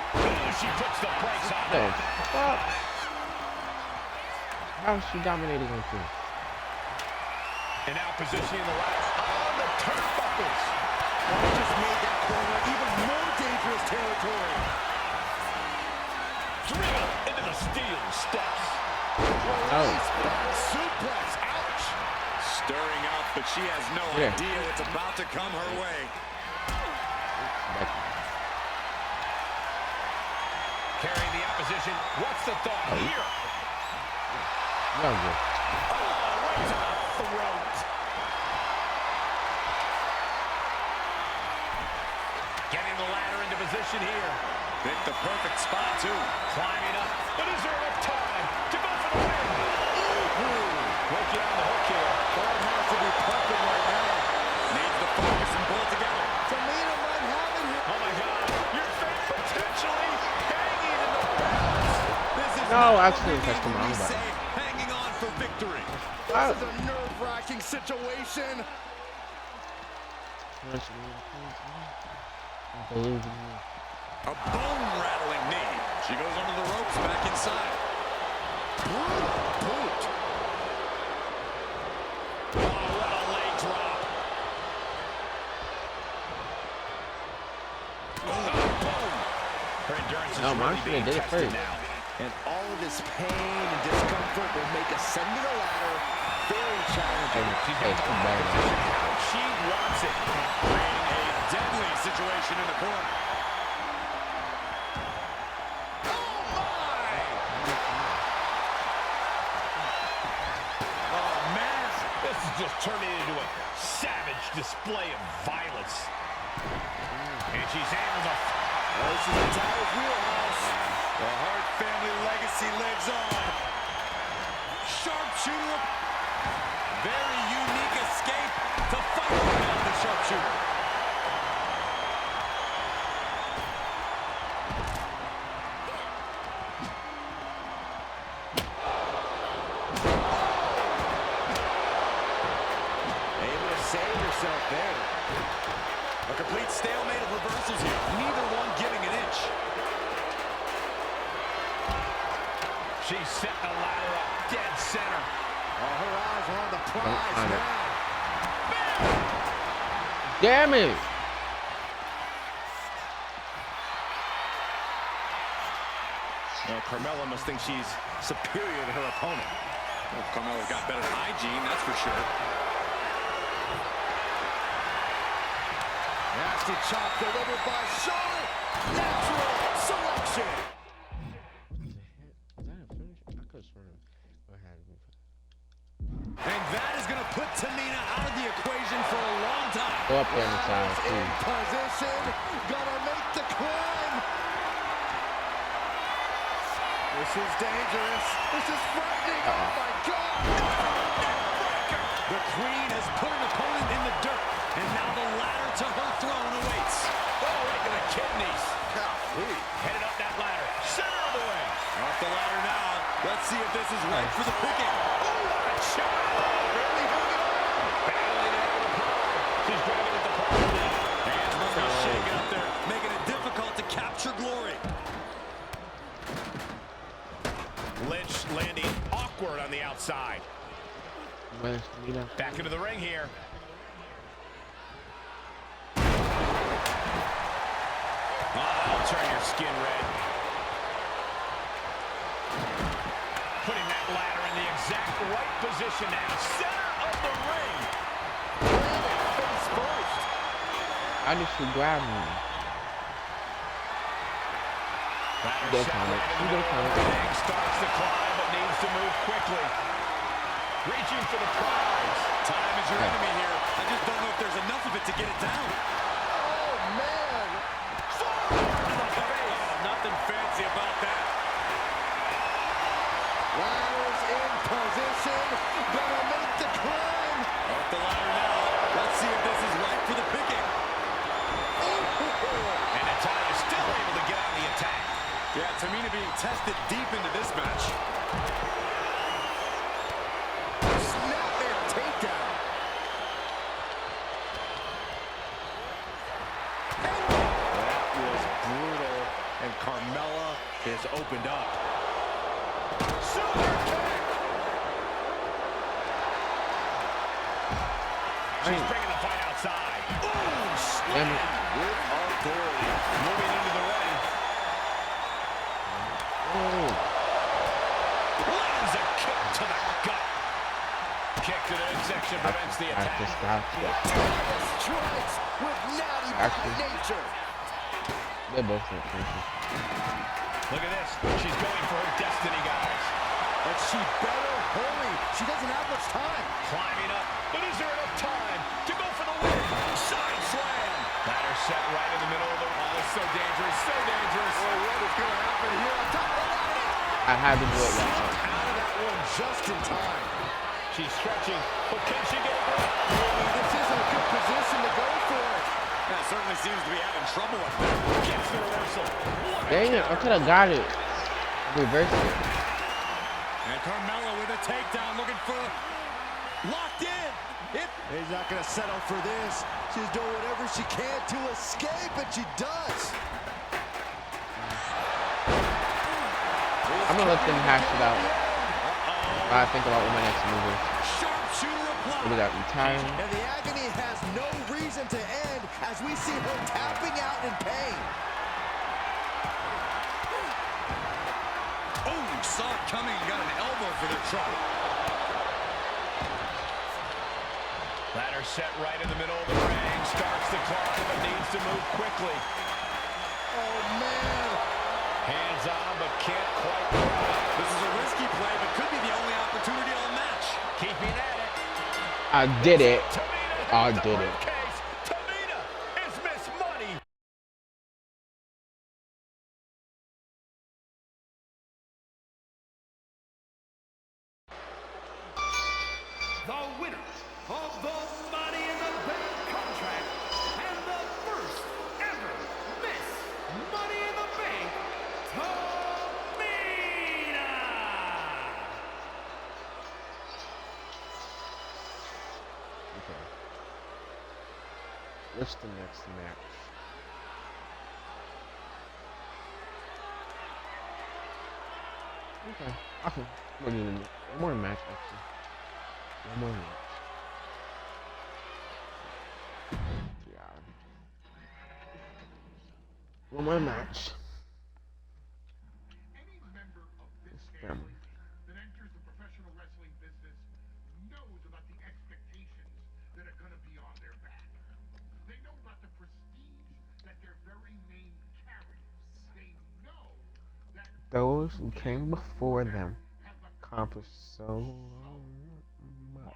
Ooh, she puts the brakes on The that. fuck? How is she dominating like this? And now positioning the ladder on the turnbuckles. That just made that corner even more dangerous territory. Driven into the steel steps. Oh. Suplex. Ouch. Stirring up, but she has no Yeah. idea what's about to come her way. Becky. Carrying the opposition. What's the thought here? No good. Oh, right to the throat. Getting the ladder into position here. Picked the perfect spot, too. Climbing up. But is there enough time to go for the win? Working on the hook here. That has to be pumping right now. Needs to focus and pull it together. Tamina might have it here. Oh, my God. Your fate potentially hanging in the balance. This is No, not actually, what we touched the mean when wrong we button. say hanging on for victory. This is a nerve-wracking situation. I believe in you. A bone-rattling knee. She goes under the ropes, back inside. Boot. endurance is No, really Monster being did it tested first. now. And all of this pain and discomfort will make ascending a ladder very challenging. She's Hey, got the come lock back. position how she wants it. Creating a deadly situation in the corner. This is just turning into a savage display of violence. And she's able to... This is Natalia's wheelhouse. The Hart family legacy lives on. Sharpshooter. Very unique escape to fight around the sharpshooter. Able to save herself there. A complete stalemate of reversals here. Neither one giving an inch. She's setting the ladder up dead center. Her eyes are on the prize on it. now. Damn it! Now, Carmella must think she's superior to her opponent. Well, Carmella's got better hygiene, that's for sure. Nasty chop delivered by Charlotte. Natural selection. What the heck? Was that a finish? I could have sworn I had it. And that is going to put Tamina out of the equation for a long time. Go up there on the side, In please. position. Gonna make the climb. This is dangerous. This is frightening. Oh my God. The Queen has put an opponent in the dirt, and now the ladder to her throne awaits. Oh, right to the kidneys. Headed up that ladder. Center of the ring. Off the ladder now. Let's see if this is right for the picking. Oh, what a shot. Barely hung it on. Battling it out with power. She's grabbing at the power now. Hands must be shaking up there, making it difficult to capture glory. Lynch landing awkward on the outside. Back into the ring here. That'll turn your skin red. Putting that ladder in the exact right position now. Center of the ring. Face first. I need to grab me. Ladder Go set count it. right in the You go middle. count it. Thing starts to climb but needs to move quickly. Reaching for the prize. Time is your enemy here. I just don't know if there's enough of it to get it down. Oh, man. Nothing fancy about that. Ladder's in position. Gonna make the climb. Off the ladder now. Let's see if this is right for the picking. And Natalia's still able to get on the attack. Yeah, Tamina being tested deep into this match. Snapmare takedown. That was brutal. And Carmella is opened up. Super kick. She's bringing the fight outside. Ooh, slam with authority. Moving into the ring. Lands a kick to the gut. Kick to the midsection prevents the I have to attack. stop. Strikes with natty by nature. They're both not finishing. Look at this. She's going for her destiny, guys. But she better hurry. She doesn't have much time. Climbing up. But is there enough time to go for the win? Side slam. Ladder set right in the middle of the wall. It's so dangerous. So dangerous. Oh, what is going to happen here on top of that? I had to do it right. Out of that one just in time. She's stretching, but can she get a break? This isn't a good position to go for it. That certainly seems to be having trouble up there. Gets the reversal. Dang it, I could have got it. Reverse it. And Carmella with a takedown, looking for locked in. He's not going to settle for this. She's doing whatever she can to escape, and she does. I'm gonna let them hash it out. I think about what my next move is. Sharpshooter applied. We got retiring. And the agony has no reason to end as we see her tapping out in pain. saw it coming and got an elbow for their trouble. Ladder set right in the middle of the ring. Starts to climb, but needs to move quickly. Oh, man. Hands on, but can't quite rise. This is a risky play, but could be the only opportunity on the match. Keeping at it. I did it. Tamina I has the did it. briefcase. Tamina is Miss Money. The winner of the Money in the Bank contract and the first ever Miss Money in the Bank, Tamina! Okay. What's the next match? Okay. Okay. What do you need? One more match, actually. One more match. Yeah. One more match. Any member of this It's family family. that enters the professional wrestling business knows about the expectations that are going to be on their back. They know about the prestige that their very name carries. They know that Those who came before them have accomplished so much.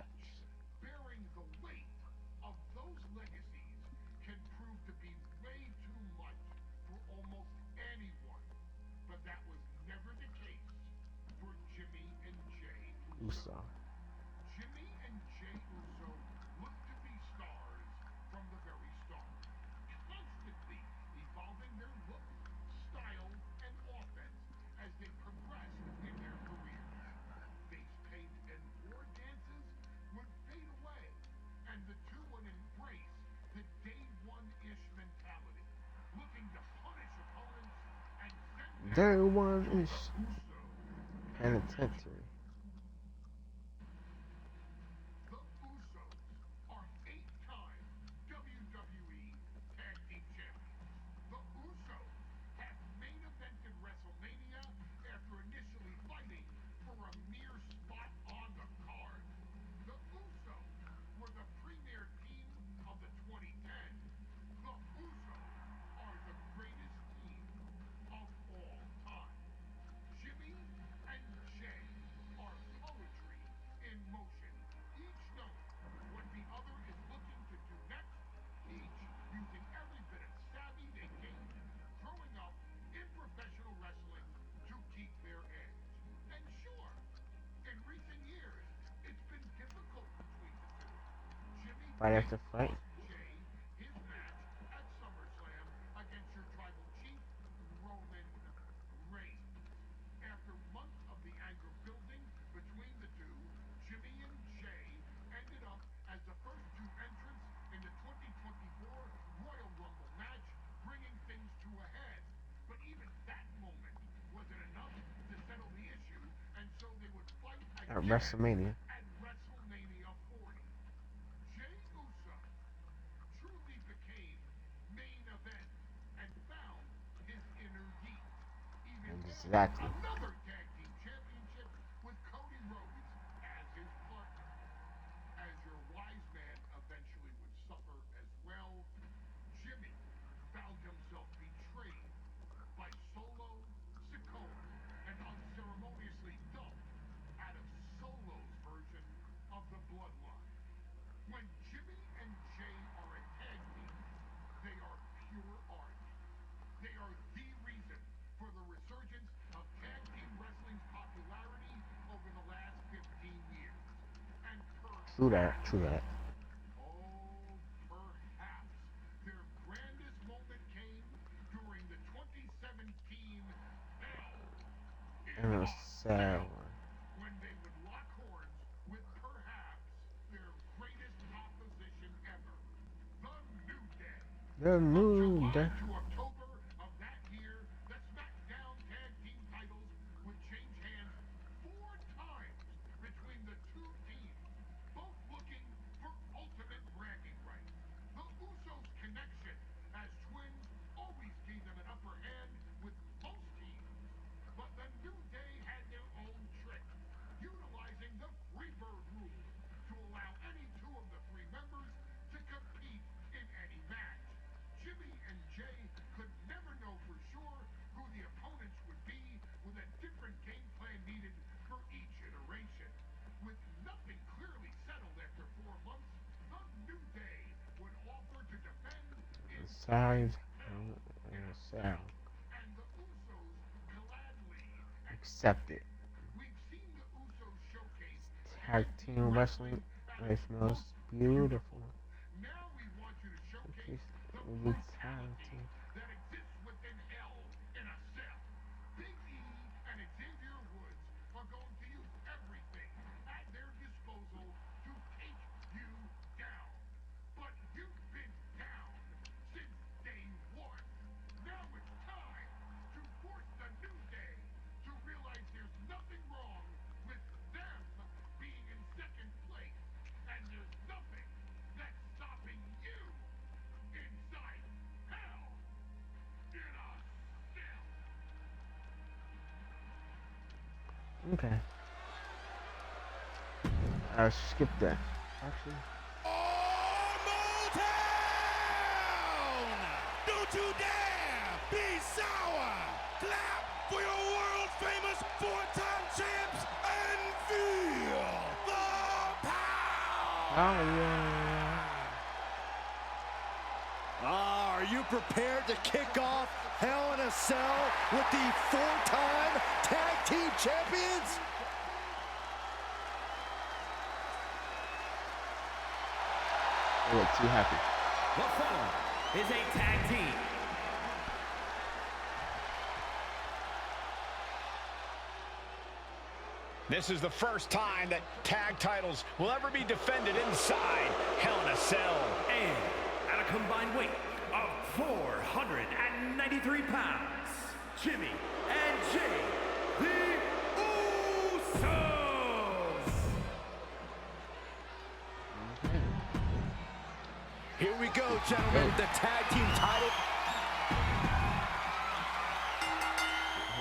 bearing the weight of those legacies can prove to be way too much for almost anyone. But that was never the case for Jimmy and Jay Uso. Uso. Jimmy and Jay Uso looked to be stars from the very start, constantly evolving their look, style, and offense as they progressed in their careers. Face paint and war dances would fade away, and the two would embrace the day one-ish mentality, looking to punish opponents and send them There one is Uso. penitentiary. The Usos are 8-time WWE Tag Team Champions. The Usos had main evented WrestleMania after initially fighting for a mere spot on the card. The Usos were the premier team of the 2010s. The Usos are the greatest team of all time. Jimmy and Jay are poetry in motion, each knowing what the other is looking to do next, each using every bit of savvy they gained growing up in professional wrestling to keep their edge. And sure, in recent years, it's been difficult between the two. Jimmy Fight after fight. cost Jay his match at SummerSlam against your tribal chief, Roman Reigns. After months of the anger building between the two, Jimmy and Jay ended up as the first two entrants in the 2024 Royal Rumble match, bringing things to a head. But even that moment wasn't enough to settle the issue, and so they would fight At again WrestleMania. at WrestleMania 40. Jay Uso truly became main event and found his inner heat. Even winning Exactly. another tag team championship with Cody Rhodes as his partner. As your wise man eventually would suffer as well, Jimmy found himself betrayed by Solo Sikoa and unceremoniously dumped out of Solo's version of the Bloodline. When Jimmy and Jay are a tag team, they are pure art. They are the reason for the resurgence of tag team wrestling's popularity over the last 15 years. And True that. True that. oh, perhaps their grandest moment came during the 2017 Hell in And a a sad Cell, one. when they would lock horns with perhaps their greatest opposition ever, the New Day. The From new July day. to October of that year, the SmackDown Tag Team titles would change hands 4 times between the two teams, both looking for ultimate bragging rights. The Usos' connection as twins always gave them an upper hand with most teams, but the New Day had their Besides, Cell. Accept it. Tag team wrestling is most beautiful. Okay, the tag team. Okay. I'll skip that. Actually. Don't you dare be sour! Clap for your world famous four-time champs and feel the power! Oh, yeah. Are you prepared to kick off Hell in a Cell with the four-time tag team champions? I look too happy. The following is a tag team. This is the first time that tag titles will ever be defended inside Hell in a Cell. And at a combined weight of 493 pounds, Jimmy and Jay, the Usos! Here we go, gentlemen, the tag team title.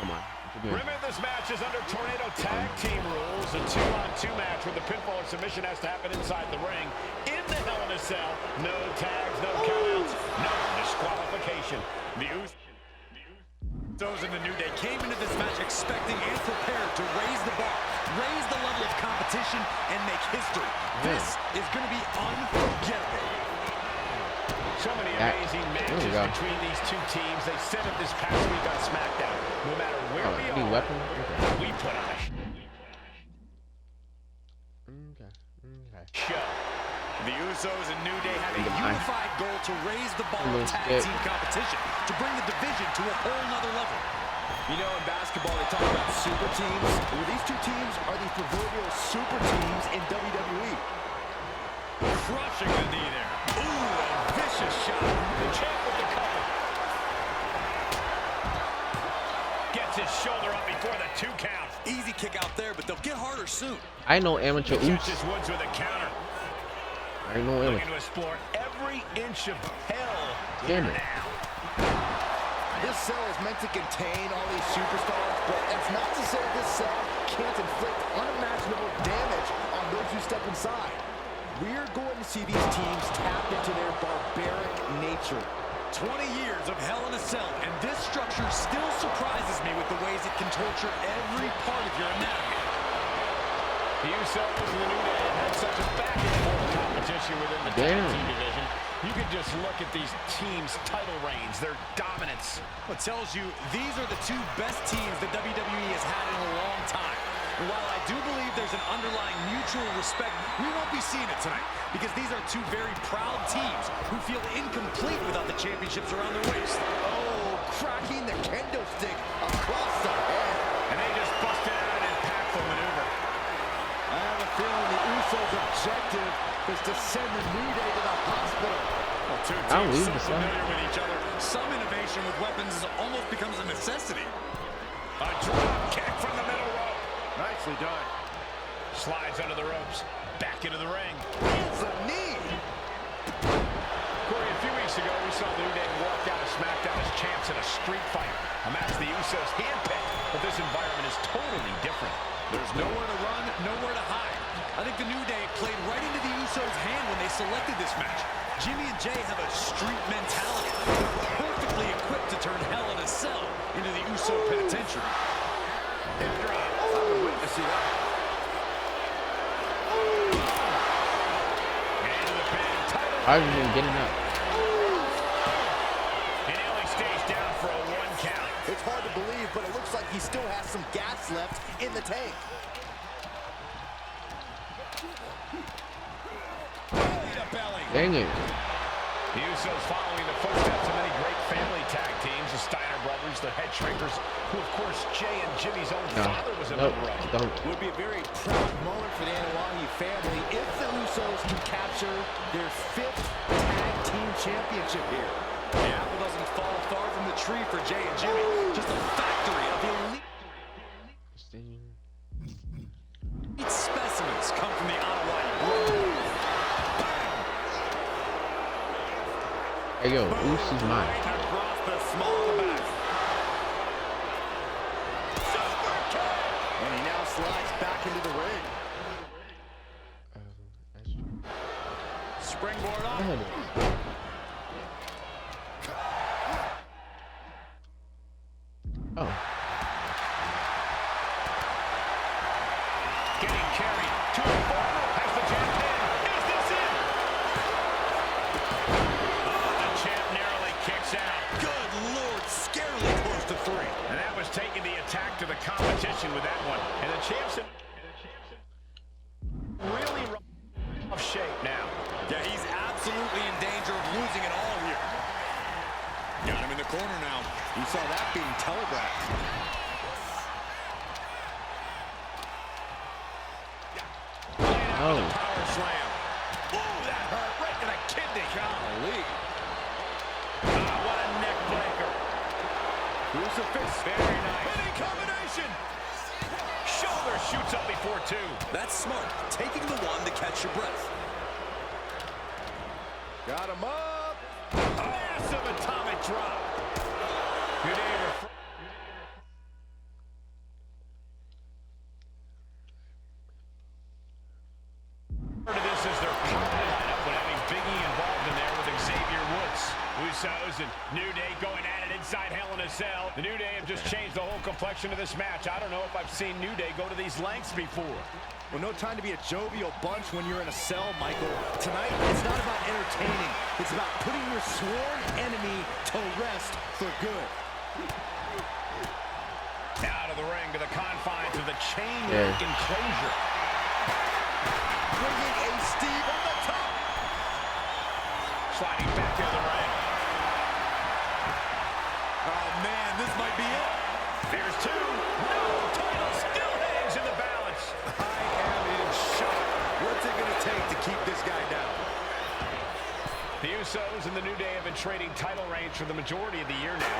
Come on. Remember, this match is under Tornado Tag Team rules. A 2-on-2 match where the pinfall or submission has to happen inside the ring. In the Hell in a Cell, no tags, no countouts, no disqualification. The Usos in the New Day came into this match expecting and prepared to raise the bar, raise the level of competition, and make history. This is going to be unforgettable. So many amazing matches between these two teams. They set up this past week on SmackDown. No matter where we are, we put on a show. The Usos and New Day have a unified goal to raise the bar of tag team competition, to bring the division to a whole nother level. You know, in basketball, they talk about super teams. Well, these two teams are the proverbial super teams in WWE. Crushing the knee there. Ooh, a vicious shot. The champ with the cover. Gets his shoulder up before the 2 count. Easy kick out there, but they'll get harder soon. I know amateur oops. Catches Woods with a counter. I know amateur. Looking to explore every inch of hell. Damn it. This cell is meant to contain all these superstars, but that's not to say this cell can't inflict unimaginable damage on those who step inside. We're going to see these teams tap into their barbaric nature. 20 years of Hell in a Cell, and this structure still surprises me with the ways it can torture every part of your anatomy. The Usos and the New Day have had such a back and forth competition within the tag team division. You can just look at these teams' title reigns, their dominance. It tells you these are the two best teams that WWE has had in a long time. And while I do believe there's an underlying mutual respect, we won't be seeing it tonight because these are two very proud teams who feel incomplete without the championships around their waist. Oh, cracking the kendo stick across the head. And they just busted out an impactful maneuver. I have a feeling the Usos' objective is to send the New Day to the hospital. Well, two teams so familiar with each other, some innovation with weapons almost becomes a necessity. A drop kick from the middle rope. Nicely done. Slides under the ropes. Back into the ring. It's a knee. Corey, a few weeks ago, we saw the New Day walk out of SmackDown as champs in a street fight. A match the Usos handpicked, but this environment is totally different. There's nowhere to run, nowhere to hide. I think the New Day played right into the Usos' hand when they selected this match. Jimmy and Jay have a street mentality. They're perfectly equipped to turn Hell in a Cell into the Uso penitentiary. See that? Into the pin. Title. I was even getting up. he still has some gas left in the tank. Dang it. The Usos following the footsteps of many great family tag teams, the Steiner brothers, the Head Shrinkers, who of course Jay and Jimmy's own father was a member of. It would be a very proud moment for the Anoa'i family if the Usos can capture their 5th tag team championship here. The apple doesn't fall far from the tree for Jay and Jimmy. Just a factory of elite specimens come from the Anoa'i. Hey yo, Usos is mine. Across the small of the back. And he now slides back into the ring. Springboard on. Oh. Getting carried to the corner. Has the champ in. Is this it? Oh, the champ narrowly kicks out. Good Lord, scarily close to 3. And that was taking the attack to the competition with that one. And the champ's in really rough shape now. Yeah, he's absolutely in danger of losing it all here. Got him in the corner now. You saw that being telegraphed. Oh. Power slam. Ooh, that hurt right to the kidney. Golly. What a neck breaker. Crucifix. Very nice. Winning combination. Shoulder shoots up before 2. That's smart. Taking the one to catch your breath. Got him up. Massive atomic drop. Good aim. This is their lineup when having Biggie involved in there with Xavier Woods. Usos and New Day going at it inside Hell in a Cell. The New Day have just changed the whole complexion of this match. I don't know if I've seen New Day go to these lengths before. Well, no time to be a jovial bunch when you're in a cell, Michael. Tonight, it's not about entertaining. It's about putting your sworn enemy to rest for good. Out of the ring to the confines of the chain link enclosure. Bringing a Steve on the top. Sliding back into the ring. Oh, man, this might be it. There's 2. No, title still hangs in the balance. I am in shock. What's it going to take to keep this guy down? The Usos and the New Day have been trading title reigns for the majority of the year now.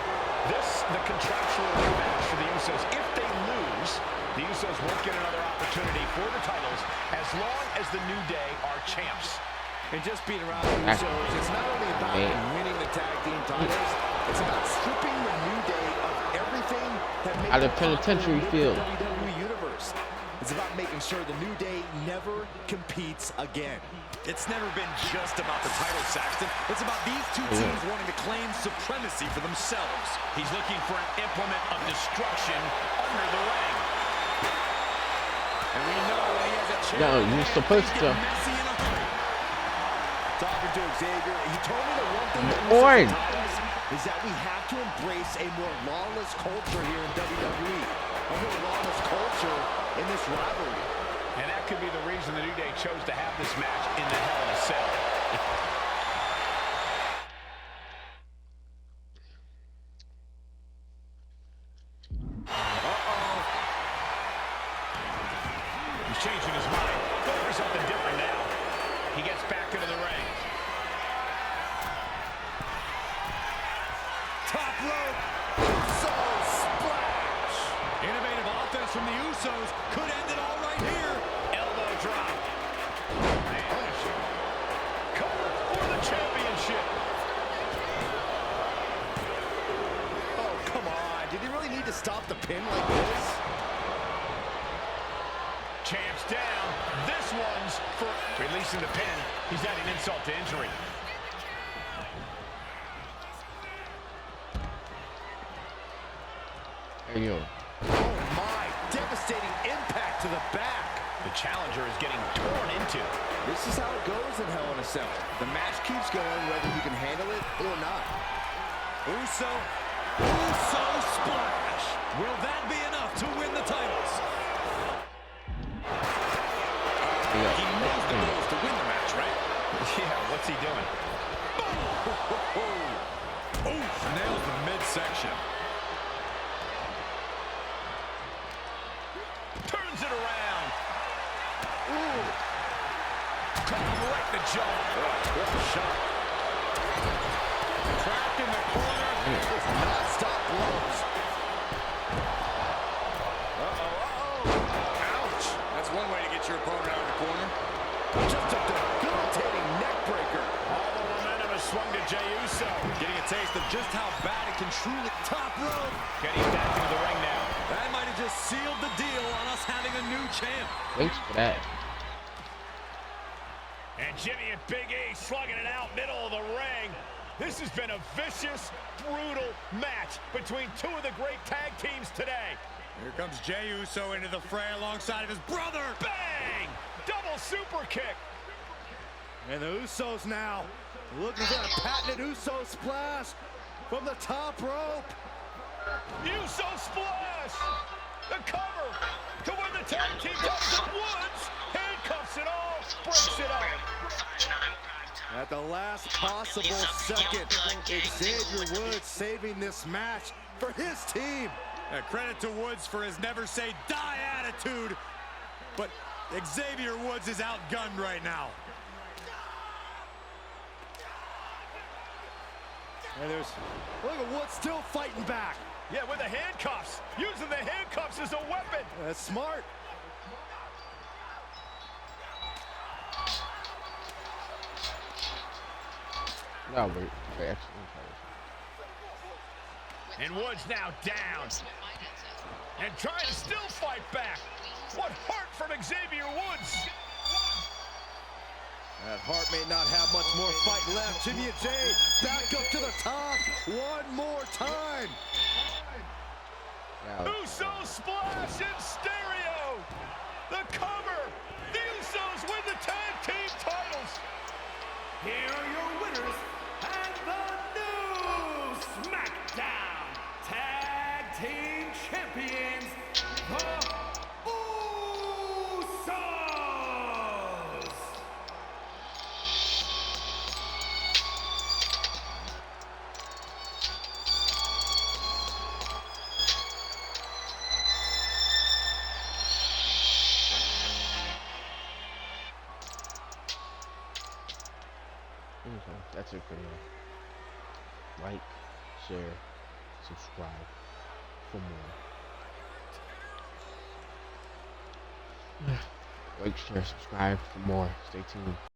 This, the contractual rematch for the Usos. If they lose, the Usos won't get another opportunity for the titles as long as the New Day are champs. And just being around the Usos, it's not only about winning the tag team titles, it's about stripping the New Day of everything that makes Out of penitentiary field. the WWE Universe. It's about making sure the New Day never competes again. It's never been just about the title, Saxton. It's about these two teams wanting to claim supremacy for themselves. He's looking for an implement of destruction under the ring. And we know when he has a chance. No, you're supposed to. Messy in a hurry. Talking to Xavier, he told me the one thing that Orange. is that we have to embrace a more lawless culture here in WWE. A more lawless culture in this rivalry. And that could be the reason the New Day chose to have this match in the Hell in a Cell. He's changing his mind. Going for something different now. He gets back into the ring. Top rope. So splash. Innovative offense from the Usos could end it all right here. Elbow drop. Punishing. Cover for the championship. Oh, come on. Did he really need to stop the pin like this? Champ's down. This one's for releasing the pin. He's adding insult to injury. Hey yo. Oh my, devastating impact to the back. The challenger is getting torn into. This is how it goes in Hell in a Cell. The match keeps going whether you can handle it or not. Uso splash. Will that be enough to win the titles? He knows the goal is to win the match, right? Yeah, what's he doing? Oof, nails the midsection. Turns it around. Ooh. Caught him right in the jaw. What a shot. Trapped in the corner. It's non-stop blows. Ouch. That's one way to get your opponent out of the corner. Just a debilitating neck breaker. All the momentum has swung to Jey Uso. Getting a taste of just how bad it can truly... Top rope. Getting back into the ring now. That might have just sealed the deal on us having a new champ. Thanks for that. And Jimmy and Big E slugging it out middle of the ring. This has been a vicious, brutal match between two of the great tag teams today. Here comes Jey Uso into the fray alongside of his brother. Bang! Double super kick. And the Usos now looking for a patented Uso splash from the top rope. Uso splash. The cover to win the tag team title. Woods handcuffs it all, breaks it up. At the last possible second, Xavier Woods saving this match for his team. Credit to Woods for his never say die attitude, but Xavier Woods is outgunned right now. And look at Woods still fighting back. Yeah, with the handcuffs. Using the handcuffs as a weapon. That's smart. No, wait. Okay, and Woods now down. And trying to still fight back. What heart from Xavier Woods. That Hart may not have much more fight left. Jimmy and Jey back up to the top one more time. Uso splash in stereo. The cover. The Usos win the tag team titles. Here are your winners and the new SmackDown Tag Team Champions, the Usos. That's it for now. Like, share, subscribe for more. Like, share, subscribe for more. Stay tuned.